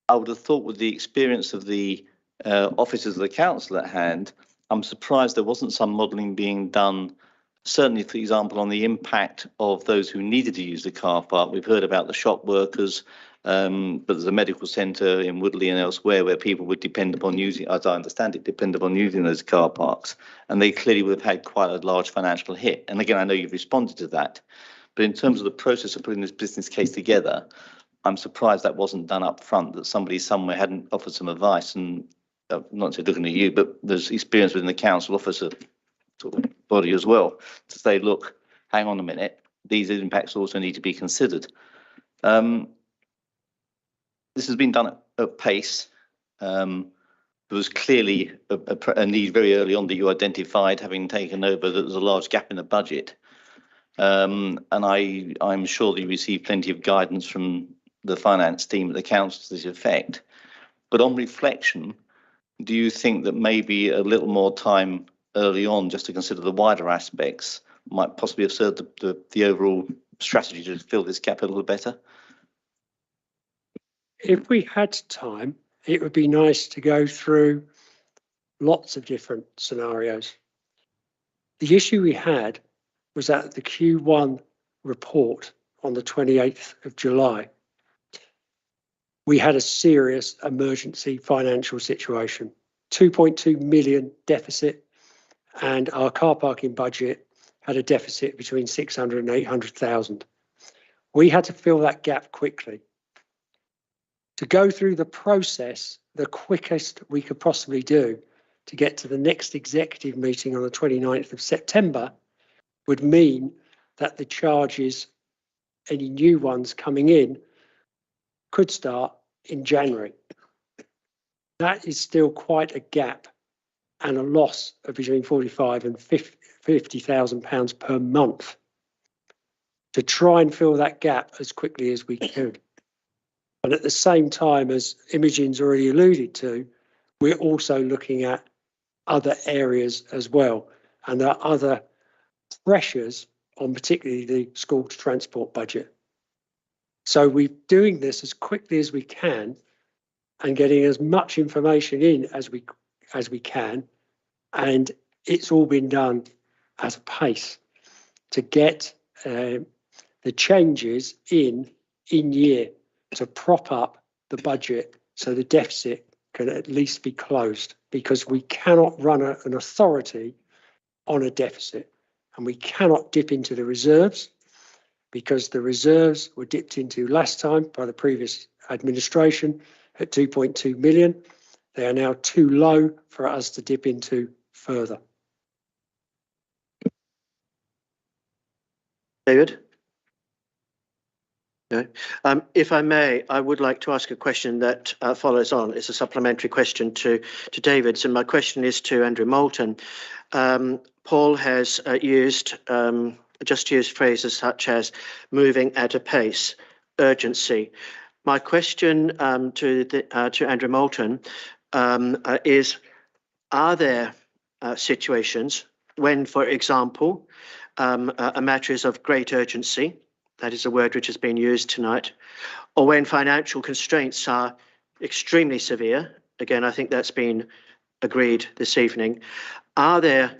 I would have thought with the experience of the officers of the council at hand, I'm surprised there wasn't some modelling being done, certainly, for example, on the impact of those who needed to use the car park. We've heard about the shop workers, but there's a medical centre in Woodley and elsewhere where people would depend upon using, as I understand it, depend upon using those car parks. And they clearly would have had quite a large financial hit. And again, I know you've responded to that. But in terms of the process of putting this business case together, I'm surprised that wasn't done up front, that somebody somewhere hadn't offered some advice. And not to looking at you, but there's experience within the council officer sort of body as well to say, look, hang on a minute, these impacts also need to be considered. This has been done at pace. There was clearly a need very early on that you identified, having taken over, that there's a large gap in the budget. And I'm sure that you received plenty of guidance from the finance team at the council to this effect. But on reflection, do you think that maybe a little more time early on just to consider the wider aspects might possibly have served the overall strategy to fill this gap a little better? If we had time, it would be nice to go through lots of different scenarios. The issue we had was that the Q1 report on the 28th of July, we had a serious emergency financial situation, 2.2 million deficit, and our car parking budget had a deficit between 600 and 800,000. We had to fill that gap quickly. To go through the process the quickest we could possibly do to get to the next executive meeting on the 29th of September would mean that the charges, any new ones coming in, could start in January. That is still quite a gap and a loss of between 45 and 50,000 pounds per month to try and fill that gap as quickly as we could. And at the same time, as Imogen's already alluded to, we're also looking at other areas as well. And there are other pressures on particularly the school to transport budget. So we're doing this as quickly as we can and getting as much information in as we can. And it's all been done at a pace to get the changes in year to prop up the budget so the deficit can at least be closed, because we cannot run an authority on a deficit, and we cannot dip into the reserves, because the reserves were dipped into last time by the previous administration at 2.2 million. They are now too low for us to dip into further. David? No. If I may, I would like to ask a question that follows on. It's a supplementary question to David's, and my question is to Andrew Moulton. Paul has used phrases such as moving at a pace, urgency. My question to Andrew Moulton is: are there situations when, for example, a matter is of great urgency? That is a word which has been used tonight. Or when financial constraints are extremely severe. Again, I think that's been agreed this evening. Are there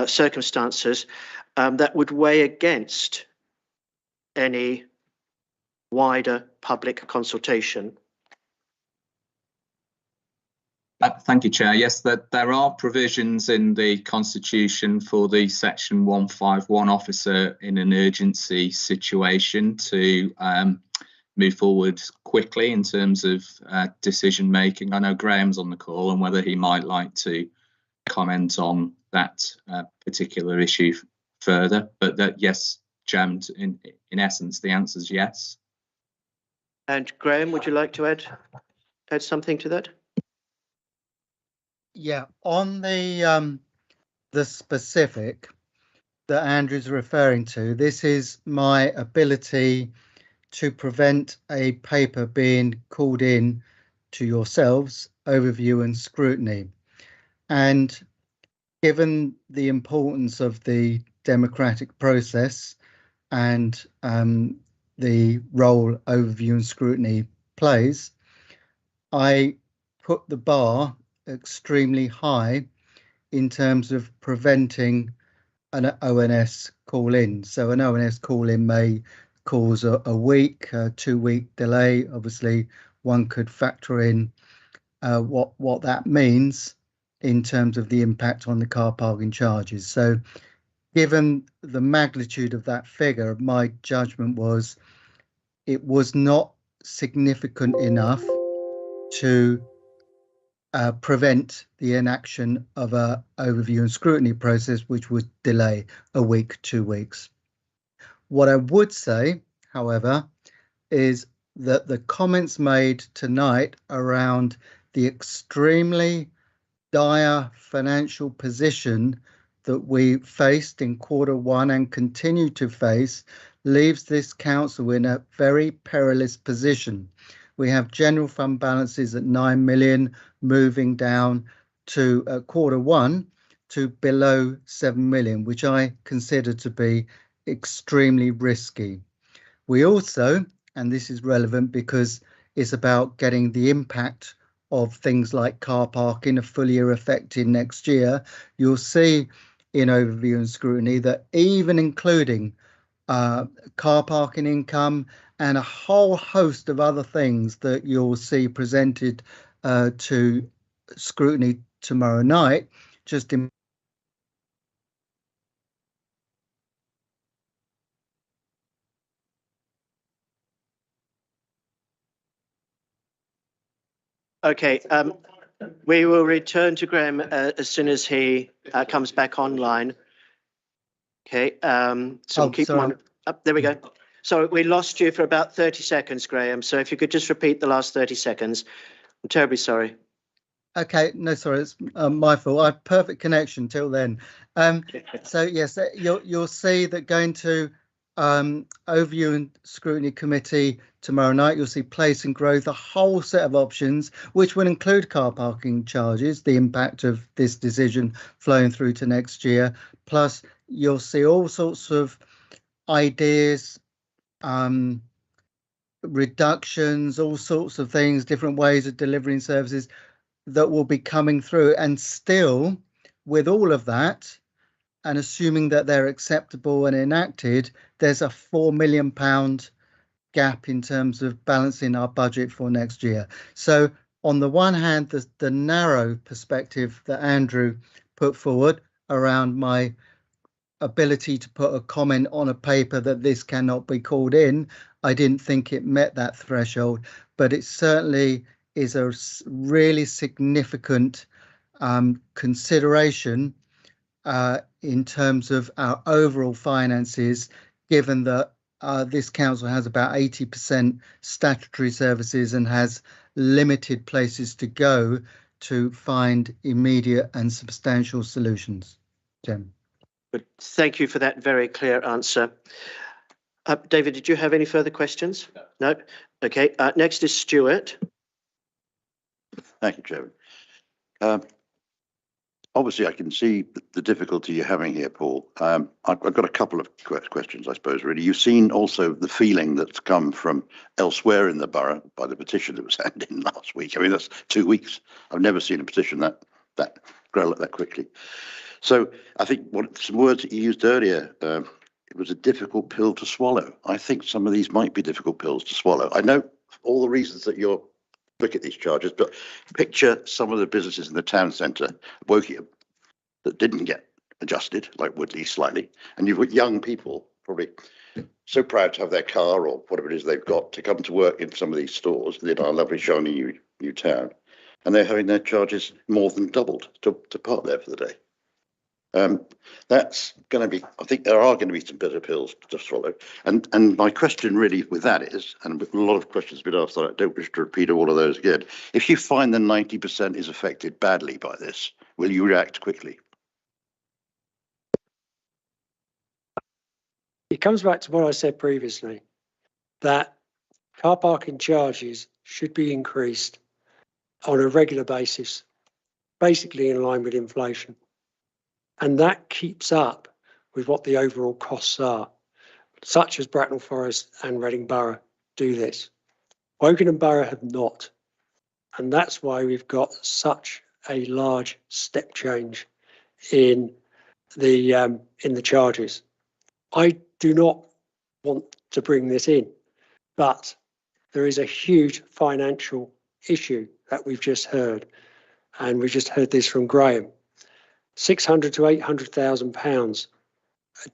circumstances that would weigh against any wider public consultation? Thank you, Chair. Yes, there are provisions in the Constitution for the Section 151 officer in an urgency situation to move forward quickly in terms of decision making. I know Graham's on the call and whether he might like to comment on that particular issue further. But that, yes, Chairman, in essence, the answer is yes. And Graham, would you like to add something to that? Yeah, on the specific that Andrew's referring to, this is my ability to prevent a paper being called in to yourselves, overview and scrutiny. And given the importance of the democratic process and the role overview and scrutiny plays, I put the bar extremely high in terms of preventing an O&S call-in. So an O&S call-in may cause a week, 2-week delay. Obviously, one could factor in what that means in terms of the impact on the car parking charges. So given the magnitude of that figure, my judgment was it was not significant enough to prevent the inaction of a overview and scrutiny process, which would delay a week, 2 weeks. What I would say, however, is that the comments made tonight around the extremely dire financial position that we faced in Q1 and continue to face leaves this council in a very perilous position. We have general fund balances at 9 million, moving down to Q1 to below 7 million, which I consider to be extremely risky. We also, and this is relevant because it's about getting the impact of things like car parking a full year effect in next year, you'll see in overview and scrutiny that even including car parking income and a whole host of other things that you'll see presented to scrutiny tomorrow night, just in Okay, we will return to Graham as soon as he comes back online. Okay, so keep him on. There we go. Sorry, we lost you for about 30 seconds, Graham. So if you could just repeat the last 30 seconds. I'm terribly sorry. Okay, no, sorry, it's my fault. I had perfect connection till then. So yes, you'll see that going to overview and scrutiny committee tomorrow night, you'll see place and growth, a whole set of options, which will include car parking charges, the impact of this decision flowing through to next year. Plus, you'll see all sorts of ideas, reductions, all sorts of things, different ways of delivering services that will be coming through. And still, with all of that, and assuming that they're acceptable and enacted, there's a £4 million gap in terms of balancing our budget for next year. So on the one hand, the narrow perspective that Andrew put forward around my ability to put a comment on a paper that this cannot be called in, I didn't think it met that threshold, but it certainly is a really significant consideration in terms of our overall finances, given that this council has about 80% statutory services and has limited places to go to find immediate and substantial solutions. Jim. But thank you for that very clear answer. David, did you have any further questions? No. Okay. Next is Stuart. Thank you, Chairman. Obviously, I can see the difficulty you're having here, Paul. I've got a couple of questions, I suppose, really. You've seen also the feeling that's come from elsewhere in the borough by the petition that was handed in last week. I mean, that's 2 weeks. I've never seen a petition that grow that quickly. So I think some words that you used earlier, it was a difficult pill to swallow. I think some of these might be difficult pills to swallow. I know all the reasons that you're look at these charges, but picture some of the businesses in the town centre, Wokingham, that didn't get adjusted, like Woodley slightly, and you've got young people probably so proud to have their car or whatever it is they've got to come to work in some of these stores in our lovely shiny new town, and they're having their charges more than doubled to park there for the day. That's going to be, I think there are going to be some bitter pills to swallow. And my question really with that is, and a lot of questions have been asked, I don't wish to repeat all of those again. If you find that 90% is affected badly by this, will you react quickly? It comes back to what I said previously, that car parking charges should be increased on a regular basis, basically in line with inflation. And that keeps up with what the overall costs are, such as Bracknell Forest and Reading Borough do this. Wokingham Borough have not. And that's why we've got such a large step change in the charges. I do not want to bring this in, but there is a huge financial issue that we've just heard. And we just heard this from Graham. £600,000 to £800,000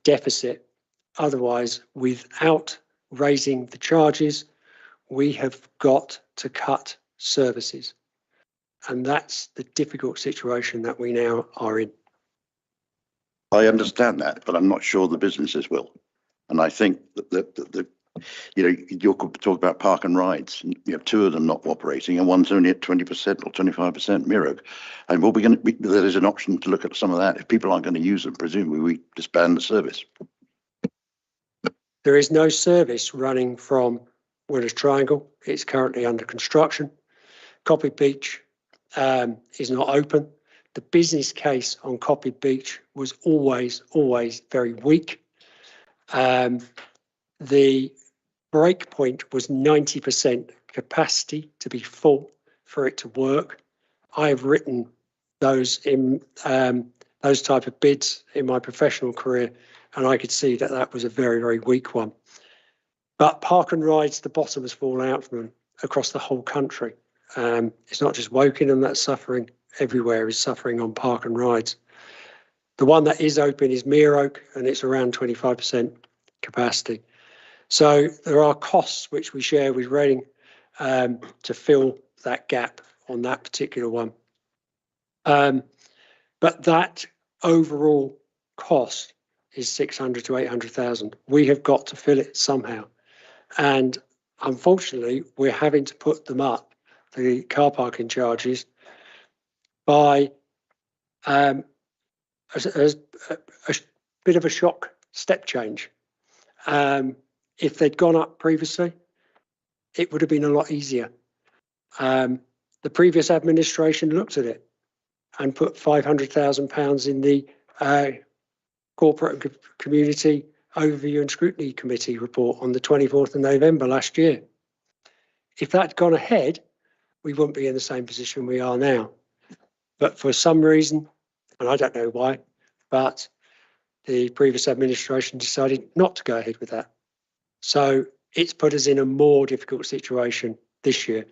deficit. Otherwise, without raising the charges, we have got to cut services. And that's the difficult situation that we now are in. I understand that, but I'm not sure the businesses will. And I think that you're talking about park and rides, and you have two of them not operating, and one's only at 20% or 25% mirror. And there is an option to look at some of that. If people aren't going to use them, presumably we disband the service. There is no service running from Winners Triangle. It's currently under construction. Copped Beach is not open. The business case on Copped Beach was always very weak. The break point was 90% capacity to be full for it to work. I have written those type of bids in my professional career, and I could see that that was a very weak one. But park and rides, the bottom has fallen out from them across the whole country. It's not just Wokingham that's suffering. Everywhere is suffering on park and rides. The one that is open is Mere Oak, and it's around 25% capacity. So there are costs which we share with Reading to fill that gap on that particular one. But that overall cost is 600 to 800,000. We have got to fill it somehow. And unfortunately, we're having to put them up, the car parking charges, by a bit of a shock step change. If they'd gone up previously, it would have been a lot easier. The previous administration looked at it and put £500,000 in the Corporate and Community Overview and Scrutiny Committee report on the 24th of November last year. If that'd gone ahead, we wouldn't be in the same position we are now. But for some reason, and I don't know why, but the previous administration decided not to go ahead with that. So it's put us in a more difficult situation this year.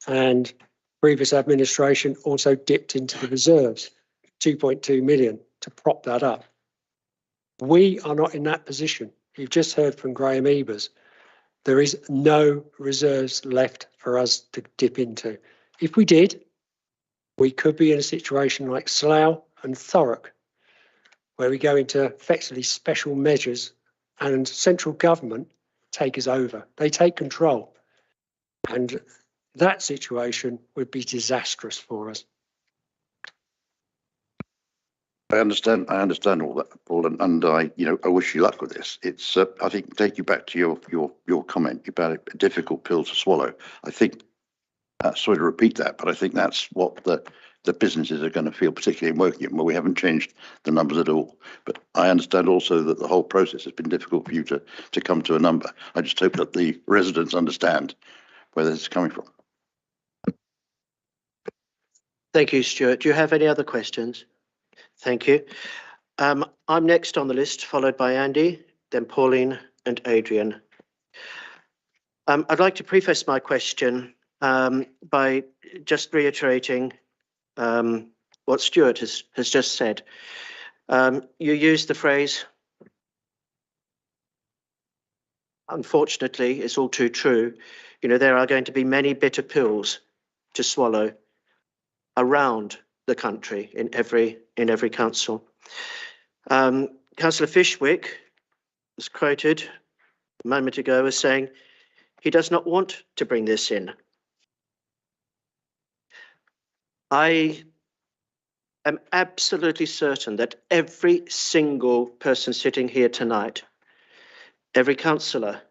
And previous administration also dipped into the reserves, 2.2 million, to prop that up. We are not in that position. You've just heard from Graham Ebers. There is no reserves left for us to dip into. If we did, we could be in a situation like Slough and Thurrock, where we go into effectively special measures and central government take us over. They take control. And that situation would be disastrous for us. I understand all that, Paul, and I wish you luck with this. It's, I think, take you back to your comment about a difficult pill to swallow. I think, sorry to repeat that, but I think that's what the businesses are going to feel, particularly in Wokingham, where we haven't changed the numbers at all. But I understand also that the whole process has been difficult for you to come to a number. I just hope that the residents understand where this is coming from. Thank you, Stuart. Do you have any other questions? Thank you. I'm next on the list, followed by Andy, then Pauline and Adrian. I'd like to preface my question by just reiterating what Stuart has just said. You used the phrase, unfortunately, it's all too true. You know, there are going to be many bitter pills to swallow around the country in every council. Councillor Fishwick was quoted a moment ago as saying he does not want to bring this in. I am absolutely certain that every single person sitting here tonight, every councillor,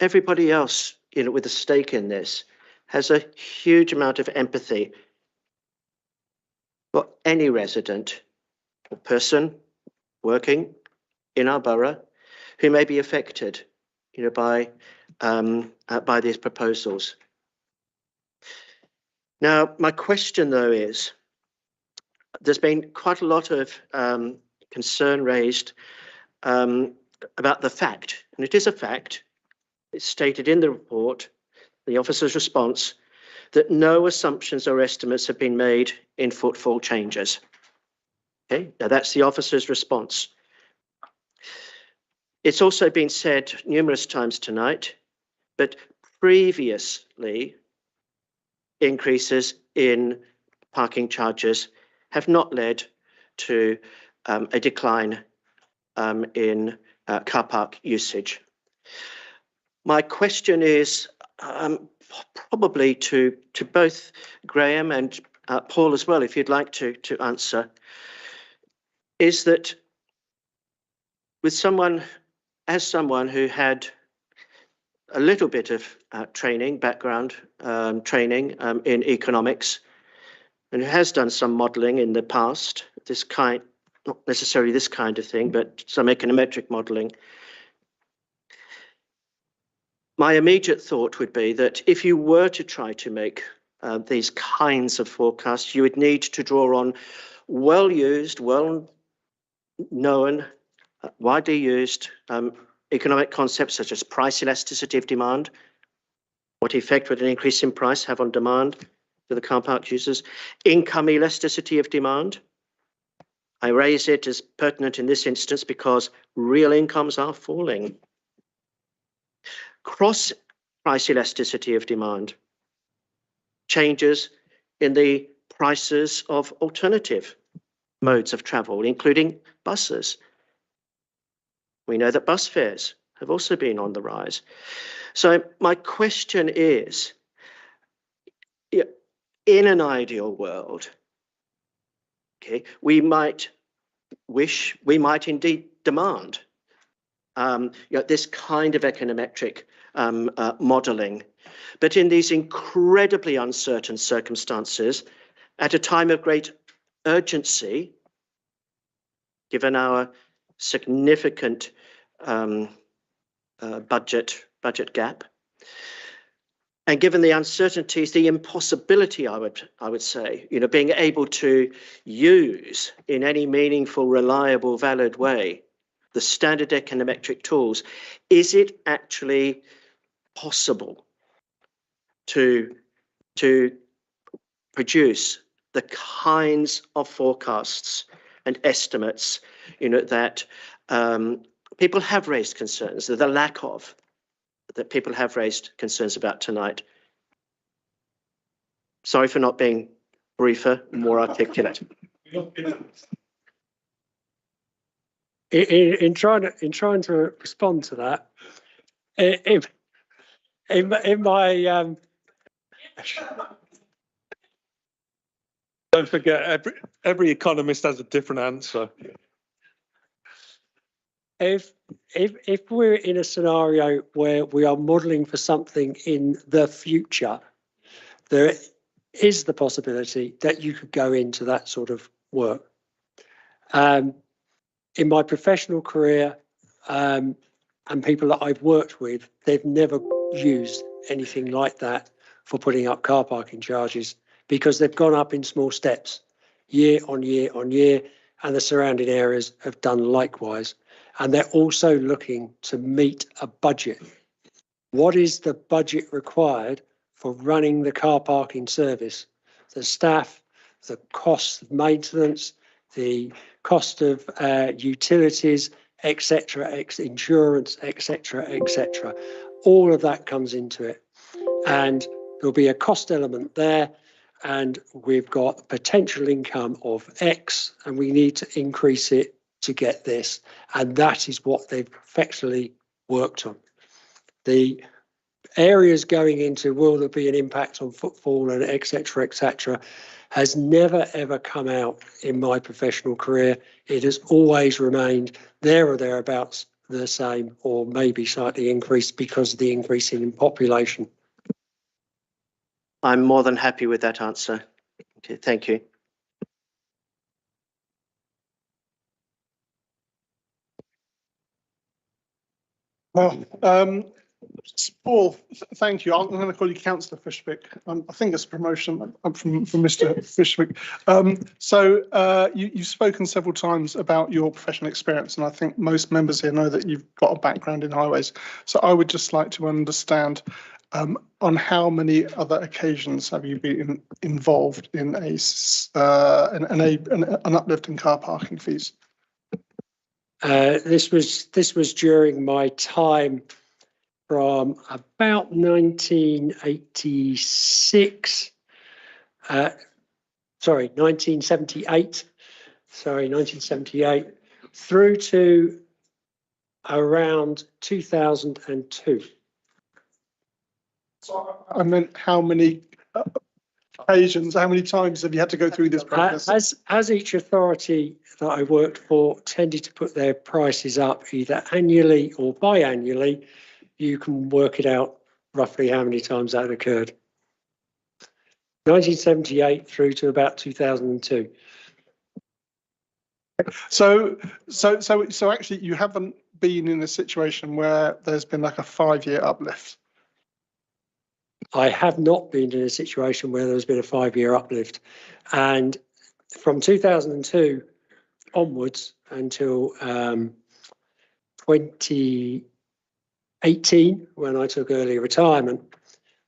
everybody else, you know, with a stake in this, has a huge amount of empathy for any resident or person working in our borough who may be affected, you know, by these proposals. Now, my question though is, there's been quite a lot of concern raised about the fact, and it is a fact, it's stated in the report, the officer's response, that no assumptions or estimates have been made in footfall changes. Okay, now that's the officer's response. It's also been said numerous times tonight, but previously increases in parking charges have not led to a decline in car park usage. My question is probably to both Graham and Paul as well, if you'd like to answer, is that with someone who had a little bit of background training in economics, and who has done some modelling in the past, not necessarily this kind of thing, but some econometric modelling. My immediate thought would be that if you were to try to make these kinds of forecasts, you would need to draw on well-used, well-known, widely used economic concepts such as price elasticity of demand. What effect would an increase in price have on demand for the car park users? Income elasticity of demand. I raise it as pertinent in this instance because real incomes are falling. Cross price elasticity of demand. Changes in the prices of alternative modes of travel, including buses. We know that bus fares have also been on the rise. So my question is, in an ideal world, okay, we might indeed demand this kind of econometric modelling. But in these incredibly uncertain circumstances, at a time of great urgency, given our significant budget gap, and given the uncertainties, the impossibility, I would say, you know, being able to use in any meaningful, reliable, valid way the standard econometric tools, is it actually possible to produce the kinds of forecasts and estimates, you know, that people have raised concerns, that the lack of, that people have raised concerns about tonight? Sorry for not being briefer, more articulate. In trying to respond to that, in my don't forget, every economist has a different answer. If we're in a scenario where we are modelling for something in the future, there is the possibility that you could go into that sort of work. In my professional career, and people that I've worked with, they've never used anything like that for putting up car parking charges, because they've gone up in small steps, year on year on year, and the surrounding areas have done likewise. And they're also looking to meet a budget. What is the budget required for running the car parking service. The staff, the cost of maintenance, the cost of utilities, etc., insurance, etc., etc. All of that comes into it. And there'll be a cost element there, and we've got potential income of X, and we need to increase it to get this. And that is what they've effectively worked on. The areas going into will there be an impact on footfall and etc., has never ever come out in my professional career. It has always remained there or thereabouts the same, or maybe slightly increased because of the increase in population. I'm more than happy with that answer. Okay, thank you. Well, Paul, thank you. I'm going to call you Councillor Fishwick. I think it's a promotion from Mr. Fishwick. You've spoken several times about your professional experience, and I think most members here know that you've got a background in highways. So I would just like to understand on how many other occasions have you been involved in an uplift in car parking fees? This was during my time from about 1978, through to around 2002. So I meant how many occasions, how many times have you had to go through this process? As each authority that I worked for tended to put their prices up either annually or biannually, you can work it out roughly how many times that occurred. 1978 through to about 2002. So actually you haven't been in a situation where there's been like a 5-year uplift? I have not been in a situation where there's been a 5-year uplift. And from 2002 onwards until 2018, when I took early retirement,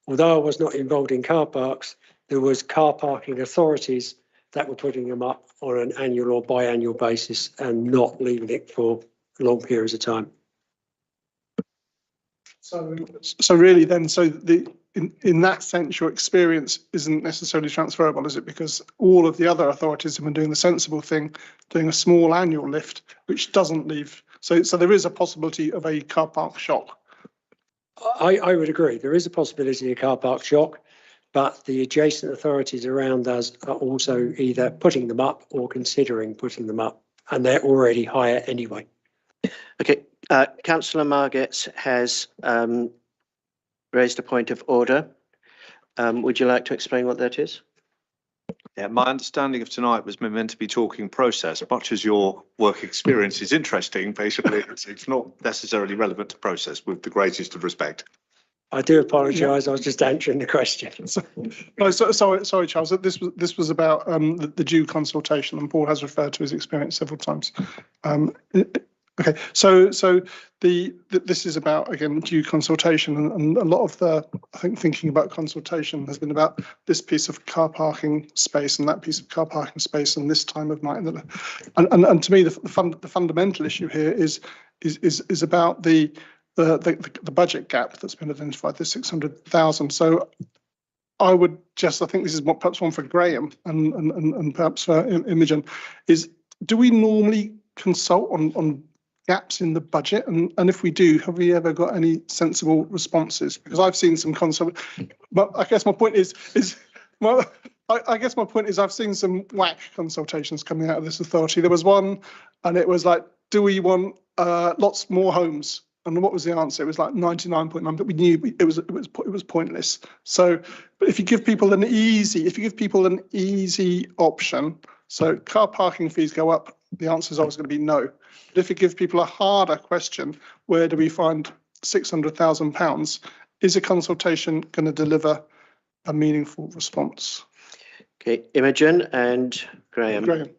although I was not involved in car parks, there was car parking authorities that were putting them up on an annual or biannual basis and not leaving it for long periods of time. So really then, in that sense, your experience isn't necessarily transferable, is it? Because all of the other authorities have been doing the sensible thing, doing a small annual lift, which doesn't leave. So there is a possibility of a car park shock. I would agree. There is a possibility of car park shock, but the adjacent authorities around us are also either putting them up or considering putting them up, and they're already higher anyway. Okay, Councillor Margetts has raised a point of order. Would you like to explain what that is? Yeah, my understanding of tonight was meant to be talking process. Much as your work experience is interesting, basically, it's not necessarily relevant to process, with the greatest of respect. I do apologise. I was just answering the question. Sorry, Charles. This was about the due consultation, and Paul has referred to his experience several times. Okay, so this is about, again, due consultation, and a lot of I think thinking about consultation has been about this piece of car parking space and that piece of car parking space and this time of night, and to me the fundamental issue here is about the budget gap that's been identified, the 600,000. So I would just, I think this is perhaps one for Graham and perhaps for Imogen, is do we normally consult on gaps in the budget, and if we do, have we ever got any sensible responses? Because I've seen some but I guess my point is I've seen some whack consultations coming out of this authority. There was one, and it was like, do we want lots more homes? And what was the answer? It was like 99.9, but we knew it was pointless. So, but if you give people an easy option, so car parking fees go up, the answer is always going to be no. But if you give people a harder question, where do we find £600,000? Is a consultation going to deliver a meaningful response? Okay, Imogen and Graham.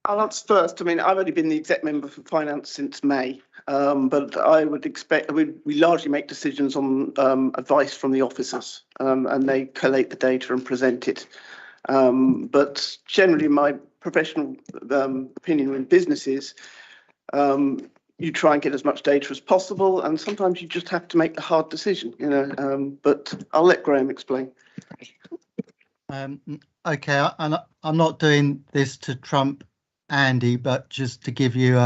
I'll answer first. I mean, I've only been the exec member for finance since May, but I would expect we largely make decisions on advice from the officers, and they collate the data and present it. But generally, my professional opinion in business is you try and get as much data as possible, and sometimes you just have to make the hard decision, you know. But I'll let Graham explain. Okay, I'm not doing this to trump Andy, but just to give you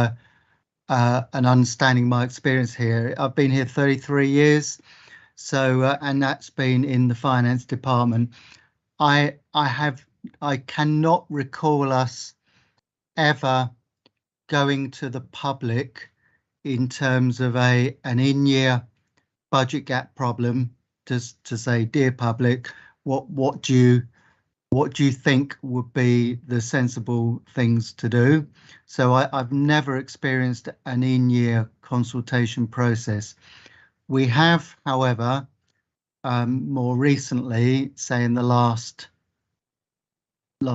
an understanding of my experience here. I've been here 33 years, so and that's been in the finance department. I cannot recall us ever going to the public in terms of an in-year budget gap problem just to say, dear public, what do you think would be the sensible things to do? So I've never experienced an in-year consultation process. We have, however, more recently, say in the last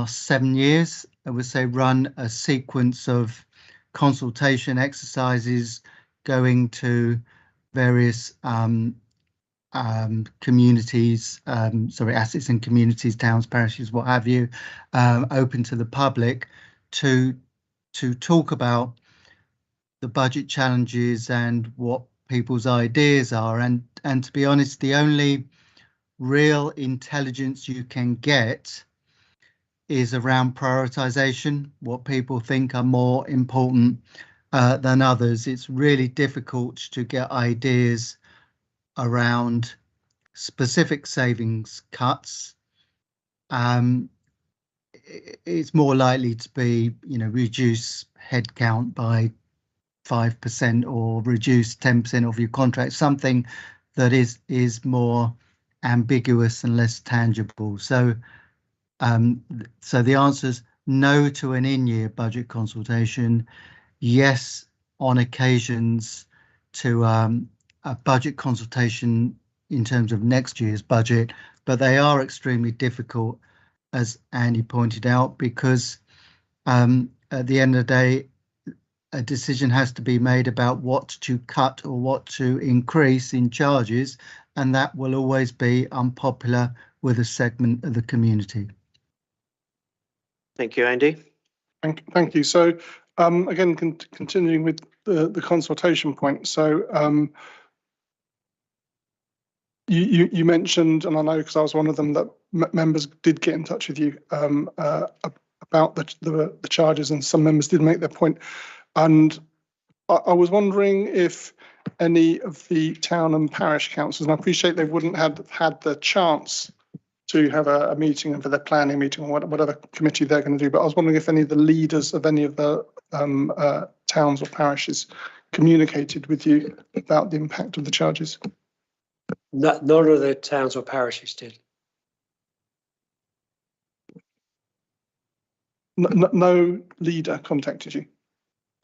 7 years, I would say, run a sequence of consultation exercises going to various communities, assets in communities, towns, parishes, what have you, open to the public to talk about the budget challenges and what people's ideas are. And to be honest, the only real intelligence you can get is around prioritization, what people think are more important than others. It's really difficult to get ideas around specific savings cuts. It's more likely to be, reduce headcount by 5% or reduce 10% of your contract, something that is more ambiguous and less tangible. So the answer is no to an in-year budget consultation, yes on occasions to a budget consultation in terms of next year's budget, but they are extremely difficult, as Andy pointed out, because at the end of the day, a decision has to be made about what to cut or what to increase in charges, and that will always be unpopular with a segment of the community. Thank you, Andy. Thank you. So again, continuing with the consultation point. So you mentioned, and I know because I was one of them, that members did get in touch with you about the charges, and some members did make their point. And I was wondering if any of the town and parish councils, and I appreciate they wouldn't have had the chance to have a meeting and for their planning meeting or whatever committee they're going to do, but I was wondering if any of the leaders of any of the towns or parishes communicated with you about the impact of the charges. None of the towns or parishes did. No leader contacted you?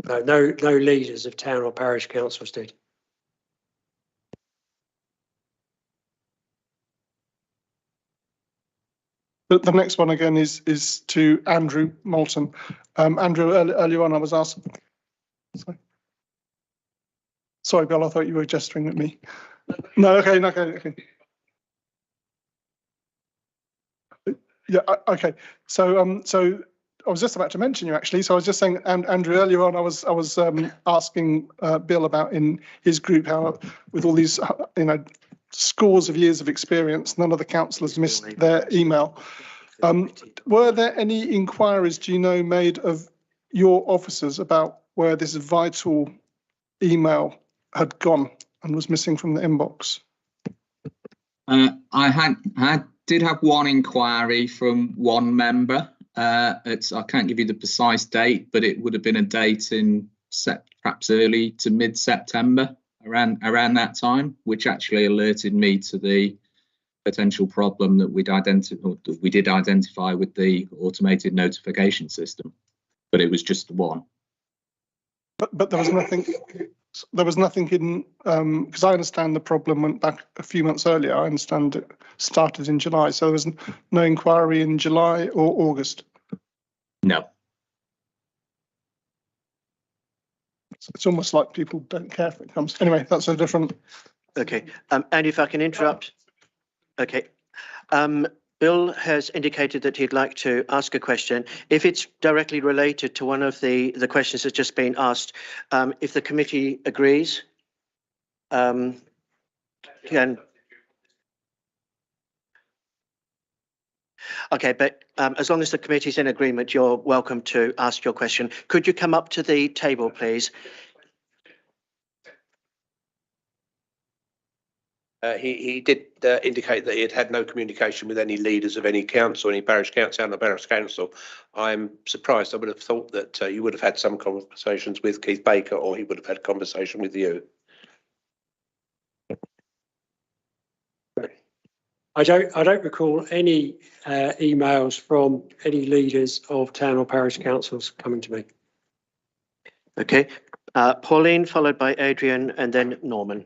No leaders of town or parish councils did. The next one again is to Andrew Moulton. Andrew, earlier on I was asked. Sorry, Bill, I thought you were gesturing at me. No, okay. Yeah, okay. So I was just about to mention you actually. So I was just saying, Andrew, earlier on I was asking Bill about in his group how with all these scores of years of experience, none of the councillors missed their email. Were there any inquiries, do you know, made of your officers about where this vital email had gone and was missing from the inbox? I did have one inquiry from one member. I can't give you the precise date, but it would have been a date in perhaps early to mid-September, around that time, which actually alerted me to the potential problem that we did identify with the automated notification system. But it was just one. But there was nothing. There was nothing in because I understand the problem went back a few months earlier. I understand it started in July, so there was no inquiry in July or August. No. It's almost like people don't care if it comes. Anyway, that's a different. Okay, and if I can interrupt. Okay, Bill has indicated that he'd like to ask a question. If it's directly related to one of the questions that's just been asked, if the committee agrees, can. Okay, but as long as the committee's in agreement, you're welcome to ask your question. Could you come up to the table, please? He did indicate that he had had no communication with any leaders of any council, any parish council, and the parish council. I'm surprised. I would have thought that you would have had some conversations with Keith Baker, or he would have had conversation with you. I don't recall any emails from any leaders of town or parish councils coming to me. Okay, Pauline, followed by Adrian, and then Norman.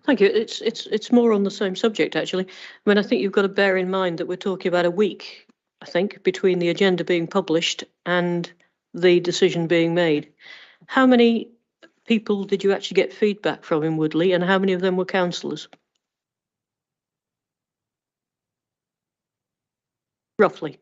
Thank you. It's more on the same subject, actually. I mean, I think you've got to bear in mind that we're talking about a week, I think, between the agenda being published and the decision being made. How many people did you actually get feedback from in Woodley, and how many of them were councillors? Roughly.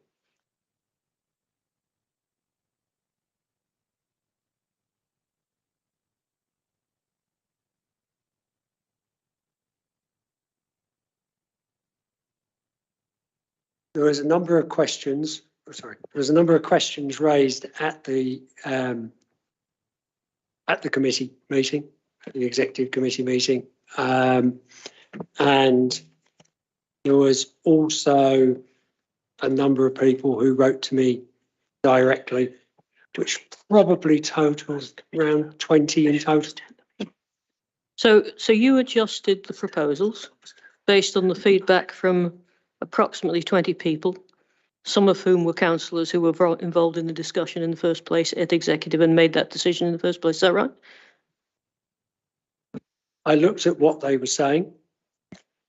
There was a number of questions. Sorry, there was a number of questions raised at the committee meeting, at the executive committee meeting, and there was also a number of people who wrote to me directly, which probably totals around 20 in total. So you adjusted the proposals based on the feedback from approximately 20 people, some of whom were councillors who were involved in the discussion in the first place at executive and made that decision in the first place. Is that right? I looked at what they were saying.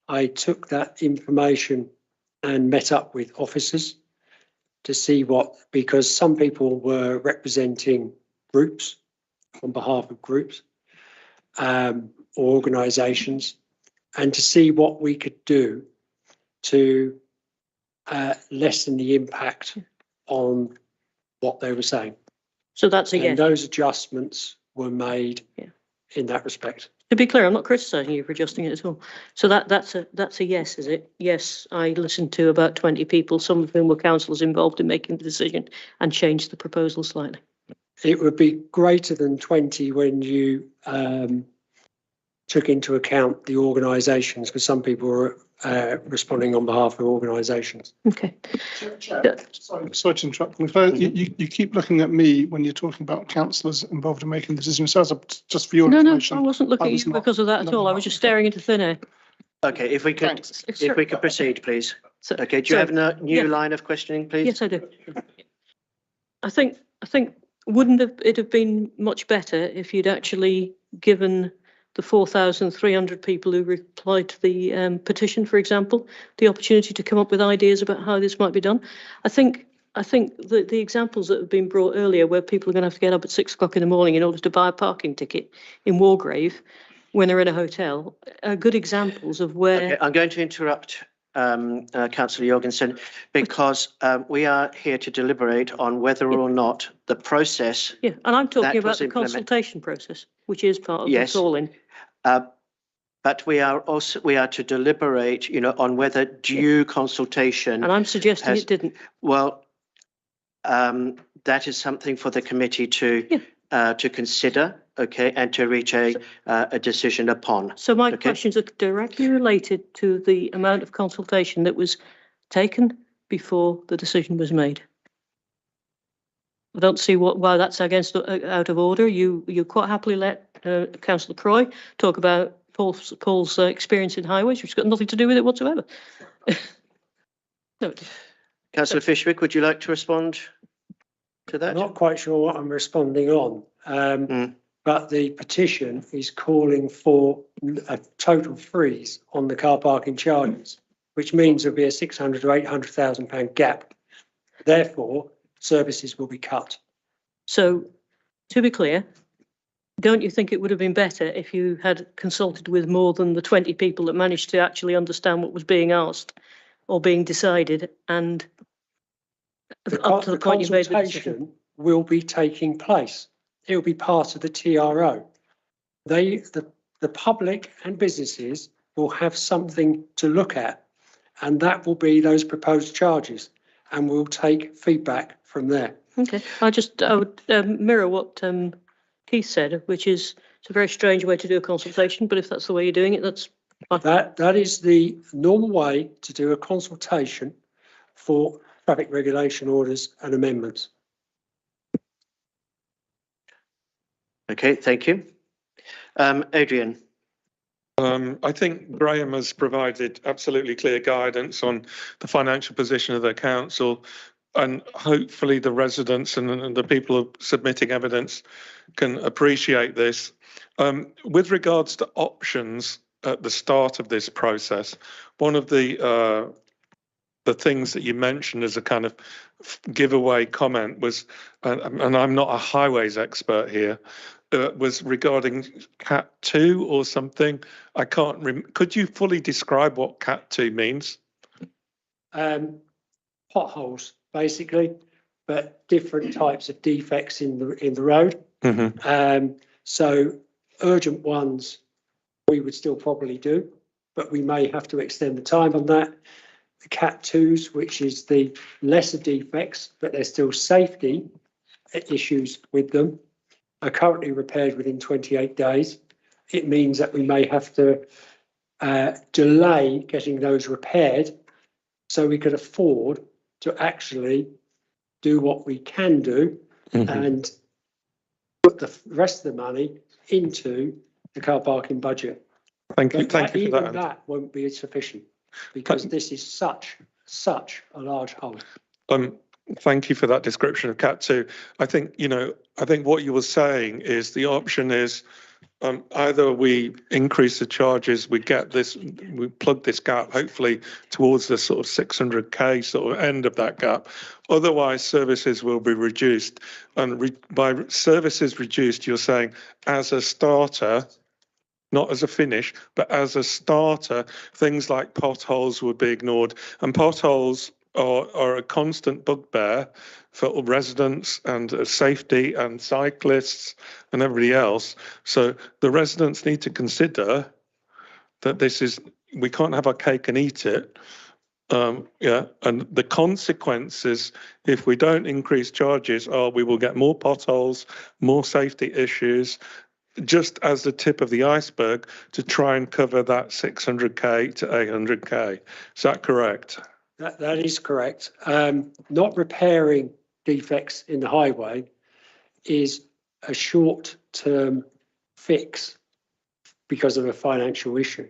I took that information and met up with officers to see because some people were representing groups on behalf of groups or organisations, and to see what we could do to lessen the impact on what they were saying. So that's a yes. And those adjustments were made in that respect. To be clear, I'm not criticising you for adjusting it at all. So that's a yes, is it? Yes, I listened to about 20 people, some of whom were councillors involved in making the decision, and changed the proposal slightly. It would be greater than 20 when you took into account the organisations, because some people were responding on behalf of organisations. Okay. Sorry to interrupt. You keep looking at me when you're talking about councillors involved in making the decision. So just for your information. No, I wasn't looking at you because of that at all. I was just staring into thin air. Okay, if we could proceed, please. Okay, do you have a new line of questioning, please? Yes, I do. I think wouldn't it have been much better if you'd actually given the 4,300 people who replied to the petition, for example, the opportunity to come up with ideas about how this might be done? I think the examples that have been brought earlier, where people are going to have to get up at 6 o'clock in the morning in order to buy a parking ticket in Wargrave when they're in a hotel, are good examples of where. Okay, I'm going to interrupt Councillor Jorgensen, because we are here to deliberate on whether or not the process. Yeah, and I'm talking about the consultation process, which is part of the call-in. But we are to deliberate, on whether due consultation. And I'm suggesting it didn't. Well, that is something for the committee to consider, okay, and to reach a decision upon. So my questions are directly related to the amount of consultation that was taken before the decision was made. I don't see why that's out of order. You quite happily let Councillor Croy talk about Paul's experience in highways, which has got nothing to do with it whatsoever. No. Councillor Fishwick, would you like to respond to that? I'm not quite sure what I'm responding on, but the petition is calling for a total freeze on the car parking charges, which means there'll be a £600,000 to £800,000 gap. Therefore, services will be cut. So, to be clear, Don't you think it would have been better if you had consulted with more than the 20 people that managed to actually understand what was being asked or being decided, and up to the point you made the decision? Consultation will be taking place. It will be part of the TRO. The public and businesses will have something to look at, and that will be those proposed charges, and we'll take feedback from there. Okay, I would mirror what Keith said, which is it's a very strange way to do a consultation, but if that's the way you're doing it, that's fine. That is the normal way to do a consultation for traffic regulation orders and amendments. Okay, thank you. Adrian. I think Graham has provided absolutely clear guidance on the financial position of the council, and hopefully the residents and the people submitting evidence can appreciate this. With regards to options at the start of this process, one of the things that you mentioned as a kind of giveaway comment was, and I'm not a highways expert here, was regarding Cat 2 or something. I can't remember. Could you fully describe what Cat 2 means? Potholes, basically, but different types of defects in the road. Mm-hmm. So urgent ones we would still probably do, but we may have to extend the time on that. The Cat 2s, which is the lesser defects, but there's still safety issues with them, are currently repaired within 28 days. It means that we may have to delay getting those repaired so we could afford to actually do what we can do and put the rest of the money into the car parking budget. Thank you. Thank you for that. Even that won't be sufficient because this is such a large hole. Thank you for that description of Cat 2. I think what you were saying is the option is either we increase the charges, we plug this gap, hopefully towards the sort of 600k sort of end of that gap. Otherwise, services will be reduced. And by services reduced, you're saying as a starter, not as a finish, but as a starter, things like potholes would be ignored. And potholes are a constant bugbear for residents and safety and cyclists and everybody else. So the residents need to consider that we can't have our cake and eat it. And the consequences, if we don't increase charges, are we will get more potholes, more safety issues, just as the tip of the iceberg to try and cover that 600k to 800k. Is that correct? That is correct. Not repairing defects in the highway is a short-term fix because of a financial issue.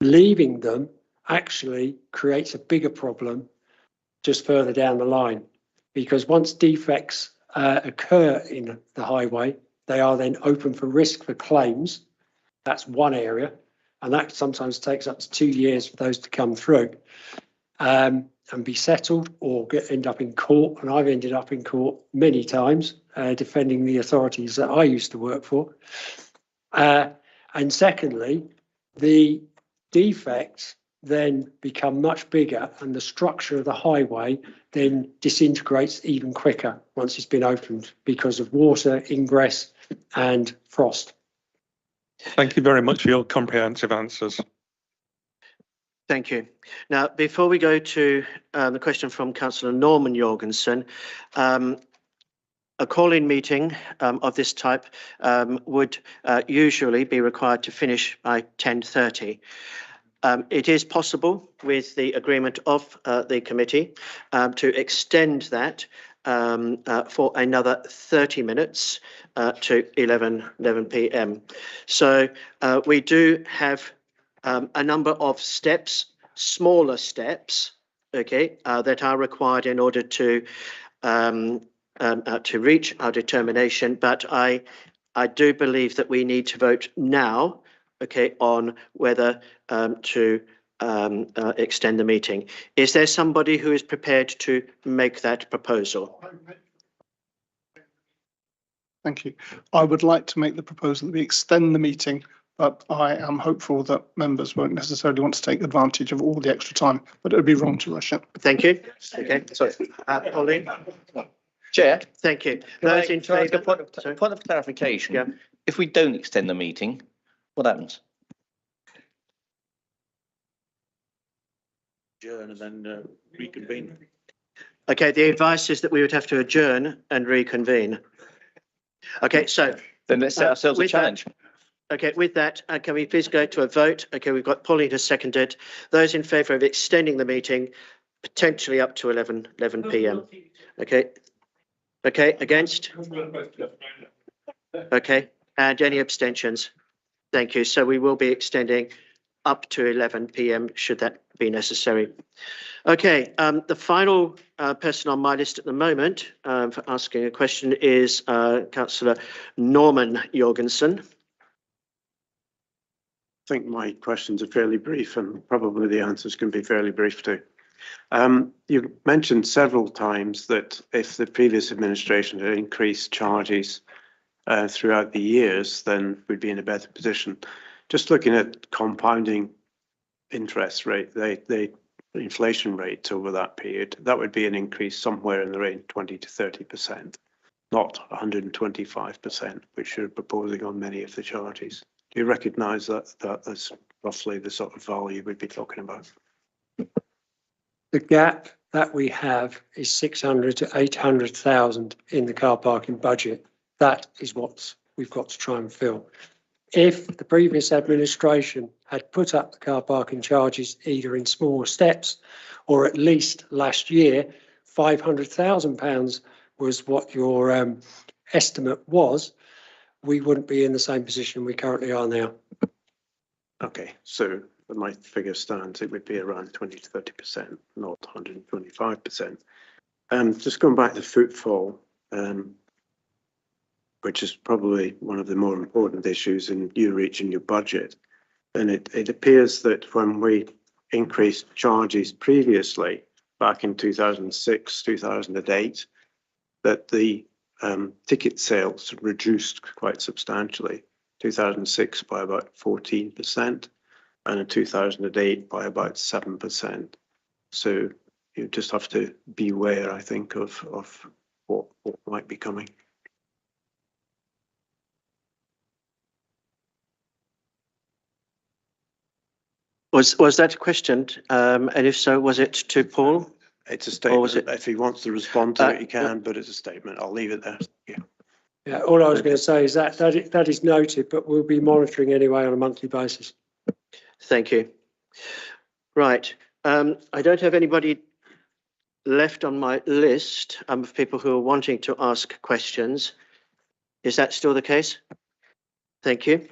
Leaving them actually creates a bigger problem just further down the line, because once defects occur in the highway, they are then open for risk for claims. That's one area, and that sometimes takes up to 2 years for those to come through and be settled or end up in court. And I've ended up in court many times defending the authorities that I used to work for. And secondly, the defects then become much bigger and the structure of the highway then disintegrates even quicker once it's been opened because of water ingress and frost. Thank you very much for your comprehensive answers. Thank you. Now, before we go to the question from Councillor Norman Jorgensen, a call-in meeting of this type would usually be required to finish by 10:30. It is possible, with the agreement of the committee, to extend that for another 30 minutes to 11 p.m. So we do have a number of steps, smaller steps, okay, that are required in order to reach our determination. But I do believe that we need to vote now, okay, on whether to extend the meeting. Is there somebody who is prepared to make that proposal? Thank you. I would like to make the proposal that we extend the meeting, but I am hopeful that members won't necessarily want to take advantage of all the extra time, but it would be wrong to rush it. Thank you. Okay, sorry. Pauline? Chair, Thank you. can I Those in ask a favour? point of clarification? Yeah. If we don't extend the meeting, what happens? Adjourn and then reconvene. Okay, the advice is that we would have to adjourn and reconvene. Okay, so. Then let's set ourselves a with challenge. Okay, with that, can we please go to a vote? Okay, we've got Pauline has seconded. Those in favour of extending the meeting potentially up to 11 p.m. Okay. Okay, against? Okay, and any abstentions? Thank you. So we will be extending up to 11 p.m. should that be necessary. Okay, the final person on my list at the moment for asking a question is Councillor Norman Jorgensen. I think my questions are fairly brief and probably the answers can be fairly brief too. You mentioned several times that if the previous administration had increased charges throughout the years, then we'd be in a better position. Just looking at compounding interest rate, the inflation rate over that period, that would be an increase somewhere in the range 20 to 30%, not 125%, which you're proposing on many of the charges. Do you recognise that that's roughly the sort of value we'd be talking about? The gap that we have is 600 to 800,000 in the car parking budget. That is what we've got to try and fill. If the previous administration had put up the car parking charges either in smaller steps or at least last year, £500,000 was what your estimate was, we wouldn't be in the same position we currently are now. Okay, so my figure stands, it would be around 20 to 30%, not 125%. Just going back to footfall, which is probably one of the more important issues in you reaching your budget. And it appears that when we increased charges previously, back in 2006, 2008, that the ticket sales reduced quite substantially. 2006 by about 14%, and in 2008 by about 7%. So you just have to beware, I think, of what might be coming. Was that a question? And if so, was it to Paul? It's a statement. If he wants to respond to it, he can, but it's a statement. I'll leave it there. Yeah. Yeah, all I was going to say is that is noted, but we'll be monitoring anyway on a monthly basis. Thank you. Right. I don't have anybody left on my list of people who are wanting to ask questions. Is that still the case? Thank you.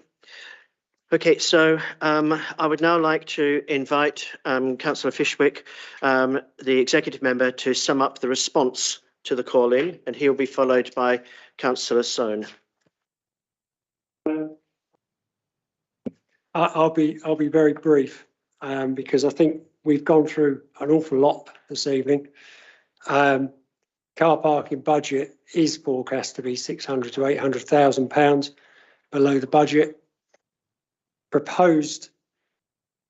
Okay, so I would now like to invite Councillor Fishwick, the executive member, to sum up the response to the call-in, and he'll be followed by Councillor Sohn. I'll be very brief because I think we've gone through an awful lot this evening. Car parking budget is forecast to be £600,000 to £800,000 below the budget. Proposed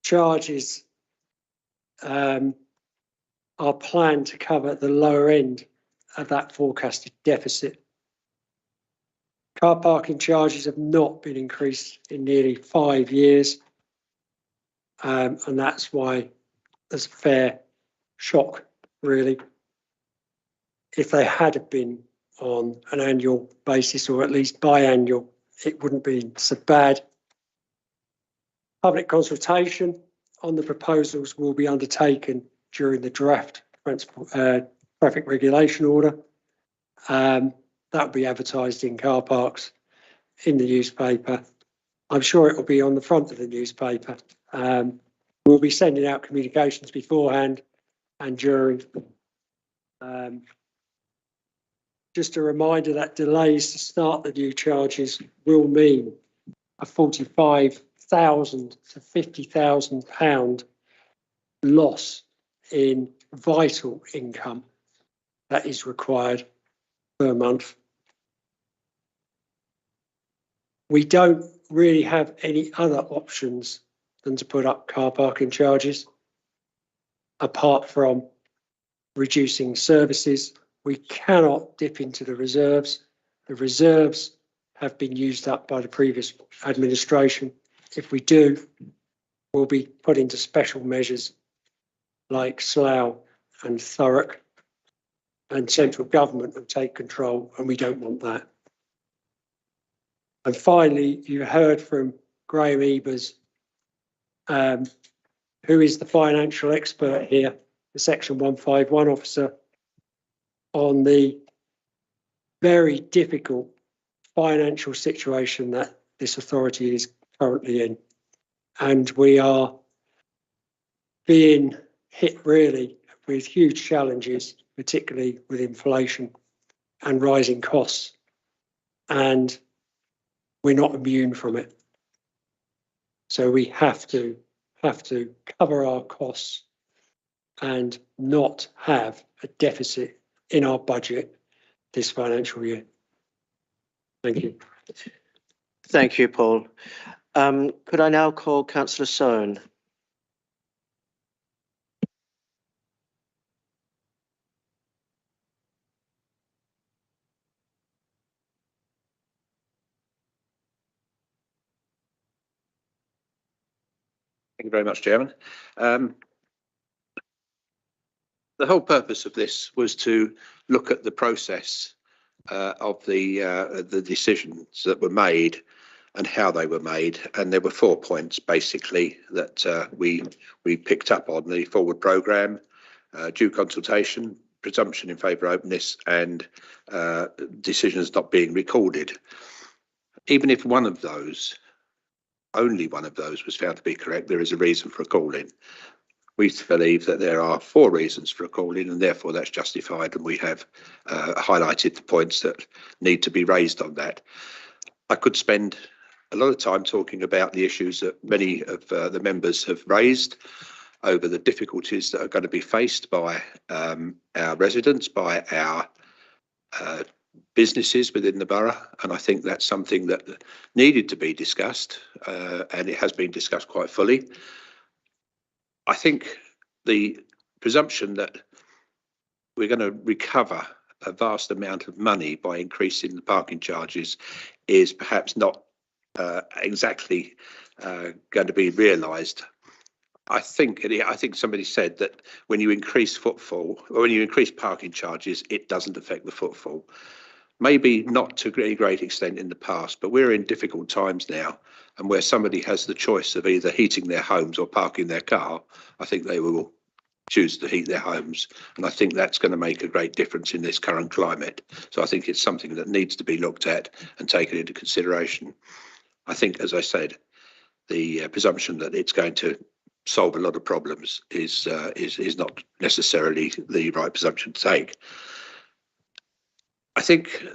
charges are planned to cover the lower end of that forecasted deficit. Car parking charges have not been increased in nearly 5 years, and that's why there's a fair shock, really. If they had been on an annual basis, or at least biannual, it wouldn't be so bad. Public consultation on the proposals will be undertaken during the draft traffic regulation order. That will be advertised in car parks, in the newspaper. I'm sure it will be on the front of the newspaper. We'll be sending out communications beforehand and during. Just a reminder that delays to start the new charges will mean a £45,000 to £50,000 loss in vital income that is required per month. We don't really have any other options than to put up car parking charges. Apart from reducing services, we cannot dip into the reserves. The reserves have been used up by the previous administration. If we do, we'll be put into special measures like Slough and Thurrock, and central government will take control, and we don't want that. And finally, you heard from Graham Ebers, who is the financial expert here, the Section 151 officer, on the very difficult financial situation that this authority is currently in. And we are being hit really with huge challenges, particularly with inflation and rising costs. And we're not immune from it. So we have to cover our costs and not have a deficit in our budget this financial year. Thank you. Thank you, Paul. Could I now call Councillor Sohn? Thank you very much, Chairman. The whole purpose of this was to look at the process of the decisions that were made and how they were made. And there were 4 points basically that we picked up on: the forward programme, due consultation, presumption in favour of openness, and decisions not being recorded. Even if one of those, only one of those, was found to be correct, there is a reason for a call-in. We believe that there are 4 reasons for a call-in, and therefore that's justified, and we have highlighted the points that need to be raised on that. I could spend a lot of time talking about the issues that many of the members have raised over the difficulties that are going to be faced by our residents, by our businesses within the borough, and I think that's something that needed to be discussed, and it has been discussed quite fully. I think the presumption that we're going to recover a vast amount of money by increasing the parking charges is perhaps not exactly going to be realised. I think somebody said that when you increase footfall, or when you increase parking charges, it doesn't affect the footfall. Maybe not to a great extent in the past, but we're in difficult times now, and where somebody has the choice of either heating their homes or parking their car, I think they will choose to heat their homes, and I think that's going to make a great difference in this current climate. So I think it's something that needs to be looked at and taken into consideration. I think, as I said, the presumption that it's going to solve a lot of problems is not necessarily the right presumption to take. I think,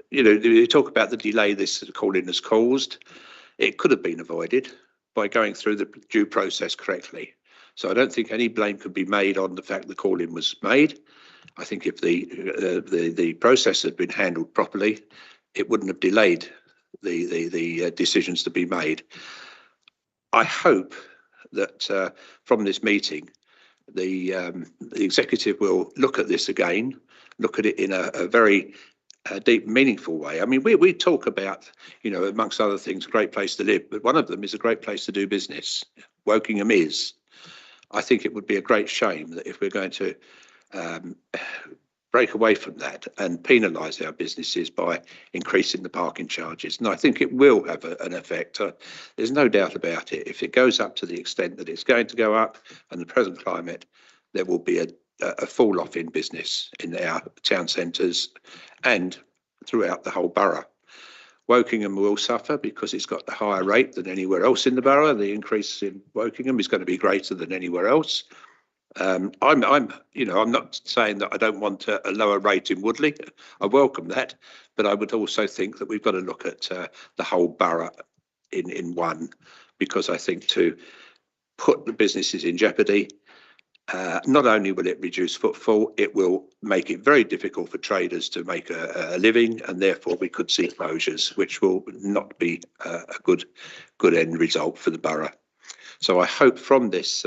you talk about the delay this call-in has caused. It could have been avoided by going through the due process correctly. So I don't think any blame could be made on the fact the call-in was made. I think if the process had been handled properly, it wouldn't have delayed the decisions to be made. I hope that from this meeting, the executive will look at this again, look at it in a very deep, meaningful way. I mean, we talk about, amongst other things, a great place to live, but one of them is a great place to do business. Wokingham is. I think it would be a great shame that if we're going to break away from that and penalise our businesses by increasing the parking charges. And I think it will have an effect. There's no doubt about it. If it goes up to the extent that it's going to go up, and the present climate, there will be a fall off in business in our town centres and throughout the whole borough. Wokingham will suffer because it's got the higher rate than anywhere else in the borough. The increase in Wokingham is going to be greater than anywhere else. I'm not saying that I don't want a lower rate in Woodley. I welcome that, but I would also think that we've got to look at the whole borough in one, because I think to put the businesses in jeopardy Not only will it reduce footfall, it will make it very difficult for traders to make a living, and therefore we could see closures, which will not be a good end result for the borough. So I hope from this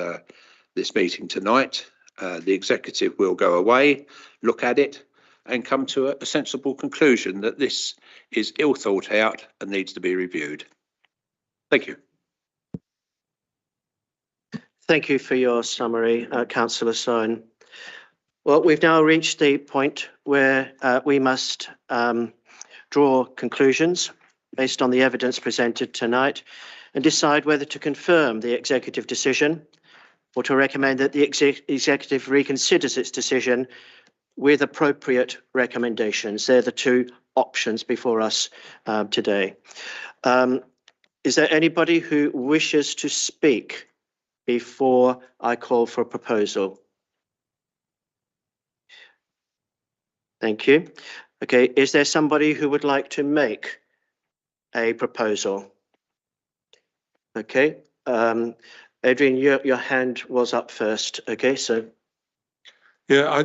meeting tonight, the executive will go away, look at it, and come to a sensible conclusion that this is ill thought out and needs to be reviewed. Thank you. Thank you for your summary, Councillor Sohn. Well, we've now reached the point where we must draw conclusions based on the evidence presented tonight and decide whether to confirm the executive decision or to recommend that the executive reconsiders its decision with appropriate recommendations. They're the two options before us today. Is there anybody who wishes to speak before I call for a proposal? Thank you. Okay, is there somebody who would like to make a proposal? Okay, Adrian, your hand was up first. Okay, so. Yeah,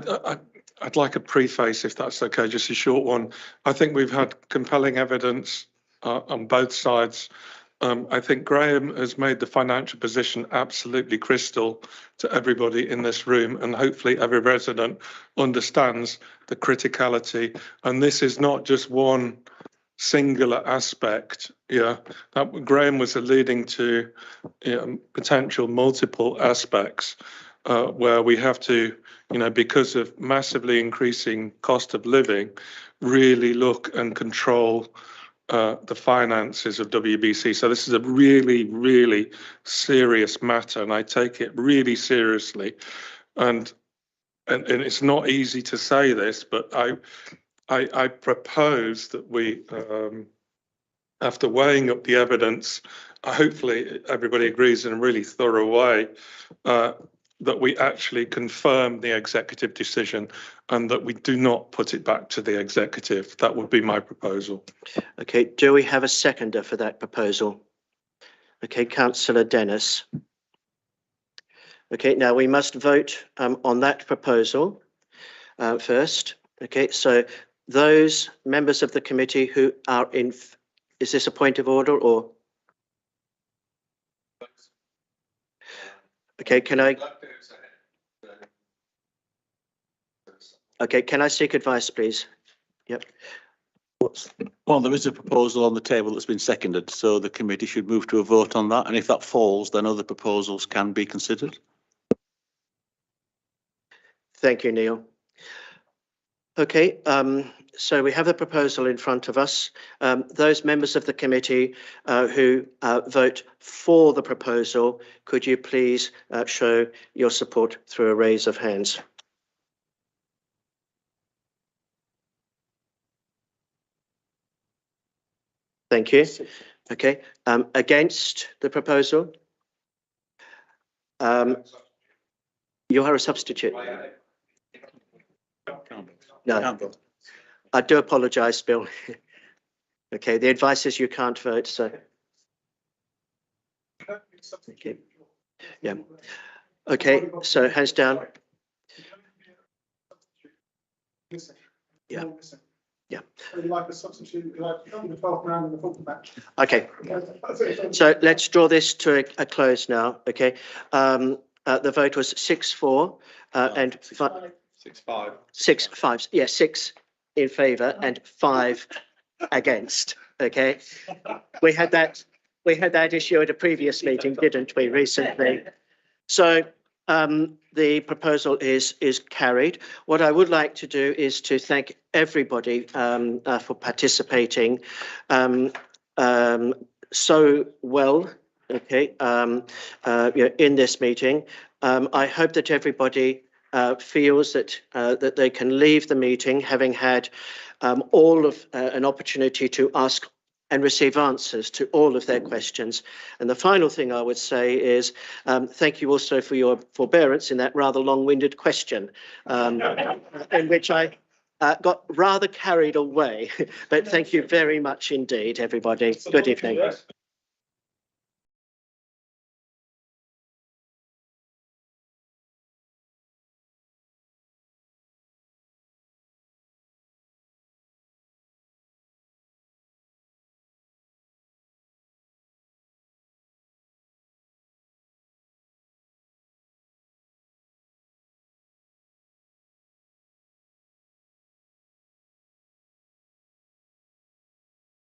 I'd like a preface, if that's okay, just a short one. I think we've had compelling evidence on both sides. I think Graham has made the financial position absolutely crystal to everybody in this room, and hopefully every resident understands the criticality. And this is not just one singular aspect, that Graham was alluding to, potential multiple aspects where we have to, because of massively increasing cost of living, really look and control the finances of WBC. So this is a really, really serious matter, and I take it really seriously. And it's not easy to say this, but I propose that we, after weighing up the evidence, hopefully everybody agrees in a really thorough way, that we actually confirm the executive decision and that we do not put it back to the executive. That would be my proposal. Okay, do we have a seconder for that proposal? Okay, Councillor Dennis. Okay, now we must vote on that proposal first. Okay, so those members of the committee who are in, is this a point of order or? Okay, can I? Okay, can I seek advice, please? Yep. Well, there is a proposal on the table that's been seconded, so the committee should move to a vote on that. And if that falls, then other proposals can be considered. Thank you, Neil. Okay, so we have a proposal in front of us. Those members of the committee who vote for the proposal, could you please show your support through a raise of hands? Thank you. Okay, against the proposal? You are a substitute. No, I do apologise, Bill. Okay, the advice is you can't vote, so. Okay. Yeah. Okay, so hands down. Yeah. Yeah. Okay. So let's draw this to a close now. Okay. The vote was 6-4 and 5. 6-5. 6-5. Yeah, 6 in favour and 5 against. Okay. We had that issue at a previous meeting, didn't we, recently? So the proposal is carried. What I would like to do is to thank everybody for participating so well, okay, in this meeting. I hope that everybody feels that they can leave the meeting having had all of an opportunity to ask and receive answers to all of their questions. And the final thing I would say is thank you also for your forbearance in that rather long-winded question, in which I got rather carried away. But thank you very much indeed, everybody. Good evening.